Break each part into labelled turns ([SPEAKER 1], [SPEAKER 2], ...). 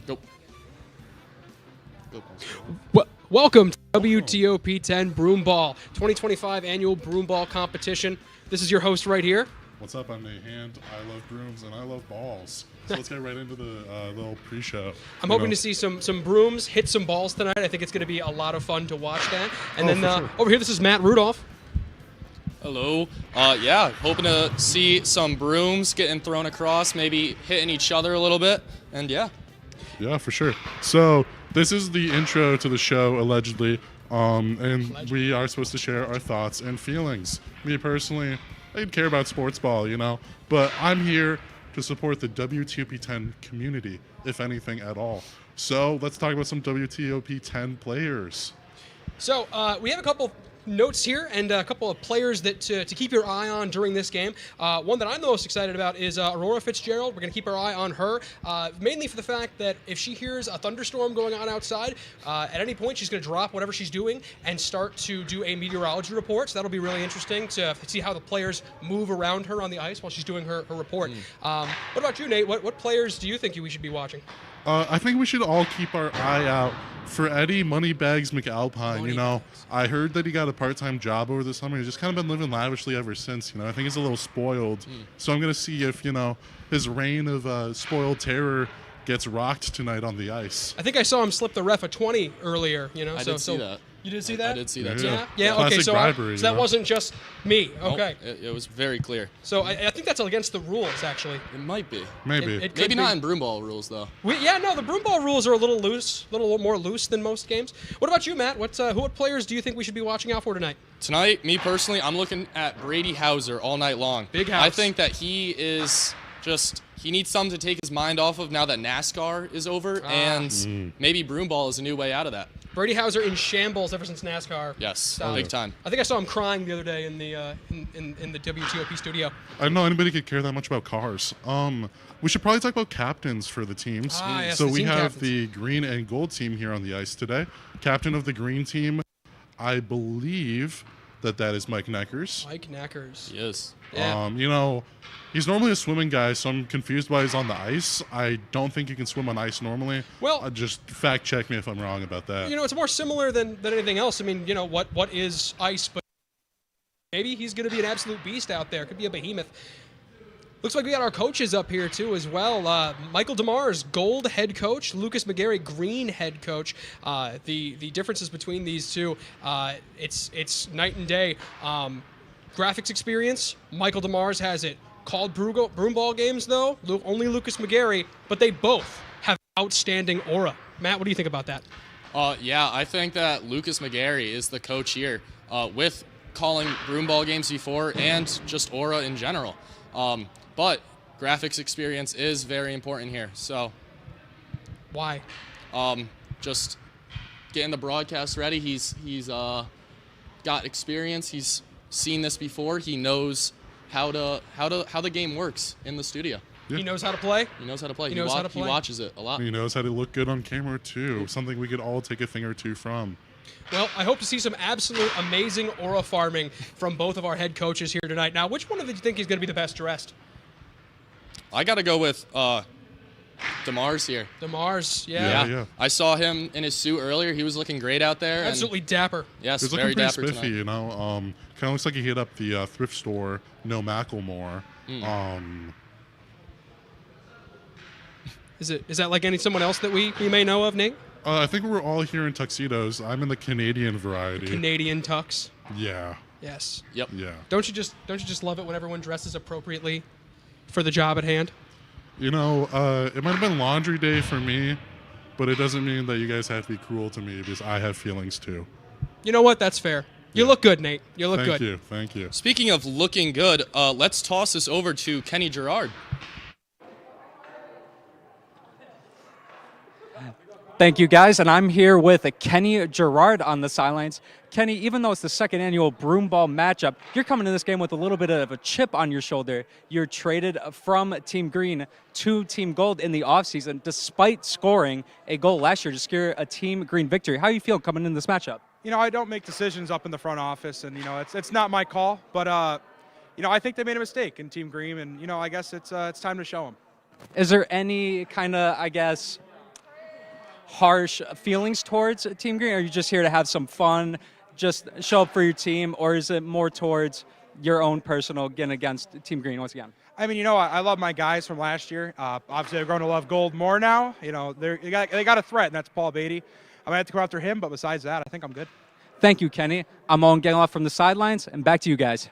[SPEAKER 1] Go.
[SPEAKER 2] Welcome to WTOP-10 Broomball, 2025 annual Broomball competition. This is your host right here.
[SPEAKER 3] What's up? I'm Nate Hand. I love brooms and I love balls. So let's get right into the little pre-show.
[SPEAKER 2] I'm hoping to see some brooms hit some balls tonight. I think it's going to be a lot of fun to watch that. And sure. Over here, this is Matt Rudolph.
[SPEAKER 1] Hello. Yeah, hoping to see some brooms getting thrown across, maybe hitting each other a little bit, and yeah.
[SPEAKER 3] Yeah, for sure. So this is the intro to the show, allegedly, and we are supposed to share our thoughts and feelings. Me personally, I didn't care about sports ball, but I'm here to support the WTOP-10 community, if anything at all. So let's talk about some WTOP-10 players.
[SPEAKER 2] So we have a couple notes here and a couple of players that to keep your eye on during this game. One that I'm the most excited about is Aurora Fitzgerald. We're going to keep our eye on her, mainly for the fact that if she hears a thunderstorm going on outside, at any point she's going to drop whatever she's doing and start to do a meteorology report. So that'll be really interesting to see how the players move around her on the ice while she's doing her report. What about you, Nate? What players do you think we should be watching?
[SPEAKER 3] I think we should all keep our eye out for Eddie Moneybags McAlpine. I heard that he got a part-time job over the summer. He's just kind of been living lavishly ever since. I think he's a little spoiled. So I'm going to see if, his reign of spoiled terror gets rocked tonight on the ice.
[SPEAKER 2] I think I saw him slip the ref a 20 earlier,
[SPEAKER 1] I did see that.
[SPEAKER 2] You did see that?
[SPEAKER 1] I did see that,
[SPEAKER 2] Yeah.
[SPEAKER 1] too.
[SPEAKER 2] Yeah. Okay. So that wasn't just me. Okay.
[SPEAKER 1] Nope, it was very clear.
[SPEAKER 2] So I think that's against the rules, actually.
[SPEAKER 1] It might be.
[SPEAKER 3] Maybe.
[SPEAKER 1] Maybe not in Broomball rules, though.
[SPEAKER 2] The Broomball rules are a little more loose than most games. What about you, Matt? What players do you think we should be watching out for tonight?
[SPEAKER 1] Tonight, me personally, I'm looking at Brady Hauser all night long.
[SPEAKER 2] Big House.
[SPEAKER 1] I think that he needs something to take his mind off of now that NASCAR is over, and maybe Broomball is a new way out of that.
[SPEAKER 2] Brady Hauser in shambles ever since NASCAR.
[SPEAKER 1] Yes, big time.
[SPEAKER 2] I think I saw him crying the other day in the in the WTOP studio.
[SPEAKER 3] I don't know anybody could care that much about cars. We should probably talk about captains for the teams.
[SPEAKER 2] Yes,
[SPEAKER 3] so
[SPEAKER 2] the
[SPEAKER 3] we
[SPEAKER 2] team
[SPEAKER 3] have
[SPEAKER 2] captains.
[SPEAKER 3] the green and gold team here on the ice today. Captain of the green team, I believe that is Mike Neckers.
[SPEAKER 2] Mike Neckers.
[SPEAKER 1] Yes.
[SPEAKER 2] Yeah.
[SPEAKER 3] He's normally a swimming guy, so I'm confused why he's on the ice. I don't think he can swim on ice normally.
[SPEAKER 2] Well,
[SPEAKER 3] just fact check me if I'm wrong about that.
[SPEAKER 2] It's more similar than anything else. I mean, what is ice? But maybe he's going to be an absolute beast out there. Could be a behemoth. Looks like we got our coaches up here too as well. Michael DeMars, gold head coach. Lucas McGarry, green head coach. The differences between these two, it's night and day. Graphics experience, Michael DeMars has it. Called Broomball games, though, only Lucas McGarry, but they both have outstanding aura. Matt, what do you think about that?
[SPEAKER 1] Yeah, I think that Lucas McGarry is the coach here with calling Broomball games before and just aura in general. But graphics experience is very important here. So,
[SPEAKER 2] why?
[SPEAKER 1] Just getting the broadcast ready. He's got experience. He's seen this before. He knows how the game works in the studio.
[SPEAKER 3] Yeah.
[SPEAKER 2] He knows how to play?
[SPEAKER 1] He knows how to play.
[SPEAKER 2] He knows how to play.
[SPEAKER 1] He watches it a lot.
[SPEAKER 3] He knows how to look good on camera, too. Something we could all take a thing or two from.
[SPEAKER 2] Well, I hope to see some absolute amazing aura farming from both of our head coaches here tonight. Now, which one of them do you think is going to be the best dressed?
[SPEAKER 1] I got to go with DeMars here.
[SPEAKER 2] DeMars,
[SPEAKER 3] Yeah.
[SPEAKER 1] I saw him in his suit earlier. He was looking great out there.
[SPEAKER 2] Absolutely dapper.
[SPEAKER 1] Yes,
[SPEAKER 3] He's
[SPEAKER 1] very
[SPEAKER 3] looking
[SPEAKER 1] dapper
[SPEAKER 3] pretty spiffy,
[SPEAKER 1] tonight.
[SPEAKER 3] Kind of looks like he hit up the thrift store, No Macklemore.
[SPEAKER 2] Is that like someone else that we may know of, Nate?
[SPEAKER 3] I think we're all here in tuxedos. I'm in the Canadian variety.
[SPEAKER 2] Canadian tux.
[SPEAKER 3] Yeah.
[SPEAKER 2] Yes.
[SPEAKER 1] Yep.
[SPEAKER 3] Yeah.
[SPEAKER 2] Don't you just love it when everyone dresses appropriately for the job at hand?
[SPEAKER 3] It might have been laundry day for me, but it doesn't mean that you guys have to be cruel to me because I have feelings too.
[SPEAKER 2] You know what? That's fair. You look good, Nate. You look good.
[SPEAKER 3] Thank you.
[SPEAKER 1] Speaking of looking good, let's toss this over to Kenny Gerard.
[SPEAKER 4] Thank you, guys, and I'm here with Kenny Gerard on the sidelines. Kenny, even though it's the second annual Broomball matchup, you're coming to this game with a little bit of a chip on your shoulder. You're traded from Team Green to Team Gold in the offseason, despite scoring a goal last year to secure a Team Green victory. How do you feel coming into this matchup?
[SPEAKER 5] I don't make decisions up in the front office, and, it's not my call, but, I think they made a mistake in Team Green, and, I guess it's time to show them.
[SPEAKER 4] Is there any kind of, harsh feelings towards Team Green? Or are you just here to have some fun, just show up for your team, or is it more towards your own personal getting against Team Green once again?
[SPEAKER 5] I mean, I love my guys from last year. Obviously, I've grown to love gold more now. They got a threat, and that's Paul Beatty. I'm going to have to go after him, but besides that, I think I'm good.
[SPEAKER 4] Thank you, Kenny. I'm Owen Geloff from the sidelines, and back to you guys.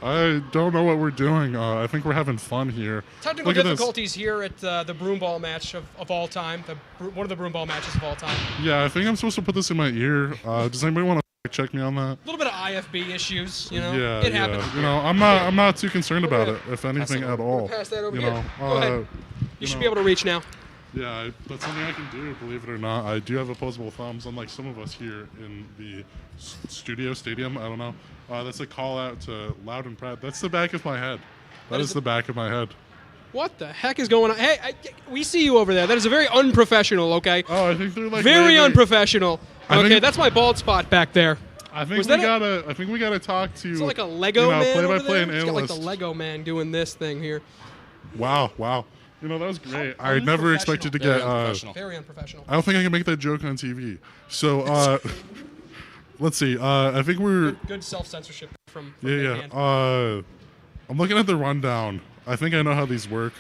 [SPEAKER 3] I don't know what we're doing. I think we're having fun here.
[SPEAKER 2] Technical difficulties here at the Broomball match of all time, one of the Broomball matches of all time.
[SPEAKER 3] Yeah, I think I'm supposed to put this in my ear. Does anybody want to check me on that?
[SPEAKER 2] A little bit of IFB issues,
[SPEAKER 3] Yeah,
[SPEAKER 2] it happens.
[SPEAKER 3] I'm not too concerned about it, if anything at all.
[SPEAKER 2] Pass that over
[SPEAKER 3] You
[SPEAKER 2] here.
[SPEAKER 3] know,
[SPEAKER 2] Go ahead. You should be able to reach now.
[SPEAKER 3] Yeah, that's something I can do, believe it or not. I do have opposable thumbs, unlike some of us here in the studio stadium. I don't know. That's a call out to Loud and Proud. That's the back of my head. That is the back of my head.
[SPEAKER 2] What the heck is going on? Hey, we see you over there. That is a very unprofessional, okay?
[SPEAKER 3] Oh, I think they're like
[SPEAKER 2] very unprofessional.
[SPEAKER 3] I
[SPEAKER 2] Okay,
[SPEAKER 3] think-
[SPEAKER 2] that's my bald spot back there.
[SPEAKER 3] I think we gotta talk to.
[SPEAKER 2] Is it like a Lego man over
[SPEAKER 3] play-by-play
[SPEAKER 2] there?
[SPEAKER 3] and
[SPEAKER 2] It's got like the
[SPEAKER 3] analyst.
[SPEAKER 2] Lego man doing this thing here.
[SPEAKER 3] Wow. That was great. I never expected to
[SPEAKER 1] Very
[SPEAKER 3] get.
[SPEAKER 1] unprofessional.
[SPEAKER 2] Very unprofessional.
[SPEAKER 3] I don't think I can make that joke on TV. So, let's see. I think we're.
[SPEAKER 2] Good self-censorship from
[SPEAKER 3] Yeah.
[SPEAKER 2] Van.
[SPEAKER 3] I'm looking at the rundown. I think I know how these work.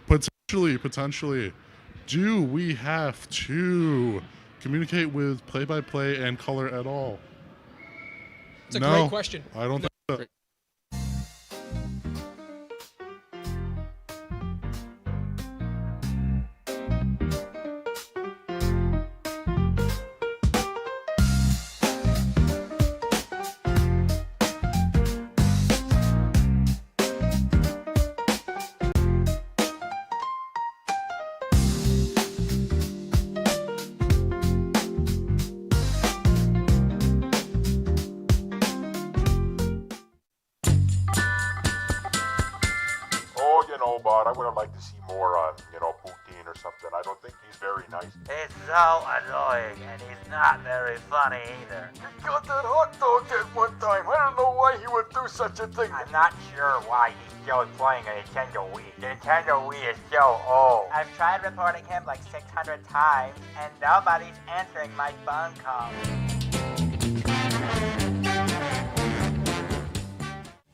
[SPEAKER 3] Potentially, do we have to communicate with play-by-play and color at all?
[SPEAKER 2] It's a
[SPEAKER 3] No,
[SPEAKER 2] great question.
[SPEAKER 3] I don't think so.
[SPEAKER 6] But I would have liked to see more on, Putin or something. I don't think he's very nice.
[SPEAKER 7] He's so annoying, and he's not very funny either.
[SPEAKER 6] He got that hot dog at one time. I don't know why he would do such a thing.
[SPEAKER 7] I'm not sure why he's still playing a Nintendo Wii. The Nintendo Wii is so old. I've tried reporting him like 600 times, and nobody's answering my phone calls.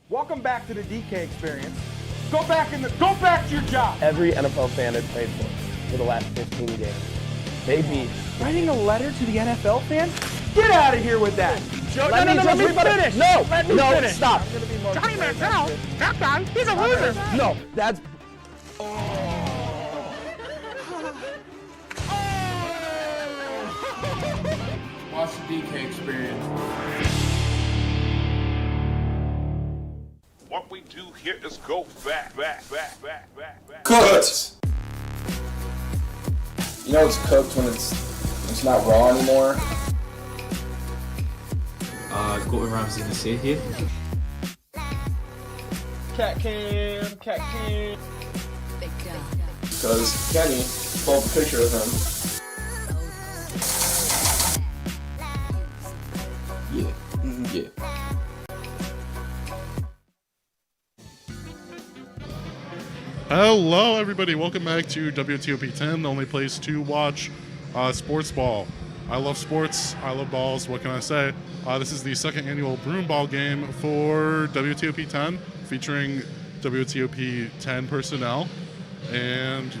[SPEAKER 5] Welcome back to the DK experience. Go back to your job.
[SPEAKER 8] Every NFL fan I've played for the last 15 games. They beat.
[SPEAKER 5] Writing a letter to the NFL fans? Get out of here with that.
[SPEAKER 8] Let me finish. No,
[SPEAKER 5] finish.
[SPEAKER 8] Stop.
[SPEAKER 5] Johnny Manziel, that guy, he's a loser.
[SPEAKER 8] No, that's.
[SPEAKER 9] Watch the DK experience.
[SPEAKER 6] What we do here is go back.
[SPEAKER 10] Cooked. You know it's cooked when it's not raw anymore.
[SPEAKER 9] Gordon Ramsay in the seat here.
[SPEAKER 5] Cat cam.
[SPEAKER 10] Because Kenny pulled a picture of him. Yeah.
[SPEAKER 3] Hello, everybody. Welcome back to WTOP-10, the only place to watch sports ball. I love sports. I love balls. What can I say? This is the second annual Broomball game for WTOP-10, featuring WTOP-10 personnel. And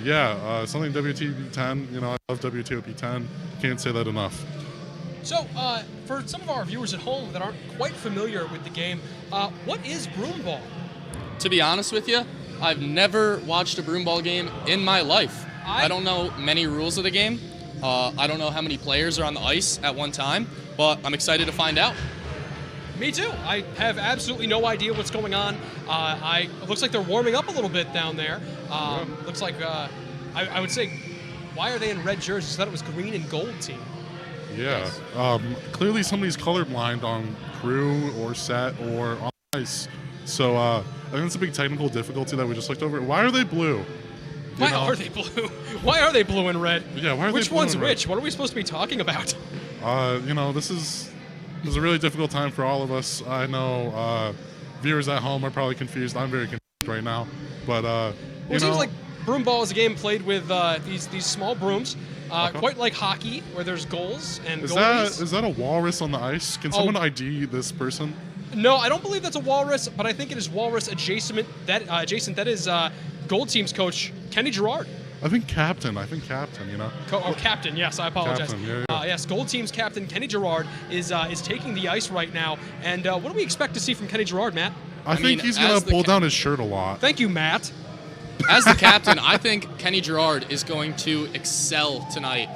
[SPEAKER 3] something WTOP-10. I love WTOP-10. Can't say that enough.
[SPEAKER 2] So, for some of our viewers at home that aren't quite familiar with the game, what is Broomball?
[SPEAKER 1] To be honest with you, I've never watched a Broomball game in my life. I don't know many rules of the game. I don't know how many players are on the ice at one time, but I'm excited to find out.
[SPEAKER 2] Me too. I have absolutely no idea what's going on. It looks like they're warming up a little bit down there. Looks like, I would say, why are they in red jerseys? I thought it was green and gold team.
[SPEAKER 3] Yeah. Clearly somebody's colorblind on crew or set or on ice. So I think it's a big technical difficulty that we just looked over. Why are they blue?
[SPEAKER 2] Why are they blue? Why are they blue and red?
[SPEAKER 3] Yeah, why are
[SPEAKER 2] Which
[SPEAKER 3] they blue
[SPEAKER 2] one's
[SPEAKER 3] and red?
[SPEAKER 2] which? What are we supposed to be talking about?
[SPEAKER 3] This is a really difficult time for all of us. I know viewers at home are probably confused. I'm very confused right now. But
[SPEAKER 2] It seems like Broomball is a game played with these small brooms, quite like hockey, where there's goals and goalies.
[SPEAKER 3] Is that a walrus on the ice? Can someone ID this person?
[SPEAKER 2] No, I don't believe that's a walrus, but I think it is walrus adjacent. That is Gold Team's coach, Kenny Gerard.
[SPEAKER 3] I think captain, you know.
[SPEAKER 2] Captain, yes, I apologize.
[SPEAKER 3] Captain, yeah.
[SPEAKER 2] Yes, Gold Team's captain, Kenny Gerard, is taking the ice right now. And what do we expect to see from Kenny Gerard, Matt?
[SPEAKER 3] I think he's going to pull down his shirt a lot.
[SPEAKER 2] Thank you, Matt.
[SPEAKER 1] As the captain, I think Kenny Gerard is going to excel tonight.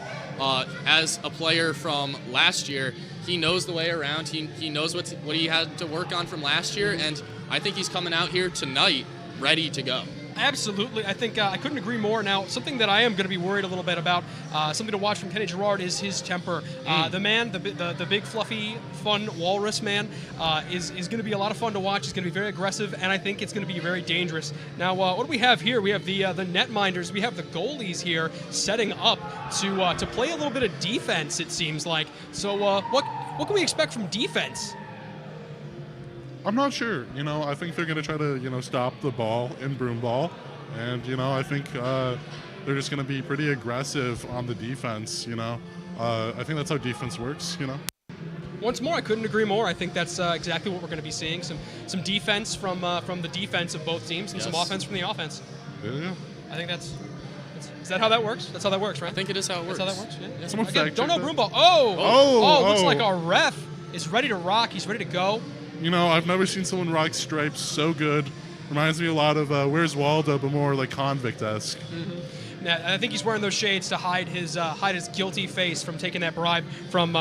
[SPEAKER 1] As a player from last year, he knows the way around. He knows what he had to work on from last year, and I think he's coming out here tonight ready to go.
[SPEAKER 2] Absolutely. I think I couldn't agree more. Now, something that I am going to be worried a little bit about, something to watch from Kenny Gerard, is his temper. The man, the big, fluffy, fun walrus man, is going to be a lot of fun to watch. He's going to be very aggressive, and I think it's going to be very dangerous. Now, what do we have here? We have the netminders. We have the goalies here setting up to play a little bit of defense, it seems like. So what can we expect from defense?
[SPEAKER 3] I'm not sure. You know, I think they're going to try to, you know, stop the ball in Broomball. And, you know, I think they're just going to be pretty aggressive on the defense, you know. I think that's how defense works, you know.
[SPEAKER 2] Once more, I couldn't agree more. I think that's exactly what we're going to be seeing. Some defense from the defense of both teams and some offense from the offense.
[SPEAKER 3] Yeah.
[SPEAKER 2] I think is that how that works? That's how that works, right?
[SPEAKER 1] I think it is how it works.
[SPEAKER 2] That's how that works, yeah.
[SPEAKER 3] Someone
[SPEAKER 2] Again,
[SPEAKER 3] fact
[SPEAKER 2] don't know
[SPEAKER 3] check that.
[SPEAKER 2] Broomball. Oh, looks like our ref is ready to rock. He's ready to go.
[SPEAKER 3] You know, I've never seen someone rock stripes so good. Reminds me a lot of Where's Waldo, but more like convict-esque.
[SPEAKER 2] Mm-hmm. Now, I think he's wearing those shades to hide his guilty face from taking that bribe from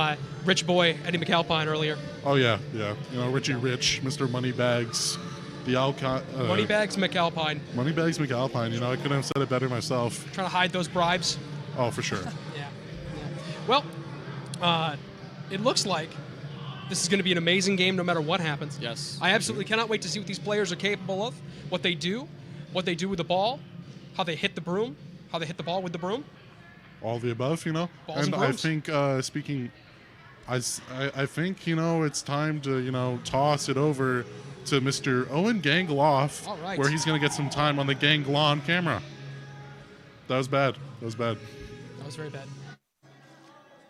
[SPEAKER 2] rich boy Eddie McAlpine earlier.
[SPEAKER 3] Oh, yeah. You know, Richie Rich, Mr. Moneybags,
[SPEAKER 2] Moneybags McAlpine.
[SPEAKER 3] Moneybags McAlpine, you know, I couldn't have said it better myself.
[SPEAKER 2] Trying to hide those bribes.
[SPEAKER 3] Oh, for sure.
[SPEAKER 2] Yeah. Well, it looks like this is going to be an amazing game no matter what happens.
[SPEAKER 1] Yes.
[SPEAKER 2] I absolutely cannot wait to see what these players are capable of, what they do with the ball, how they hit the broom, how they hit the ball with the broom.
[SPEAKER 3] All the above, you know.
[SPEAKER 2] Balls and
[SPEAKER 3] I think, I think, you know, it's time to, you know, toss it over to Mr. Owen Gangloff,
[SPEAKER 2] All right.
[SPEAKER 3] where he's going to get some time on the Ganglon camera. That was bad.
[SPEAKER 2] That was very bad.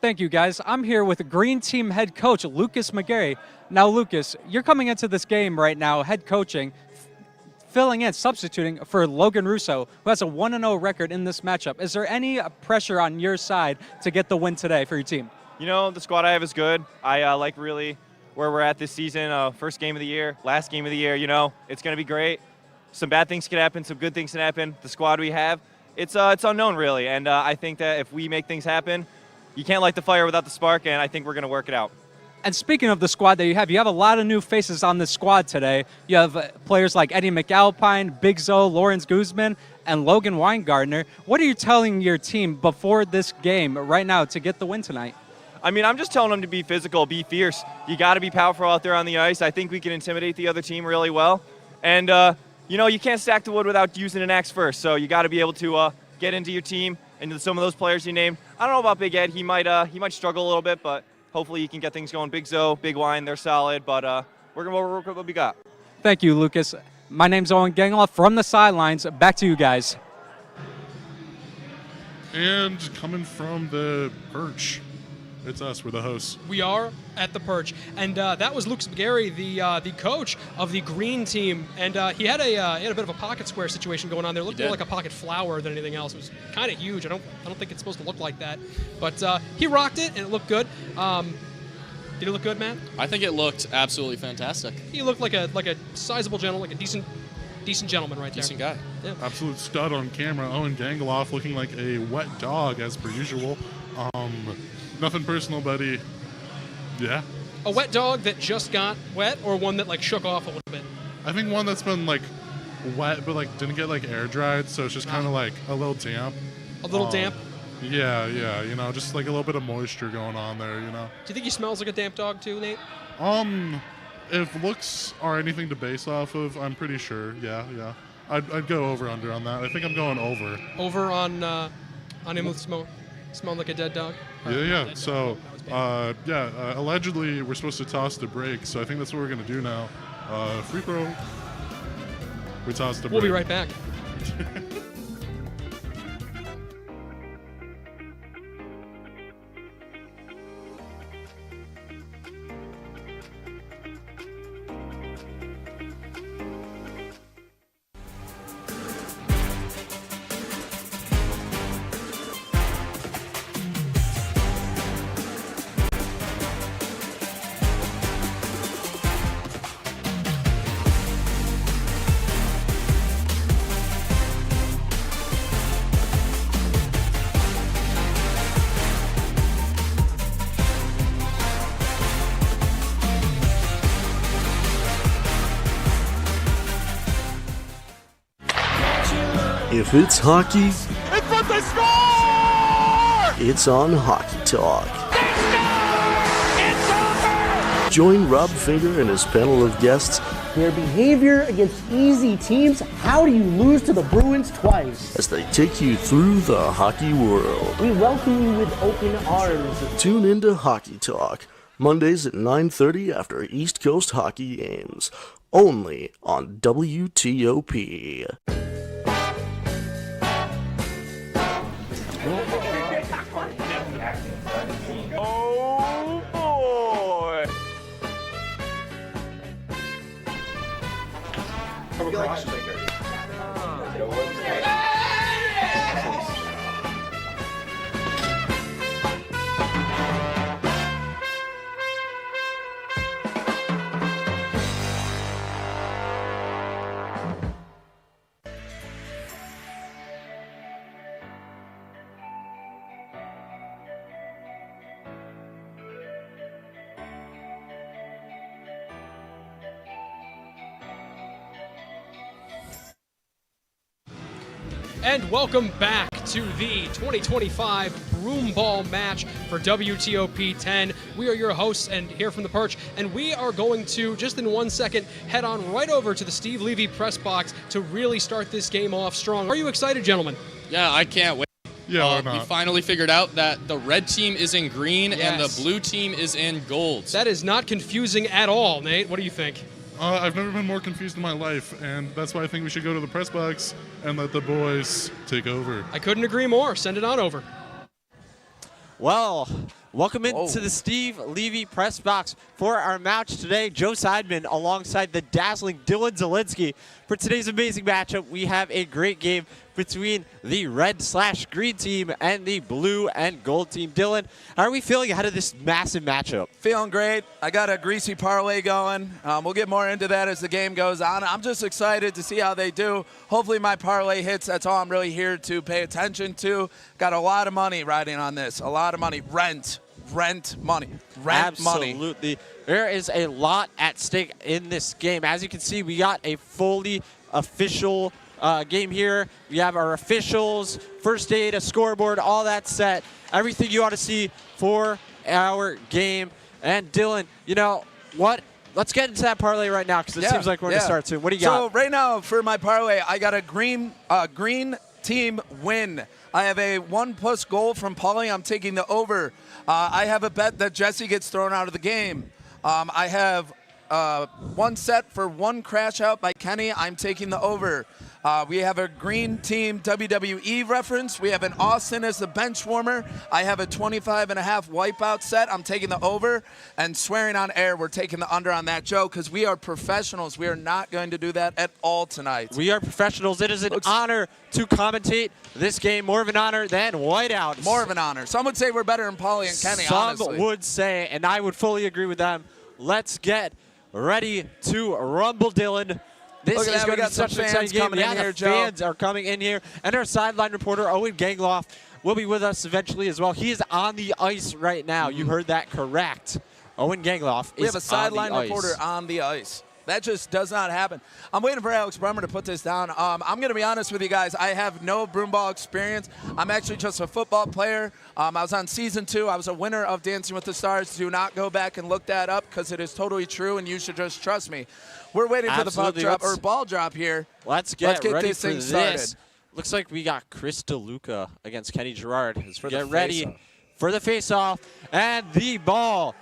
[SPEAKER 4] Thank you, guys. I'm here with Green Team head coach Lucas McGarry. Now, Lucas, you're coming into this game right now, head coaching, filling in, substituting for Logan Russo, who has a 1-0 record in this matchup. Is there any pressure on your side to get the win today for your team?
[SPEAKER 11] You know, the squad I have is good. I like really where we're at this season. First game of the year, last game of the year. You know, it's going to be great. Some bad things can happen, some good things can happen. The squad we have, it's unknown really, and I think that if we make things happen, you can't light the fire without the spark, and I think we're going to work it out.
[SPEAKER 4] And speaking of the squad that you have a lot of new faces on this squad today. You have players like Eddie McAlpine, Big Zo, Lawrence Guzman, and Logan Weingardner. What are you telling your team before this game right now to get the win tonight?
[SPEAKER 11] I mean, I'm just telling them to be physical, be fierce. You got to be powerful out there on the ice. I think we can intimidate the other team really well. And, you know, you can't stack the wood without using an axe first, so you got to be able to get into your team. And some of those players you named, I don't know about Big Ed. He might struggle a little bit, but hopefully he can get things going. Big Zo, Big Wine, they're solid, but we're going to work with what we got.
[SPEAKER 4] Thank you, Lucas. My name's Owen Gangloff from the sidelines. Back to you guys.
[SPEAKER 3] And coming from the perch, it's us. We're the hosts.
[SPEAKER 2] We are at the perch, and that was Lucas McGarry, the coach of the green team, and he had a bit of a pocket square situation going on there. It looked more like a pocket flower than anything else. It was kind of huge. I don't think it's supposed to look like that, but he rocked it and it looked good. Did it look good, man?
[SPEAKER 1] I think it looked absolutely fantastic.
[SPEAKER 2] He looked like a sizable gentleman, like a decent gentleman right there.
[SPEAKER 1] Decent guy.
[SPEAKER 2] Yeah.
[SPEAKER 3] Absolute stud on camera. Owen Gangloff looking like a wet dog as per usual. Nothing personal, buddy. Yeah.
[SPEAKER 2] A wet dog that just got wet, or one that like shook off a little bit?
[SPEAKER 3] I think one that's been like wet, but like didn't get like air dried, so it's just kind of like a little damp.
[SPEAKER 2] A little damp?
[SPEAKER 3] Yeah. You know, just like a little bit of moisture going on there. You know.
[SPEAKER 2] Do you think he smells like a damp dog too, Nate?
[SPEAKER 3] If looks are anything to base off of, I'm pretty sure. Yeah. I'd go over under on that. I think I'm going over.
[SPEAKER 2] Over on him with smelling like a dead dog.
[SPEAKER 3] Yeah. So, allegedly we're supposed to toss the break, so I think that's what we're gonna do now. Free throw. We toss the break.
[SPEAKER 2] We'll be right back.
[SPEAKER 12] If it's hockey,
[SPEAKER 6] It's what they score!
[SPEAKER 12] it's on Hockey Talk.
[SPEAKER 6] It's over!
[SPEAKER 12] Join Rob Finger and his panel of guests.
[SPEAKER 13] Their behavior against easy teams. How do you lose to the Bruins twice?
[SPEAKER 12] As they take you through the hockey world.
[SPEAKER 13] We welcome you with open arms.
[SPEAKER 12] Tune into Hockey Talk, Mondays at 9:30 after East Coast hockey games. Only on WTOP.
[SPEAKER 6] Oh boy!
[SPEAKER 2] And welcome back to the 2025 Broomball match for WTOP-10. We are your hosts and here from the perch, and we are going to, just in 1 second, head on right over to the Steve Levy press box to really start this game off strong. Are you excited, gentlemen?
[SPEAKER 1] Yeah, I can't wait.
[SPEAKER 3] Yeah, why not?
[SPEAKER 1] We finally figured out that the red team is in green and the
[SPEAKER 2] Yes.
[SPEAKER 1] blue team is in gold.
[SPEAKER 2] That is not confusing at all, Nate. What do you think?
[SPEAKER 3] I've never been more confused in my life, and that's why I think we should go to the press box and let the boys take over.
[SPEAKER 2] I couldn't agree more. Send it on over.
[SPEAKER 14] Well, welcome into the Steve Levy press box for our match today. Joe Seidman alongside the dazzling Dylan Zielinski. For today's amazing matchup, we have a great game between the red/green team and the blue and gold team. Dylan, how are we feeling ahead of this massive matchup?
[SPEAKER 15] Feeling great. I got a greasy parlay going. We'll get more into that as the game goes on. I'm just excited to see how they do. Hopefully my parlay hits. That's all I'm really here to pay attention to. Got a lot of money riding on this. A lot of money. Rent money.
[SPEAKER 14] Absolutely. There is a lot at stake in this game. As you can see, we got a fully official game here. We have our officials, first aid, a scoreboard, all that set. Everything you ought to see for our game. And Dylan, you know what? Let's get into that parlay right now because it seems like we're going to start soon. What do you got?
[SPEAKER 15] So right now for my parlay, I got a green team win. I have a 1+ goal from Paulie. I'm taking the over. I have a bet that Jesse gets thrown out of the game. I have one set for 1 crash out by Kenny. I'm taking the over. We have a green team WWE reference. We have an Austin as the bench warmer. I have a 25.5 wipeout set. I'm taking the over. And swearing on air, we're taking the under on that, Joe, because we are professionals. We are not going to do that at all tonight.
[SPEAKER 14] We are professionals. It is an honor to commentate this game. More of an honor than whiteout.
[SPEAKER 15] More of an honor. Some would say we're better than Paulie and Kenny, honestly.
[SPEAKER 14] Some would say, and I would fully agree with them. Let's get ready to rumble, Dylan. This is going to be such an exciting game. The fans are coming in here. And our sideline reporter, Owen Gangloff, will be with us eventually as well. He is on the ice right now. You heard that correct. Owen Gangloff is on the ice.
[SPEAKER 15] We have a sideline reporter on the ice. That just does not happen. I'm waiting for Alex Brummer to put this down. I'm going to be honest with you guys. I have no broomball experience. I'm actually just a football player. I was on season 2. I was a winner of Dancing with the Stars. Do not go back and look that up because it is totally true, and you should just trust me. We're waiting for the puck drop or ball drop here.
[SPEAKER 14] Let's get ready
[SPEAKER 15] this
[SPEAKER 14] for
[SPEAKER 15] thing
[SPEAKER 14] this.
[SPEAKER 15] started.
[SPEAKER 14] Looks like we got Chris DeLuca against Kenny Gerard. Get ready for the face-off, and the ball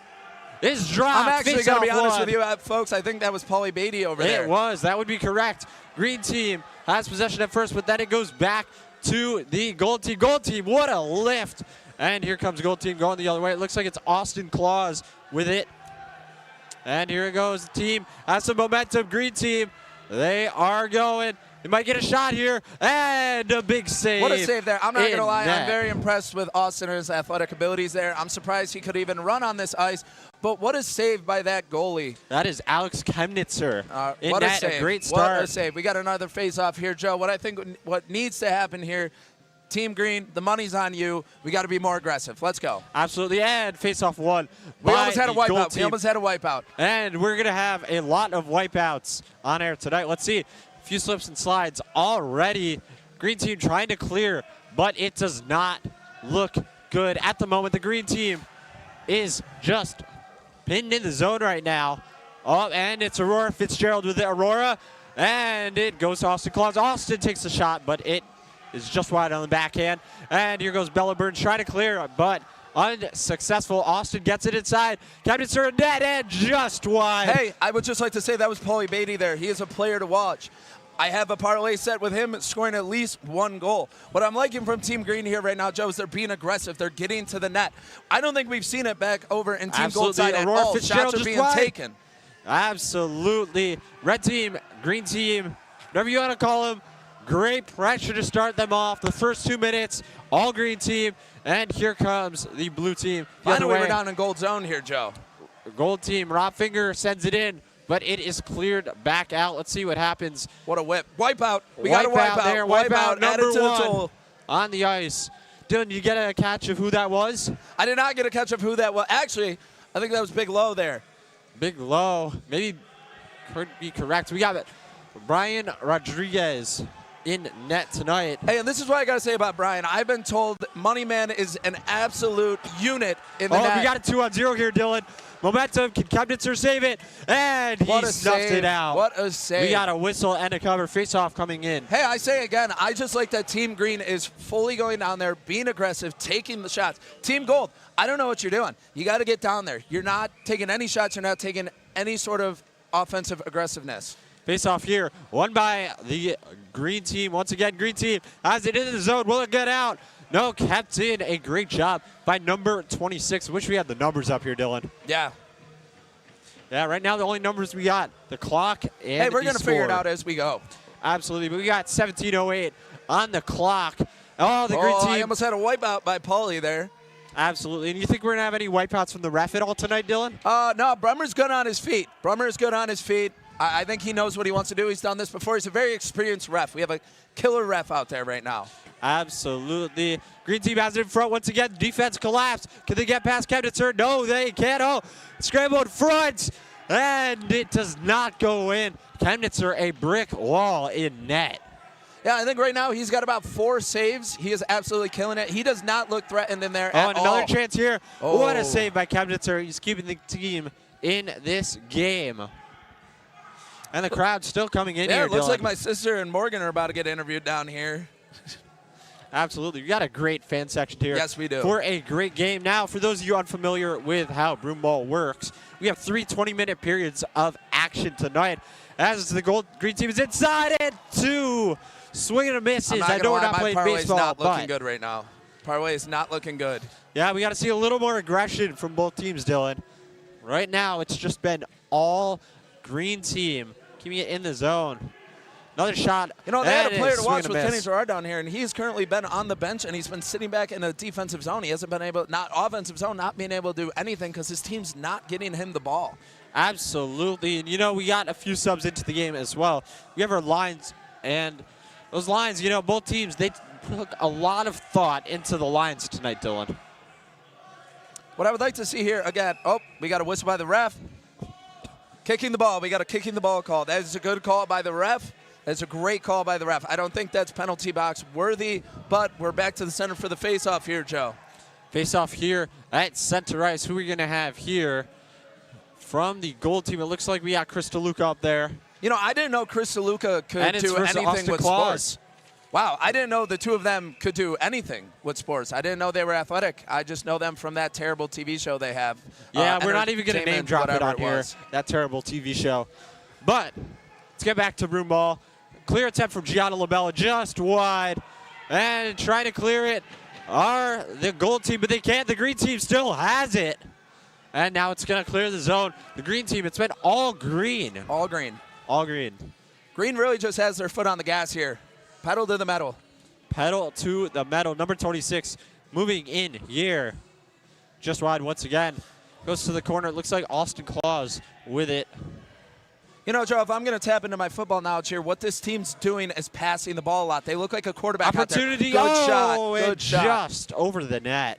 [SPEAKER 14] is dropped.
[SPEAKER 15] I'm actually going to be honest with you, folks. I think that was Paulie Beatty over there.
[SPEAKER 14] It was. That would be correct. Green team has possession at first, but then it goes back to the gold team. Gold team, what a lift. And here comes gold team going the other way. It looks like it's Austin Claus with it. And here it goes. The team has some momentum. Green team, they are going. They might get a shot here, and a big save.
[SPEAKER 15] What a save there. I'm not going to lie.
[SPEAKER 14] net.
[SPEAKER 15] I'm very impressed with Austin and his athletic abilities there. I'm surprised he could even run on this ice. But what a save by that goalie.
[SPEAKER 14] That is Alex Chemnitzer.
[SPEAKER 15] What a save.
[SPEAKER 14] A great start.
[SPEAKER 15] What a save. We got another face-off here, Joe. What I think what needs to happen here, Team Green, the money's on you. We got to be more aggressive. Let's go.
[SPEAKER 14] Absolutely. And face-off one.
[SPEAKER 15] We almost had a wipeout. We almost had a wipeout.
[SPEAKER 14] And we're going to have a lot of wipeouts on air tonight. Let's see. A few slips and slides already. Green team trying to clear, but it does not look good at the moment. The green team is just pinned in the zone right now. Oh, and it's Aurora Fitzgerald with it. Aurora, and it goes to Austin Claus. Austin takes the shot, but it is just wide on the backhand. And here goes Bella Burns trying to clear, but unsuccessful. Austin gets it inside. Captain Sir net and just wide.
[SPEAKER 15] Hey, I would just like to say that was Paulie Beatty there. He is a player to watch. I have a parlay set with him scoring at least 1 goal. What I'm liking from Team Green here right now, Joe, is they're being aggressive. They're getting to the net. I don't think we've seen it back over in Team Gold side at all. Shots are being taken.
[SPEAKER 14] Absolutely. Red team, green team, whatever you want to call them. Great pressure to start them off. The first 2 minutes, all green team. And here comes the blue team.
[SPEAKER 15] Finally, we're down in gold zone here, Joe.
[SPEAKER 14] Gold team, Rob Finger sends it in, but it is cleared back out. Let's see what happens.
[SPEAKER 15] What a whip. Wipeout. We got a wipeout.
[SPEAKER 14] There. Wipeout number 1 on the ice. Dylan, you get a catch of who that was?
[SPEAKER 15] I did not get a catch of who that was. Actually, I think that was Big Low there.
[SPEAKER 14] Big Low. Maybe could be correct. We got Brian Rodriguez in net tonight.
[SPEAKER 15] Hey, and this is what I got to say about Brian. I've been told Moneyman is an absolute unit in the net.
[SPEAKER 14] We got a 2-on-0 here, Dylan. Momentum. Can Kebnitzer save it? And he snuffed it out.
[SPEAKER 15] What a save.
[SPEAKER 14] We got a whistle and a cover. Face-off coming in.
[SPEAKER 15] Hey, I say again, I just like that Team Green is fully going down there, being aggressive, taking the shots. Team Gold, I don't know what you're doing. You got to get down there. You're not taking any shots. You're not taking any sort of offensive aggressiveness.
[SPEAKER 14] Face off here, won by the green team. Once again, green team has it in the zone. Will it get out? No, kept in. A great job by number 26. Wish we had the numbers up here, Dylan.
[SPEAKER 15] Yeah.
[SPEAKER 14] Yeah, right now the only numbers we got, the clock and
[SPEAKER 15] hey, we're going
[SPEAKER 14] to
[SPEAKER 15] figure it out as we go.
[SPEAKER 14] Absolutely, but we got 17:08 on the clock. Oh, the green team.
[SPEAKER 15] I almost had a wipeout by Paulie there.
[SPEAKER 14] Absolutely. And you think we're going to have any wipeouts from the ref at all tonight, Dylan?
[SPEAKER 15] No, Brummer's good on his feet. Brummer's good on his feet. I think he knows what he wants to do. He's done this before. He's a very experienced ref. We have a killer ref out there right now.
[SPEAKER 14] Absolutely. Green team has it in front once again. Defense collapsed. Can they get past Kebnitzer? No, they can't. Oh, scramble in front. And it does not go in. Kebnitzer, a brick wall in net.
[SPEAKER 15] Yeah, I think right now he's got about 4 saves. He is absolutely killing it. He does not look threatened in there at all.
[SPEAKER 14] And another chance here. Oh. What a save by Kebnitzer. He's keeping the team in this game. And the crowd's still coming in here,
[SPEAKER 15] Yeah, it looks
[SPEAKER 14] Dylan.
[SPEAKER 15] like my sister and Morgan are about to get interviewed down here.
[SPEAKER 14] Absolutely. We got a great fan section here.
[SPEAKER 15] Yes, we do.
[SPEAKER 14] For a great game. Now, for those of you unfamiliar with how Broomball works, we have 3 20-minute periods of action tonight. As the green team is inside and 2. Swing and a misses. I know we're not playing baseball,
[SPEAKER 15] not looking good right now. Parlay is not looking good.
[SPEAKER 14] Yeah, we got to see a little more aggression from both teams, Dylan. Right now, it's just been all green team keeping it in the zone. Another shot.
[SPEAKER 15] You know, they had a player to watch with Kenny Gerard down here, and he's currently been on the bench, and he's been sitting back in the defensive zone. He hasn't been able, not offensive zone, not being able to do anything because his team's not getting him the ball.
[SPEAKER 14] Absolutely. And, you know, we got a few subs into the game as well. We have our lines, and those lines, you know, both teams, they took a lot of thought into the lines tonight, Dylan.
[SPEAKER 15] What I would like to see here, again, we got a whistle by the ref. Kicking the ball. We got a kicking the ball call. That is a good call by the ref. That's a great call by the ref. I don't think that's penalty box worthy, but we're back to the center for the face-off here, Joe.
[SPEAKER 14] Face-off here at center ice. Who are we going to have here from the gold team? It looks like we got Chris DeLuca up there.
[SPEAKER 15] You know, I didn't know Chris DeLuca could do anything with sports. Wow, I didn't know the two of them could do anything with sports. I didn't know they were athletic. I just know them from that terrible TV show they have.
[SPEAKER 14] Yeah, we're not even going to name drop it on here, that terrible TV show. But let's get back to Broomball. Clear attempt from Gianna Labella, just wide. And trying to clear it are the gold team, but they can't. The green team still has it. And now it's going to clear the zone. The green team, it's been all green.
[SPEAKER 15] All green.
[SPEAKER 14] All green.
[SPEAKER 15] Green really just has their foot on the gas here. Pedal to the metal.
[SPEAKER 14] Pedal to the metal. Number 26 moving in here. Just wide once again. Goes to the corner. It looks like Austin Claus with it.
[SPEAKER 15] You know, Joe, if I'm going to tap into my football knowledge here, what this team's doing is passing the ball a lot. They look like a quarterback
[SPEAKER 14] Opportunity.
[SPEAKER 15] out there. Good shot. Good shot.
[SPEAKER 14] Just over the net.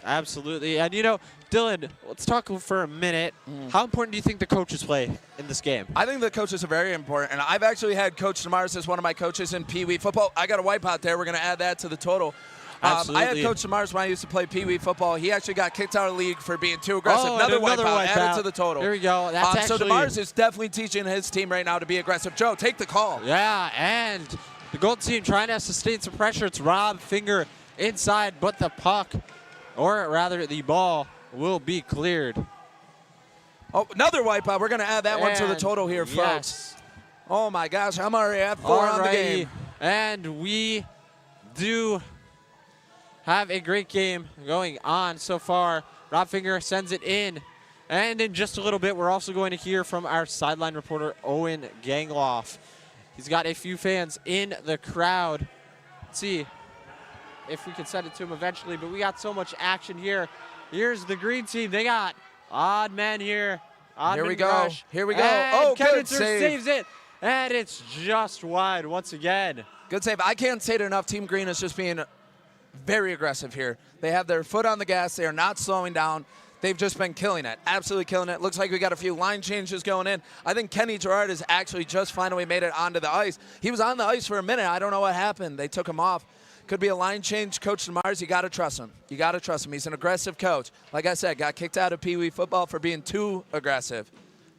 [SPEAKER 14] Absolutely. And, you know, Dylan, let's talk for a minute. How important do you think the coaches play in this game?
[SPEAKER 15] I think the coaches are very important, and I've actually had Coach Demars as one of my coaches in Pee Wee football. I got a wipeout there. We're going to add that to the total. I had Coach Demars when I used to play Pee Wee football. He actually got kicked out of the league for being too aggressive. Another wipeout added to the total.
[SPEAKER 14] Here we go. That's
[SPEAKER 15] so Demars is definitely teaching his team right now to be aggressive. Joe, take the call.
[SPEAKER 14] Yeah, and the gold team trying to sustain some pressure. It's Rob Finger inside, but the puck, or rather the ball, will be cleared.
[SPEAKER 15] Oh, another wipeout. We're going to add that one to the total here, folks.
[SPEAKER 14] Yes.
[SPEAKER 15] Oh, my gosh. I'm already at 4 on the game.
[SPEAKER 14] And we do have a great game going on so far. Rob Finger sends it in. And in just a little bit, we're also going to hear from our sideline reporter, Owen Gangloff. He's got a few fans in the crowd. Let's see if we can send it to him eventually, but we got so much action here. Here's the green team. They got odd man here.
[SPEAKER 15] Here we go.
[SPEAKER 14] Rush.
[SPEAKER 15] Here we go.
[SPEAKER 14] And
[SPEAKER 15] Good
[SPEAKER 14] Kevitzer
[SPEAKER 15] save.
[SPEAKER 14] saves it. And it's just wide once again.
[SPEAKER 15] Good save. I can't say it enough. Team Green is just being very aggressive here. They have their foot on the gas. They are not slowing down. They've just been killing it, absolutely killing it. Looks like we got a few line changes going in. I think Kenny Gerard has actually just finally made it onto the ice. He was on the ice for a minute. I don't know what happened. They took him off. Could be a line change. Coach Demars, you got to trust him. You got to trust him. He's an aggressive coach. Like I said, got kicked out of Pee Wee football for being too aggressive.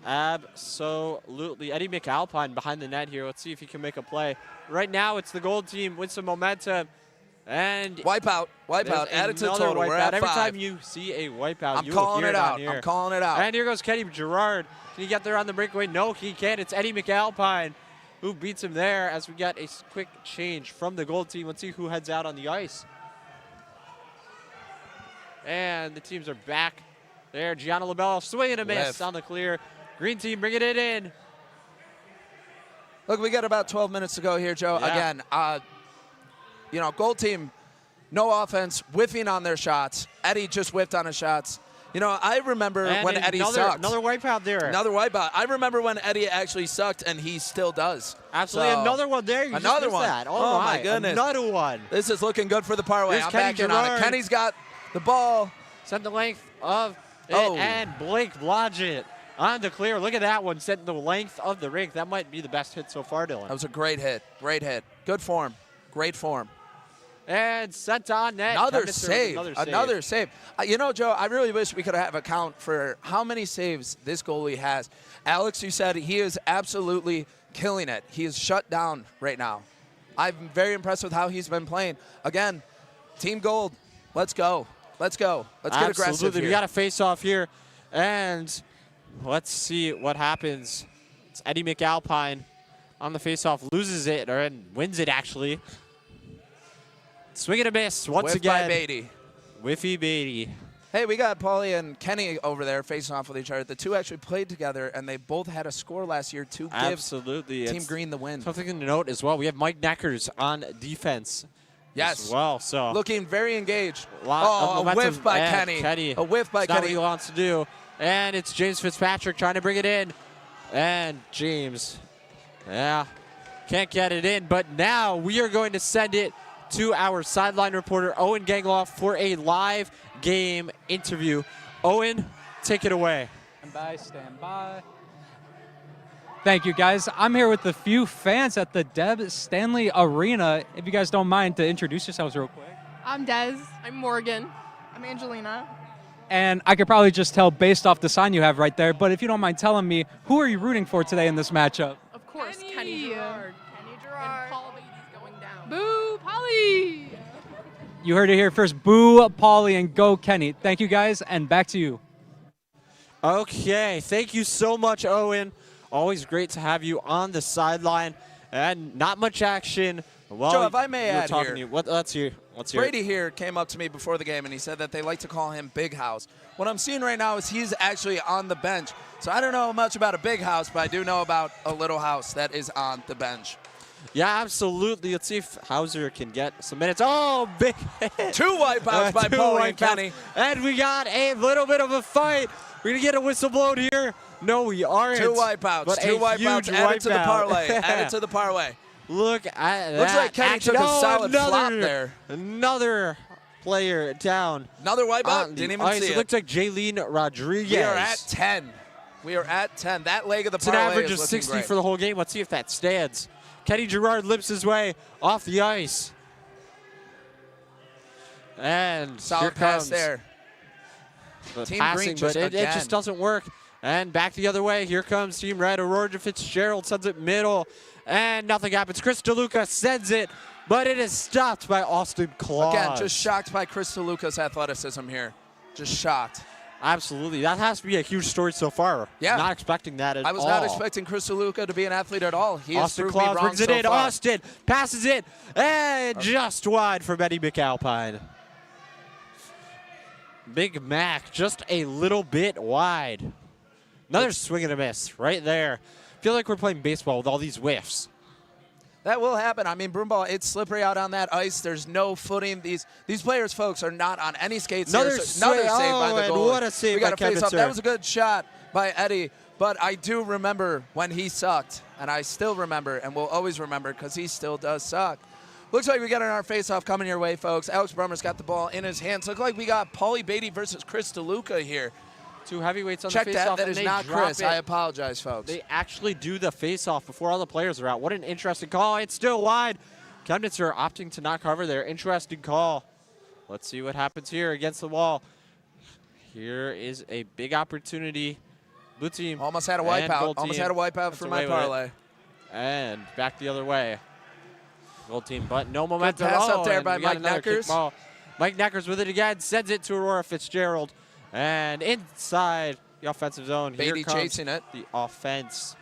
[SPEAKER 14] Absolutely. Eddie McAlpine behind the net here. Let's see if he can make a play. Right now, it's the gold team with some momentum. And
[SPEAKER 15] wipeout, add it to the total.
[SPEAKER 14] Wipeout.
[SPEAKER 15] We're at 5.
[SPEAKER 14] Every time you see a wipeout,
[SPEAKER 15] I'm calling it out.
[SPEAKER 14] Here.
[SPEAKER 15] I'm calling it out.
[SPEAKER 14] And here goes Kenny Gerard. Can he get there on the breakaway? No, he can't. It's Eddie McAlpine who beats him there as we get a quick change from the gold team. Let's see who heads out on the ice. And the teams are back there. Gianna Labello swing and a miss on the clear. Green team bringing it in.
[SPEAKER 15] Look, we got about 12 minutes to go here, Joe.
[SPEAKER 14] Yeah.
[SPEAKER 15] Again, you know, gold team, no offense, whiffing on their shots. Eddie just whiffed on his shots. You know, I remember when Eddie sucked.
[SPEAKER 14] Another wipeout there.
[SPEAKER 15] Another wipeout. I remember when Eddie actually sucked, and he still does.
[SPEAKER 14] Absolutely.
[SPEAKER 15] So,
[SPEAKER 14] another one there. You
[SPEAKER 15] another
[SPEAKER 14] just
[SPEAKER 15] one.
[SPEAKER 14] That.
[SPEAKER 15] Oh, my goodness.
[SPEAKER 14] Another one.
[SPEAKER 15] This is looking good for the parlay.
[SPEAKER 14] Here's
[SPEAKER 15] I'm
[SPEAKER 14] Kenny
[SPEAKER 15] back in on
[SPEAKER 14] Gerard.
[SPEAKER 15] it. Kenny's got the ball.
[SPEAKER 14] Sent the length of it, and Blake Blodgett on the clear. Look at that one, sent the length of the rink. That might be the best hit so far, Dylan.
[SPEAKER 15] That was a great hit. Great hit. Good form. Great form.
[SPEAKER 14] And sent on net.
[SPEAKER 15] Another save. Another save. You know, Joe, I really wish we could have a count for how many saves this goalie has. Alex, you said he is absolutely killing it. He is shut down right now. I'm very impressed with how he's been playing. Again, Team Gold, let's go. Let's go. Let's get aggressive
[SPEAKER 14] Absolutely.
[SPEAKER 15] here.
[SPEAKER 14] We got a face-off here. And let's see what happens. It's Eddie McAlpine on the face-off. Loses it, or wins it, actually. Swing and a miss once
[SPEAKER 15] Whiff
[SPEAKER 14] again.
[SPEAKER 15] by Beatty.
[SPEAKER 14] Whiffy Beatty.
[SPEAKER 15] Hey, we got Paulie and Kenny over there facing off with each other. The two actually played together, and they both had a score last year to give
[SPEAKER 14] Absolutely.
[SPEAKER 15] Team Green the win.
[SPEAKER 14] Something to note as well. We have Mike Neckers on defense.
[SPEAKER 15] Yes.
[SPEAKER 14] As well, so
[SPEAKER 15] looking very engaged.
[SPEAKER 14] A
[SPEAKER 15] whiff by Kenny. A whiff by
[SPEAKER 14] It's
[SPEAKER 15] Kenny.
[SPEAKER 14] not what he wants to do. And it's James Fitzpatrick trying to bring it in. And James, can't get it in. But now we are going to send it to our sideline reporter, Owen Gangloff, for a live game interview. Owen, take it away.
[SPEAKER 4] Stand by. Thank you, guys. I'm here with a few fans at the Deb Stanley Arena. If you guys don't mind to introduce yourselves real quick.
[SPEAKER 16] I'm Des. I'm Morgan. I'm Angelina.
[SPEAKER 4] And I could probably just tell based off the sign you have right there, but if you don't mind telling me, who are you rooting for today in this matchup?
[SPEAKER 16] Of course, Kenny Gerard. Kenny Gerard. And Paul Beatty's going down. Boo, Polly!
[SPEAKER 4] You heard it here first. Boo, Paulie, and go, Kenny. Thank you, guys, and back to you.
[SPEAKER 14] Okay, thank you so much, Owen. Always great to have you on the sideline. And not much action. Well,
[SPEAKER 15] Joe, if I may add here.
[SPEAKER 14] Let's hear.
[SPEAKER 15] Brady here came up to me before the game, and he said that they like to call him Big House. What I'm seeing right now is he's actually on the bench. So I don't know much about a big house, but I do know about a little house that is on the bench.
[SPEAKER 14] Yeah, absolutely. Let's see if Hauser can get some minutes. Oh, big hit.
[SPEAKER 15] 2 wipeouts by Paul and Kenny.
[SPEAKER 14] And we got a little bit of a fight. We're going to get a whistle blown here. No, we aren't.
[SPEAKER 15] 2 wipeouts. 2 wipeouts added to the parlay. Added to the parlay.
[SPEAKER 14] Look at that.
[SPEAKER 15] Looks like Kenny took a solid flop there.
[SPEAKER 14] Another player down.
[SPEAKER 15] Another wipeout.
[SPEAKER 14] on
[SPEAKER 15] Didn't
[SPEAKER 14] the
[SPEAKER 15] even
[SPEAKER 14] ice.
[SPEAKER 15] see
[SPEAKER 14] It
[SPEAKER 15] it.
[SPEAKER 14] looks like Jaylene Rodriguez.
[SPEAKER 15] We are at 10. We are at 10. That leg of the
[SPEAKER 14] It's an
[SPEAKER 15] parlay
[SPEAKER 14] average
[SPEAKER 15] is
[SPEAKER 14] of
[SPEAKER 15] looking
[SPEAKER 14] 60
[SPEAKER 15] great.
[SPEAKER 14] for the whole game. Let's see if that stands. Kenny Gerard limps his way off the ice. And here
[SPEAKER 15] Solid pass
[SPEAKER 14] comes
[SPEAKER 15] there.
[SPEAKER 14] the
[SPEAKER 15] Team
[SPEAKER 14] passing,
[SPEAKER 15] Green just
[SPEAKER 14] but it
[SPEAKER 15] again.
[SPEAKER 14] just doesn't work. And back the other way. Here comes Team Red. Aurora Fitzgerald sends it middle, and nothing happens. Chris DeLuca sends it, but it is stopped by Austin Claus.
[SPEAKER 15] Again, just shocked by Chris DeLuca's athleticism here. Just shocked.
[SPEAKER 14] Absolutely. That has to be a huge story so far.
[SPEAKER 15] Yeah.
[SPEAKER 14] Not expecting that at all.
[SPEAKER 15] I was not expecting Chris DeLuca to be an athlete at all. He has
[SPEAKER 14] Austin
[SPEAKER 15] proved me
[SPEAKER 14] Claus
[SPEAKER 15] wrong
[SPEAKER 14] brings it
[SPEAKER 15] so
[SPEAKER 14] in.
[SPEAKER 15] far.
[SPEAKER 14] Austin passes it, and just wide for Eddie McAlpine. Big Mac just a little bit wide. Another swing and a miss right there. Feel like we're playing baseball with all these whiffs.
[SPEAKER 15] That will happen. I mean, Broomball, it's slippery out on that ice. There's no footing. These players, folks, are not on any skates.
[SPEAKER 14] Another
[SPEAKER 15] here. So another
[SPEAKER 14] swing.
[SPEAKER 15] save by
[SPEAKER 14] Oh,
[SPEAKER 15] the
[SPEAKER 14] and
[SPEAKER 15] goalie.
[SPEAKER 14] what a save
[SPEAKER 15] We got
[SPEAKER 14] by
[SPEAKER 15] a face off.
[SPEAKER 14] Kevitzer.
[SPEAKER 15] That was a good shot by Eddie, but I do remember when he sucked, and I still remember and will always remember because he still does suck. Looks like we got our face-off coming your way, folks. Alex Brummer's got the ball in his hands. Look like we got Paulie Beatty versus Chris DeLuca here.
[SPEAKER 14] Two heavyweights on
[SPEAKER 15] Check
[SPEAKER 14] the
[SPEAKER 15] that.
[SPEAKER 14] face-off.
[SPEAKER 15] That
[SPEAKER 14] and
[SPEAKER 15] is
[SPEAKER 14] they
[SPEAKER 15] not
[SPEAKER 14] drop
[SPEAKER 15] Chris.
[SPEAKER 14] it.
[SPEAKER 15] I apologize, folks.
[SPEAKER 14] They actually do the face-off before all the players are out. What an interesting call. It's still wide. Chemnitz opting to not cover there. Interesting call. Let's see what happens here against the wall. Here is a big opportunity. Blue team.
[SPEAKER 15] Almost had a
[SPEAKER 14] and
[SPEAKER 15] wipeout.
[SPEAKER 14] gold
[SPEAKER 15] Almost
[SPEAKER 14] team
[SPEAKER 15] had a wipeout
[SPEAKER 14] gets
[SPEAKER 15] for
[SPEAKER 14] away
[SPEAKER 15] my
[SPEAKER 14] with it.
[SPEAKER 15] parlay.
[SPEAKER 14] And back the other way. Gold team, but no momentum.
[SPEAKER 15] pass up there
[SPEAKER 14] and
[SPEAKER 15] by
[SPEAKER 14] we got
[SPEAKER 15] Mike
[SPEAKER 14] another kick
[SPEAKER 15] Neckers.
[SPEAKER 14] ball. Mike Neckers with it again. Sends it to Aurora Fitzgerald. And inside the offensive zone.
[SPEAKER 15] Beatty
[SPEAKER 14] here comes
[SPEAKER 15] chasing it.
[SPEAKER 14] the offense.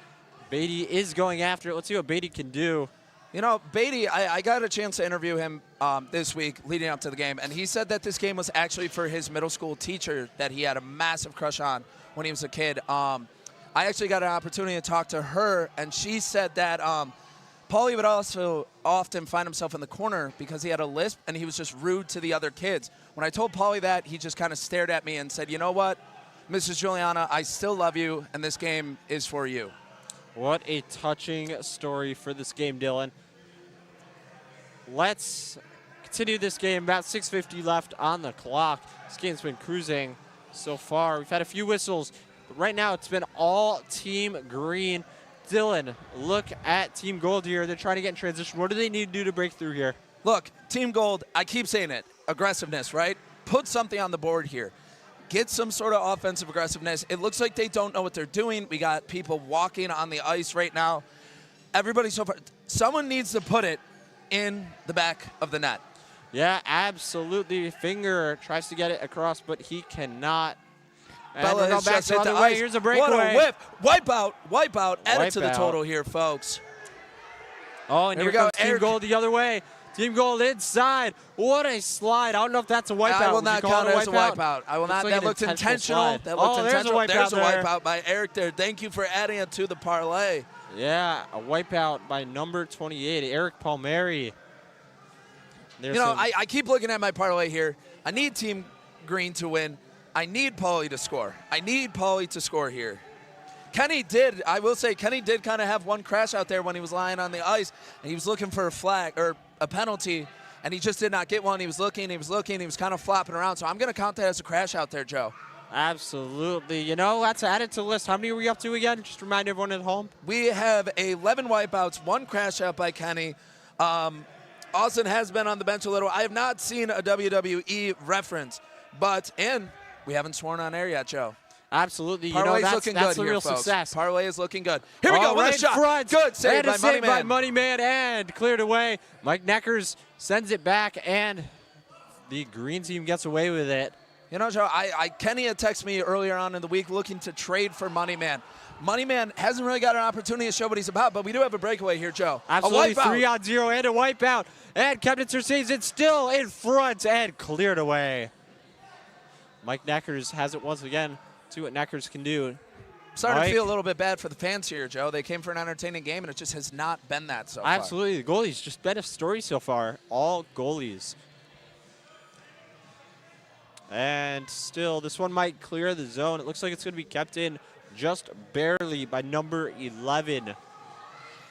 [SPEAKER 14] Beatty is going after it. Let's see what Beatty can do.
[SPEAKER 15] You know, Beatty, I got a chance to interview him this week leading up to the game, and he said that this game was actually for his middle school teacher that he had a massive crush on when he was a kid. I actually got an opportunity to talk to her, and she said that Paulie would also often find himself in the corner because he had a lisp, and he was just rude to the other kids. When I told Paulie that, he just kind of stared at me and said, you know what, Mrs. Juliana, I still love you, and this game is for you.
[SPEAKER 14] What a touching story for this game, Dylan. Let's continue this game. About 6:50 left on the clock. This game's been cruising so far. We've had a few whistles, but right now it's been all Team Green. Dylan, look at Team Gold here. They're trying to get in transition. What do they need to do to break through here?
[SPEAKER 15] Look, Team Gold, I keep saying it, aggressiveness, right? Put something on the board here. Get some sort of offensive aggressiveness. It looks like they don't know what they're doing. We got people walking on the ice right now. Everybody so far, someone needs to put it in the back of the net.
[SPEAKER 14] Yeah, absolutely. Finger tries to get it across, but he cannot. And
[SPEAKER 15] Bella
[SPEAKER 14] we're going
[SPEAKER 15] has
[SPEAKER 14] back
[SPEAKER 15] just
[SPEAKER 14] the
[SPEAKER 15] hit
[SPEAKER 14] other
[SPEAKER 15] the
[SPEAKER 14] way.
[SPEAKER 15] ice.
[SPEAKER 14] Here's a breakaway.
[SPEAKER 15] What a whip. Wipeout. Add it to the
[SPEAKER 14] Wipeout.
[SPEAKER 15] total here, folks.
[SPEAKER 14] Oh, and
[SPEAKER 15] Here
[SPEAKER 14] here
[SPEAKER 15] we go.
[SPEAKER 14] comes Team
[SPEAKER 15] Eric.
[SPEAKER 14] Gold the other way. Team Gold inside. What a slide. I don't know if that's a wipeout.
[SPEAKER 15] I will
[SPEAKER 14] Would you
[SPEAKER 15] not
[SPEAKER 14] call
[SPEAKER 15] count it as a
[SPEAKER 14] wipeout?
[SPEAKER 15] wipeout. I will
[SPEAKER 14] Looks
[SPEAKER 15] not.
[SPEAKER 14] like
[SPEAKER 15] That
[SPEAKER 14] an
[SPEAKER 15] looked intentional.
[SPEAKER 14] slide.
[SPEAKER 15] That looked intentional.
[SPEAKER 14] There's a
[SPEAKER 15] Wipeout by Eric there. Thank you for adding it to the parlay.
[SPEAKER 14] Yeah, a wipeout by number 28, Eric Palmieri.
[SPEAKER 15] You know, I keep looking at my parlay here. I need Team Green to win. I need Paulie to score. I need Paulie to score here. I will say, Kenny did kind of have one crash out there when he was lying on the ice, and he was looking for a flag or a penalty, and he just did not get one. He was looking, he was kind of flopping around. So I'm going to count that as a crash out there, Joe.
[SPEAKER 14] Absolutely. You know, let's add it to the list. How many are we up to again? Just remind everyone at home.
[SPEAKER 15] We have 11 wipeouts, one crash out by Kenny. Austin has been on the bench a little. I have not seen a WWE reference, and we haven't sworn on air yet, Joe.
[SPEAKER 14] Absolutely.
[SPEAKER 15] Parlay's
[SPEAKER 14] that's
[SPEAKER 15] looking
[SPEAKER 14] that's
[SPEAKER 15] good
[SPEAKER 14] the
[SPEAKER 15] here,
[SPEAKER 14] real
[SPEAKER 15] folks.
[SPEAKER 14] success.
[SPEAKER 15] Parlay is looking good. Here we go with
[SPEAKER 14] right
[SPEAKER 15] a shot.
[SPEAKER 14] Front.
[SPEAKER 15] Good save
[SPEAKER 14] And a
[SPEAKER 15] by
[SPEAKER 14] save by
[SPEAKER 15] Moneyman.
[SPEAKER 14] Moneyman and cleared away. Mike Neckers sends it back, and the green team gets away with it.
[SPEAKER 15] You know, Joe, Kenny had texted me earlier on in the week looking to trade for Moneyman. Moneyman hasn't really got an opportunity to show what he's about, but we do have a breakaway here, Joe.
[SPEAKER 14] Absolutely,
[SPEAKER 15] A wipeout.
[SPEAKER 14] 3-on-0 and a wipeout. And Kevitzer saves it still in front and cleared away. Mike Neckers has it once again. See what Neckers can do.
[SPEAKER 15] Starting to feel a little bit bad for the fans here, Joe. They came for an entertaining game, and it just has not been that so far.
[SPEAKER 14] Absolutely. The goalies just been a story so far. All goalies. And still, this one might clear the zone. It looks like it's going to be kept in just barely by number 11.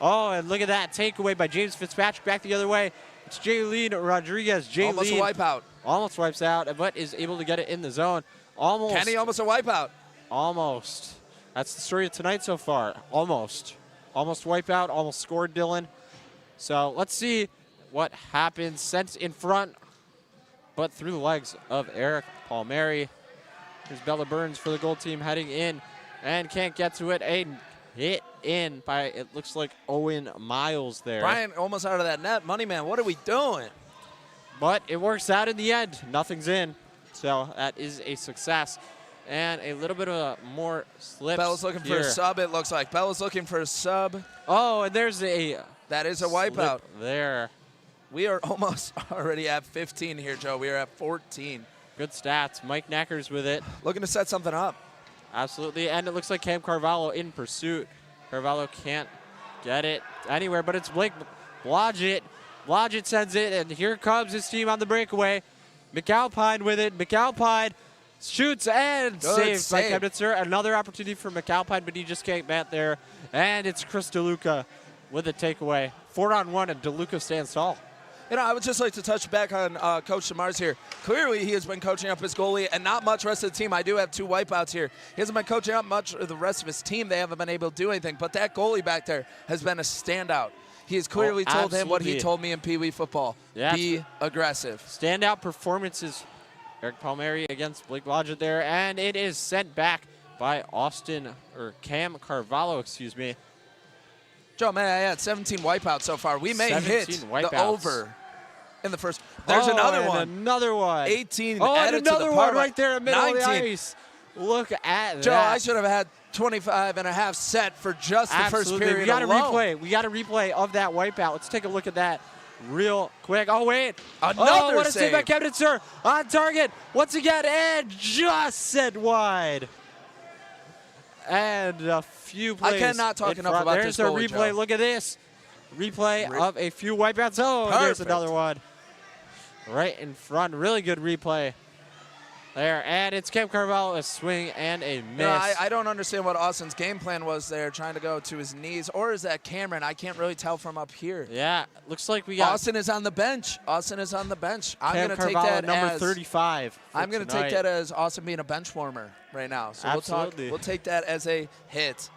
[SPEAKER 14] Oh, and look at that takeaway by James Fitzpatrick back the other way. It's Jaylene Rodriguez.
[SPEAKER 15] Almost a wipeout.
[SPEAKER 14] almost wipes out, but is able to get it in the zone. Almost.
[SPEAKER 15] Kenny almost a wipeout.
[SPEAKER 14] Almost. That's the story of tonight so far. Almost. Almost wipeout, almost scored, Dylan. So let's see what happens. Sent in front, but through the legs of Eric Palmieri. Here's Bella Burns for the gold team heading in and can't get to it. A hit in by, it looks like, Owen Miles there.
[SPEAKER 15] Brian almost out of that net. Money man, what are we doing?
[SPEAKER 14] But it works out in the end. Nothing's in. So that is a success. And a little bit of more slips.
[SPEAKER 15] Bella's looking for a sub, it looks like. Bella's looking for a sub.
[SPEAKER 14] Oh, and there's a
[SPEAKER 15] That is a wipeout.
[SPEAKER 14] There.
[SPEAKER 15] We are almost already at 15 here, Joe. We are at 14.
[SPEAKER 14] Good stats. Mike Nackers with it.
[SPEAKER 15] Looking to set something up.
[SPEAKER 14] Absolutely. And it looks like Cam Carvalho in pursuit. Carvalho can't get it anywhere, but it's Blake Blodgett. Blodgett sends it, and here comes his team on the breakaway. McAlpine with it. McAlpine shoots and saved by Kemnitzer. Another opportunity for McAlpine, but he just can't bat there. And it's Chris DeLuca with a takeaway. 4-on-1, and DeLuca stands tall.
[SPEAKER 15] You know, I would just like to touch back on Coach DeMars here. Clearly, he has been coaching up his goalie and not much rest of the team. I do have 2 wipeouts here. He hasn't been coaching up much of the rest of his team. They haven't been able to do anything. But that goalie back there has been a standout. He has clearly told him what he told me in Pee Wee football.
[SPEAKER 14] Yeah,
[SPEAKER 15] be aggressive.
[SPEAKER 14] Standout performances. Eric Palmieri against Blake Blodgett there, and it is sent back by Cam Carvalho, excuse me.
[SPEAKER 15] Joe, man, I had 17 wipeouts so far. We may hit the over in the first. There's another one.
[SPEAKER 14] Another one.
[SPEAKER 15] 18
[SPEAKER 14] and
[SPEAKER 15] added
[SPEAKER 14] another
[SPEAKER 15] to the
[SPEAKER 14] one right there in the middle
[SPEAKER 15] 19.
[SPEAKER 14] of the ice. Look at
[SPEAKER 15] Joe,
[SPEAKER 14] that.
[SPEAKER 15] I should have had 25 and a half set for just the first period
[SPEAKER 14] We got a
[SPEAKER 15] alone.
[SPEAKER 14] replay. We got a replay of that wipeout. Let's take a look at that real quick. Oh, wait.
[SPEAKER 15] Another
[SPEAKER 14] what a
[SPEAKER 15] save
[SPEAKER 14] by Kemnitzer on target once again, and just sent wide. And a few plays.
[SPEAKER 15] I cannot talk enough about
[SPEAKER 14] There's
[SPEAKER 15] this
[SPEAKER 14] a
[SPEAKER 15] goalie,
[SPEAKER 14] replay.
[SPEAKER 15] Joe.
[SPEAKER 14] Look at this. Replay of a few wipeouts. Oh, and there's another one. Right in front. Really good replay there. And it's Cam Carvalho, a swing and a miss.
[SPEAKER 15] You know, I don't understand what Austin's game plan was there, trying to go to his knees. Or is that Cameron? I can't really tell from up here.
[SPEAKER 14] Yeah, looks like we got
[SPEAKER 15] Austin is on the bench. Austin is on the bench. I'm
[SPEAKER 14] Cam
[SPEAKER 15] going to take
[SPEAKER 14] Carvalho,
[SPEAKER 15] that
[SPEAKER 14] number
[SPEAKER 15] as
[SPEAKER 14] 35.
[SPEAKER 15] I'm going to take that as Austin being a bench warmer right now. So
[SPEAKER 14] Absolutely.
[SPEAKER 15] we'll take that as a hit.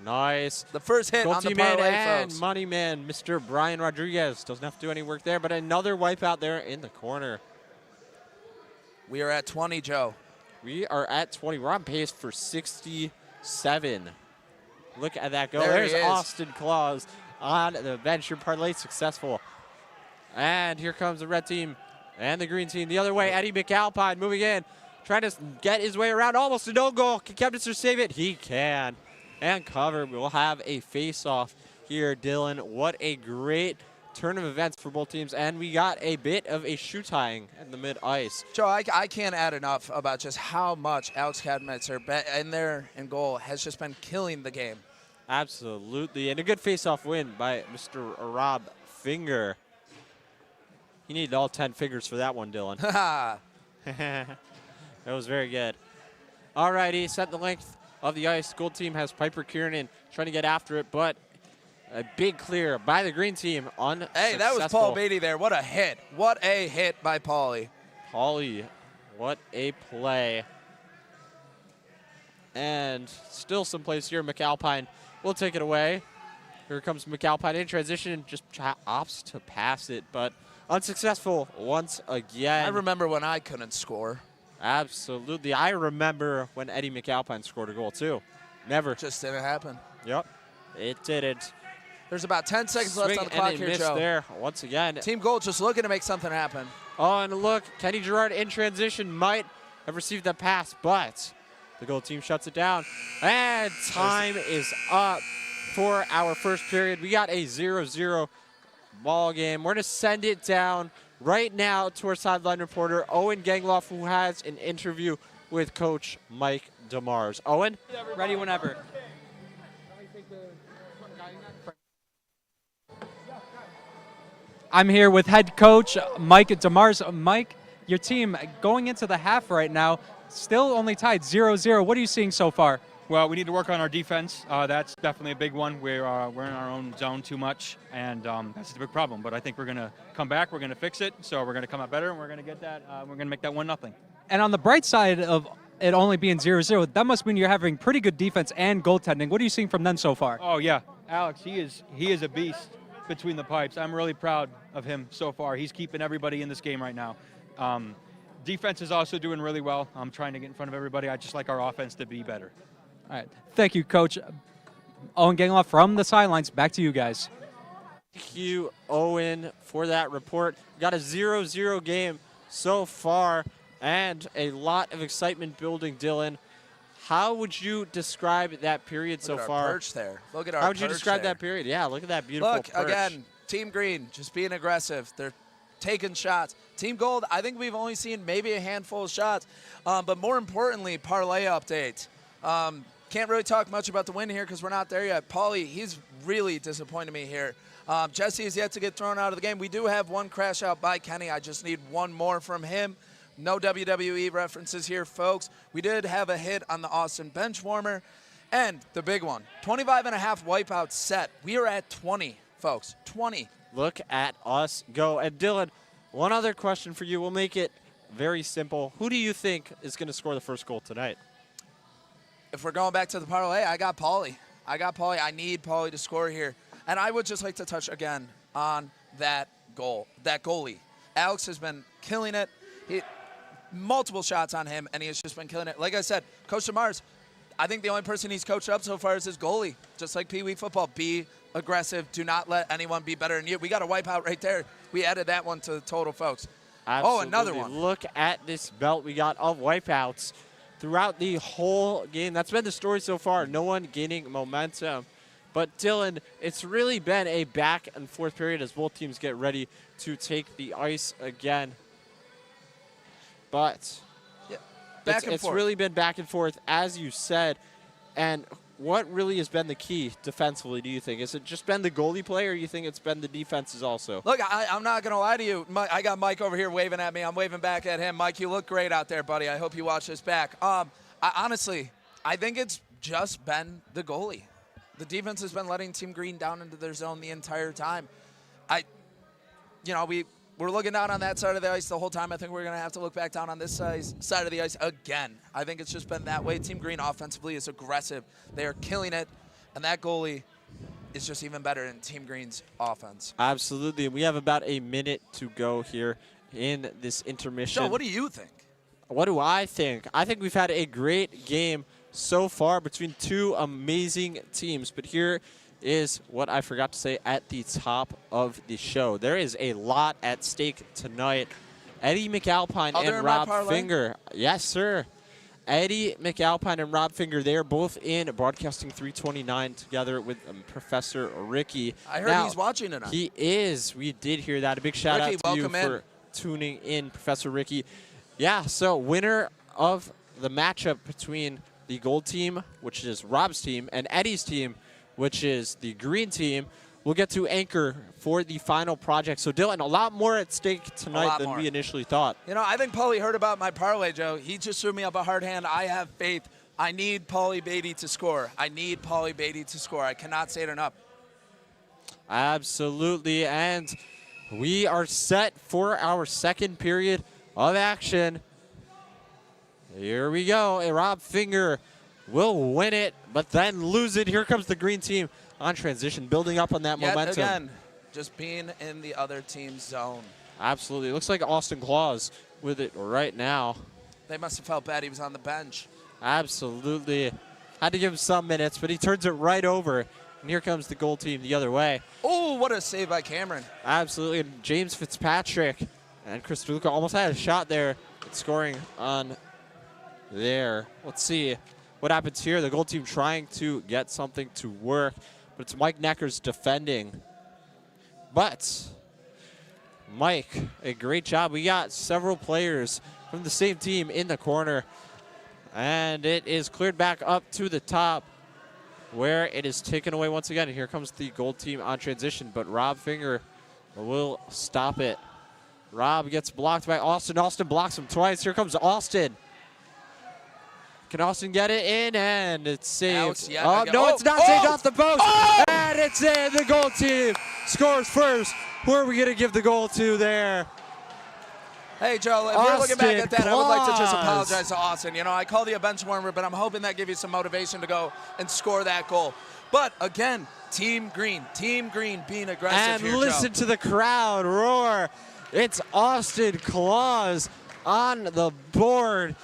[SPEAKER 14] Nice.
[SPEAKER 15] The first hit on the
[SPEAKER 14] man
[SPEAKER 15] parlay,
[SPEAKER 14] and
[SPEAKER 15] folks.
[SPEAKER 14] money man, Mr. Brian Rodriguez. Doesn't have to do any work there, but another wipeout there in the corner.
[SPEAKER 15] We are at 20, Joe.
[SPEAKER 14] We are at 20. We're on pace for 67. Look at that go.
[SPEAKER 15] There he
[SPEAKER 14] There's
[SPEAKER 15] is.
[SPEAKER 14] Austin Claus on the bench. Your parlay successful. And here comes the red team and the green team the other way. Eddie McAlpine moving in, trying to get his way around. Almost a no goal. Can Kemnitzer save it? He can. And cover. We'll have a face-off here, Dylan. What a great turn of events for both teams. And we got a bit of a shoe tying in the mid-ice.
[SPEAKER 15] Joe, I can't add enough about just how much Alex Kadmetzer in there in goal has just been killing the game.
[SPEAKER 14] Absolutely. And a good face-off win by Mr. Rob Finger. He needed all 10 fingers for that one, Dylan. That was very good. All righty, set the length of the ice. Gold team has Piper Kiernan trying to get after it, but a big clear by the green team.
[SPEAKER 15] Hey, that was Paul Beatty there. What a hit. What a hit by Paulie.
[SPEAKER 14] Paulie, what a play. And still some plays here. McAlpine will take it away. Here comes McAlpine in transition and just opts to pass it, but unsuccessful once again.
[SPEAKER 15] I remember when I couldn't score.
[SPEAKER 14] Absolutely. I remember when Eddie McAlpine scored a goal, too. Never.
[SPEAKER 15] Just didn't happen.
[SPEAKER 14] Yep. It didn't.
[SPEAKER 15] There's about 10 seconds left on the clock here, Joe.
[SPEAKER 14] There once again.
[SPEAKER 15] Team Gold just looking to make something happen.
[SPEAKER 14] Oh, and look, Kenny Gerard in transition might have received the pass, but the gold team shuts it down. And time is up for our first period. We got a 0-0 ball game. We're going to send it down right now to our sideline reporter, Owen Gangloff, who has an interview with Coach Mike DeMars. Owen?
[SPEAKER 4] Ready whenever. I'm here with head coach Mike DeMars. Mike, your team going into the half right now, still only tied 0-0. What are you seeing so far?
[SPEAKER 17] Well, we need to work on our defense. That's definitely a big one. We're in our own zone too much, and that's a big problem. But I think we're going to come back. We're going to fix it. So we're going to come out better, and we're going to get that. We're going to make that 1-0.
[SPEAKER 4] And on the bright side of it only being 0-0, that must mean you're having pretty good defense and goaltending. What are you seeing from them so far?
[SPEAKER 17] Oh yeah, Alex, he is a beast between the pipes. I'm really proud of him so far. He's keeping everybody in this game right now. Defense is also doing really well. I'm trying to get in front of everybody. I just like our offense to be better.
[SPEAKER 4] All right. Thank you, Coach. Owen Gangloff from the sidelines. Back to you guys.
[SPEAKER 14] Thank you, Owen, for that report. Got a 0-0 game so far and a lot of excitement building, Dylan. How would you describe that period so far?
[SPEAKER 15] Look at our perch there. Look at our
[SPEAKER 14] How would you
[SPEAKER 15] perch
[SPEAKER 14] describe
[SPEAKER 15] there.
[SPEAKER 14] that period? Yeah, look at that beautiful
[SPEAKER 15] Look,
[SPEAKER 14] perch.
[SPEAKER 15] again, Team Green just being aggressive. They're taking shots. Team Gold, I think we've only seen maybe a handful of shots. But more importantly, parlay update. Can't really talk much about the win here because we're not there yet. Paulie, he's really disappointed me here. Jesse is yet to get thrown out of the game. We do have one crash out by Kenny. I just need one more from him. No WWE references here, folks. We did have a hit on the Austin bench warmer. And the big one, 25.5 wipeout set. We are at 20, folks, 20.
[SPEAKER 14] Look at us go. And Dylan, one other question for you. We'll make it very simple. Who do you think is going to score the first goal tonight?
[SPEAKER 15] If we're going back to the parlay, I got Paulie. I need Paulie to score here. And I would just like to touch again on that goalie. Alex has been killing it. Multiple shots on him, and he has just been killing it. Like I said, Coach DeMars, I think the only person he's coached up so far is his goalie. Just like Pee Wee football, be aggressive. Do not let anyone be better than you. We got a wipeout right there. We added that one to the total, folks.
[SPEAKER 14] Absolutely.
[SPEAKER 15] Oh, another one.
[SPEAKER 14] Look at this belt we got of wipeouts throughout the whole game. That's been the story so far. No one gaining momentum. But, Dylan, it's really been a back and forth period as both teams get ready to take the ice again. But it's really been back and forth, as you said. And what really has been the key defensively, do you think? Has it just been the goalie play, or do you think it's been the defenses also?
[SPEAKER 15] Look, I'm not going to lie to you. I got Mike over here waving at me. I'm waving back at him. Mike, you look great out there, buddy. I hope you watch this back. Honestly, I think it's just been the goalie. The defense has been letting Team Green down into their zone the entire time. We're looking down on that side of the ice the whole time. I think we're going to have to look back down on this side of the ice again. I think it's just been that way. Team Green offensively is aggressive. They are killing it, and that goalie is just even better in Team Green's offense.
[SPEAKER 14] Absolutely. We have about a minute to go here in this intermission.
[SPEAKER 15] Joe, what do you think?
[SPEAKER 14] What do I think? I think we've had a great game so far between two amazing teams, but here is what I forgot to say at the top of the show. There is a lot at stake tonight. Eddie McAlpine and Rob Finger. Yes, sir. Eddie McAlpine and Rob Finger, they're both in Broadcasting 329 together with Professor Ricky.
[SPEAKER 15] I heard he's watching tonight.
[SPEAKER 14] He is. We did hear that. A big shout out to you for tuning in, Professor Ricky. Yeah, so winner of the matchup between the gold team, which is Rob's team, and Eddie's team, which is the green team, will get to anchor for the final project. So, Dylan, a lot more at stake tonight than we initially thought.
[SPEAKER 15] I think Paulie heard about my parlay, Joe. He just threw me up a hard hand. I have faith. I need Paulie Beatty to score. I cannot say it enough.
[SPEAKER 14] Absolutely, and we are set for our second period of action. Here we go. A Rob Finger will win it, but then lose it. Here comes the green team on transition, building up on that momentum.
[SPEAKER 15] Again, just being in the other team's zone.
[SPEAKER 14] Absolutely. It looks like Austin Claus with it right now.
[SPEAKER 15] They must have felt bad he was on the bench.
[SPEAKER 14] Absolutely. Had to give him some minutes, but he turns it right over. And here comes the goal team the other way.
[SPEAKER 15] Oh, what a save by Cameron.
[SPEAKER 14] Absolutely. And James Fitzpatrick and Chris DeLuca almost had a shot there, scoring on there. Let's see what happens here. The goal team trying to get something to work, but it's Mike Neckers defending. But Mike, a great job. We got several players from the same team in the corner, and it is cleared back up to the top where it is taken away once again. And here comes the gold team on transition, but Rob Finger will stop it. Rob gets blocked by Austin. Austin blocks him twice. Here comes Austin. Can Austin get it in? And it's saved.
[SPEAKER 15] Alex, yeah,
[SPEAKER 14] oh,
[SPEAKER 15] again.
[SPEAKER 14] no,
[SPEAKER 15] Oh,
[SPEAKER 14] it's not
[SPEAKER 15] oh,
[SPEAKER 14] saved off the post.
[SPEAKER 15] oh!
[SPEAKER 14] And it's in. The goal team scores first. Who are we going to give the goal to there?
[SPEAKER 15] Hey, Joe, if we're looking back at that, I would like to just
[SPEAKER 14] Claus.
[SPEAKER 15] apologize to Austin. You know, I called you a bench warmer, but I'm hoping that gives you some motivation to go and score that goal. But again, Team Green being aggressive
[SPEAKER 14] And
[SPEAKER 15] here,
[SPEAKER 14] listen
[SPEAKER 15] Joe.
[SPEAKER 14] to the crowd roar. It's Austin Claus on the board.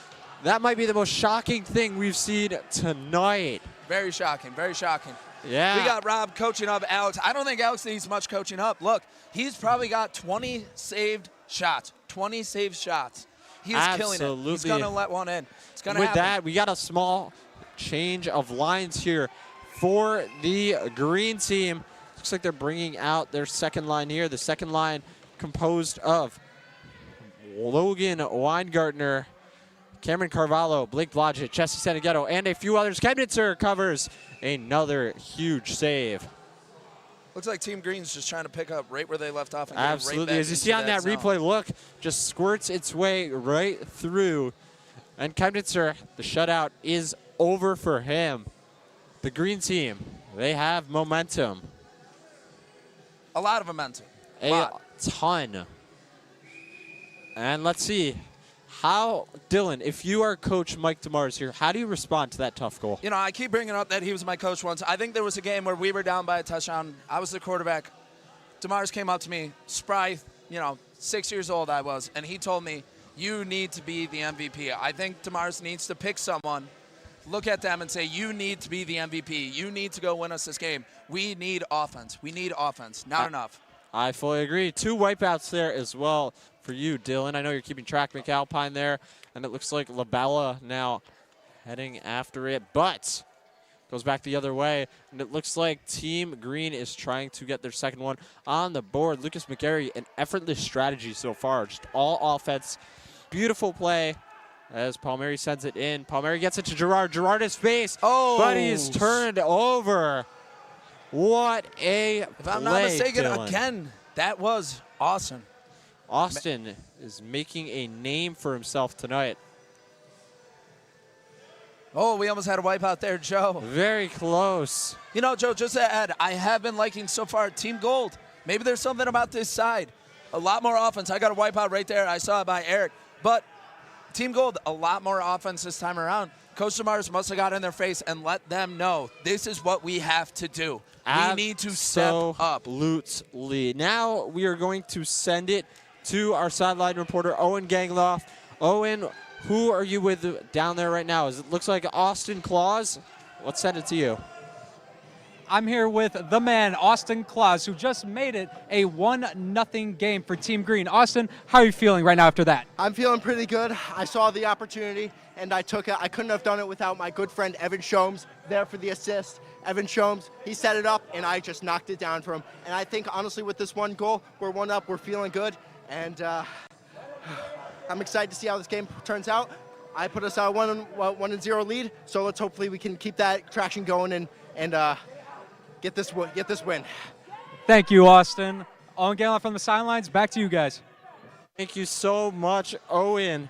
[SPEAKER 14] That might be the most shocking thing we've seen tonight.
[SPEAKER 15] Very shocking, very shocking.
[SPEAKER 14] Yeah.
[SPEAKER 15] We got Rob coaching up Alex. I don't think Alex needs much coaching up. Look, he's probably got 20 saved shots. 20 saved shots. He is killing it. He's going to let one in. It's going to happen.
[SPEAKER 14] With that, we got a small change of lines here for the green team. Looks like they're bringing out their second line here. The second line composed of Logan Weingartner, Cameron Carvalho, Blake Blodgett, Jesse Sanaghetto, and a few others. Chemnitzer covers another huge save.
[SPEAKER 15] Looks like Team Green's just trying to pick up right where they left off. And
[SPEAKER 14] Absolutely.
[SPEAKER 15] Right back
[SPEAKER 14] As you see
[SPEAKER 15] into
[SPEAKER 14] on that
[SPEAKER 15] zone.
[SPEAKER 14] replay, look, just squirts its way right through. And Chemnitzer, the shutout is over for him. The green team, they have momentum.
[SPEAKER 15] A lot of momentum.
[SPEAKER 14] A ton. And let's see. How, Dylan, if you are Coach Mike DeMars here, how do you respond to that tough goal?
[SPEAKER 15] You know, I keep bringing up that he was my coach once. I think there was a game where we were down by a touchdown. I was the quarterback. DeMars came up to me, spry, 6 years old I was, and he told me, you need to be the MVP. I think DeMars needs to pick someone, look at them and say, you need to be the MVP. You need to go win us this game. We need offense. We need offense. Not enough.
[SPEAKER 14] I fully agree. 2 wipeouts there as well for you, Dylan. I know you're keeping track, McAlpine there, and it looks like Labella now heading after it, but goes back the other way, and it looks like Team Green is trying to get their second one on the board. Lucas McGarry, an effortless strategy so far, just all offense. Beautiful play as Palmieri sends it in. Palmieri gets it to Gerard. Gerard is face, but he's turned over. What a play,
[SPEAKER 15] If I'm not mistaken,
[SPEAKER 14] Dylan.
[SPEAKER 15] again, that was awesome.
[SPEAKER 14] Austin is making a name for himself tonight.
[SPEAKER 15] Oh, we almost had a wipeout there, Joe.
[SPEAKER 14] Very close.
[SPEAKER 15] You know, Joe, just to add, I have been liking so far Team Gold. Maybe there's something about this side. A lot more offense. I got a wipeout right there. I saw it by Eric. But Team Gold, a lot more offense this time around. Coach DeMars must have got in their face and let them know this is what we have to do. We need to step up.
[SPEAKER 14] Absolutely. Now we are going to send it to our sideline reporter, Owen Gangloff. Owen, who are you with down there right now? It looks like Austin Claus. Let's send it to you.
[SPEAKER 4] I'm here with the man, Austin Claus, who just made it a 1-0 game for Team Green. Austin, how are you feeling right now after that?
[SPEAKER 18] I'm feeling pretty good. I saw the opportunity, and I took it. I couldn't have done it without my good friend Evan Shomes there for the assist. Evan Shomes, he set it up, and I just knocked it down for him. And I think, honestly, with this one goal, we're 1-up, we're feeling good, and I'm excited to see how this game turns out. I put us out 1-0 lead, so let's hopefully we can keep that traction going and get this win.
[SPEAKER 4] Thank you, Austin. Owen Gangloff from the sidelines. Back to you guys.
[SPEAKER 14] Thank you so much, Owen.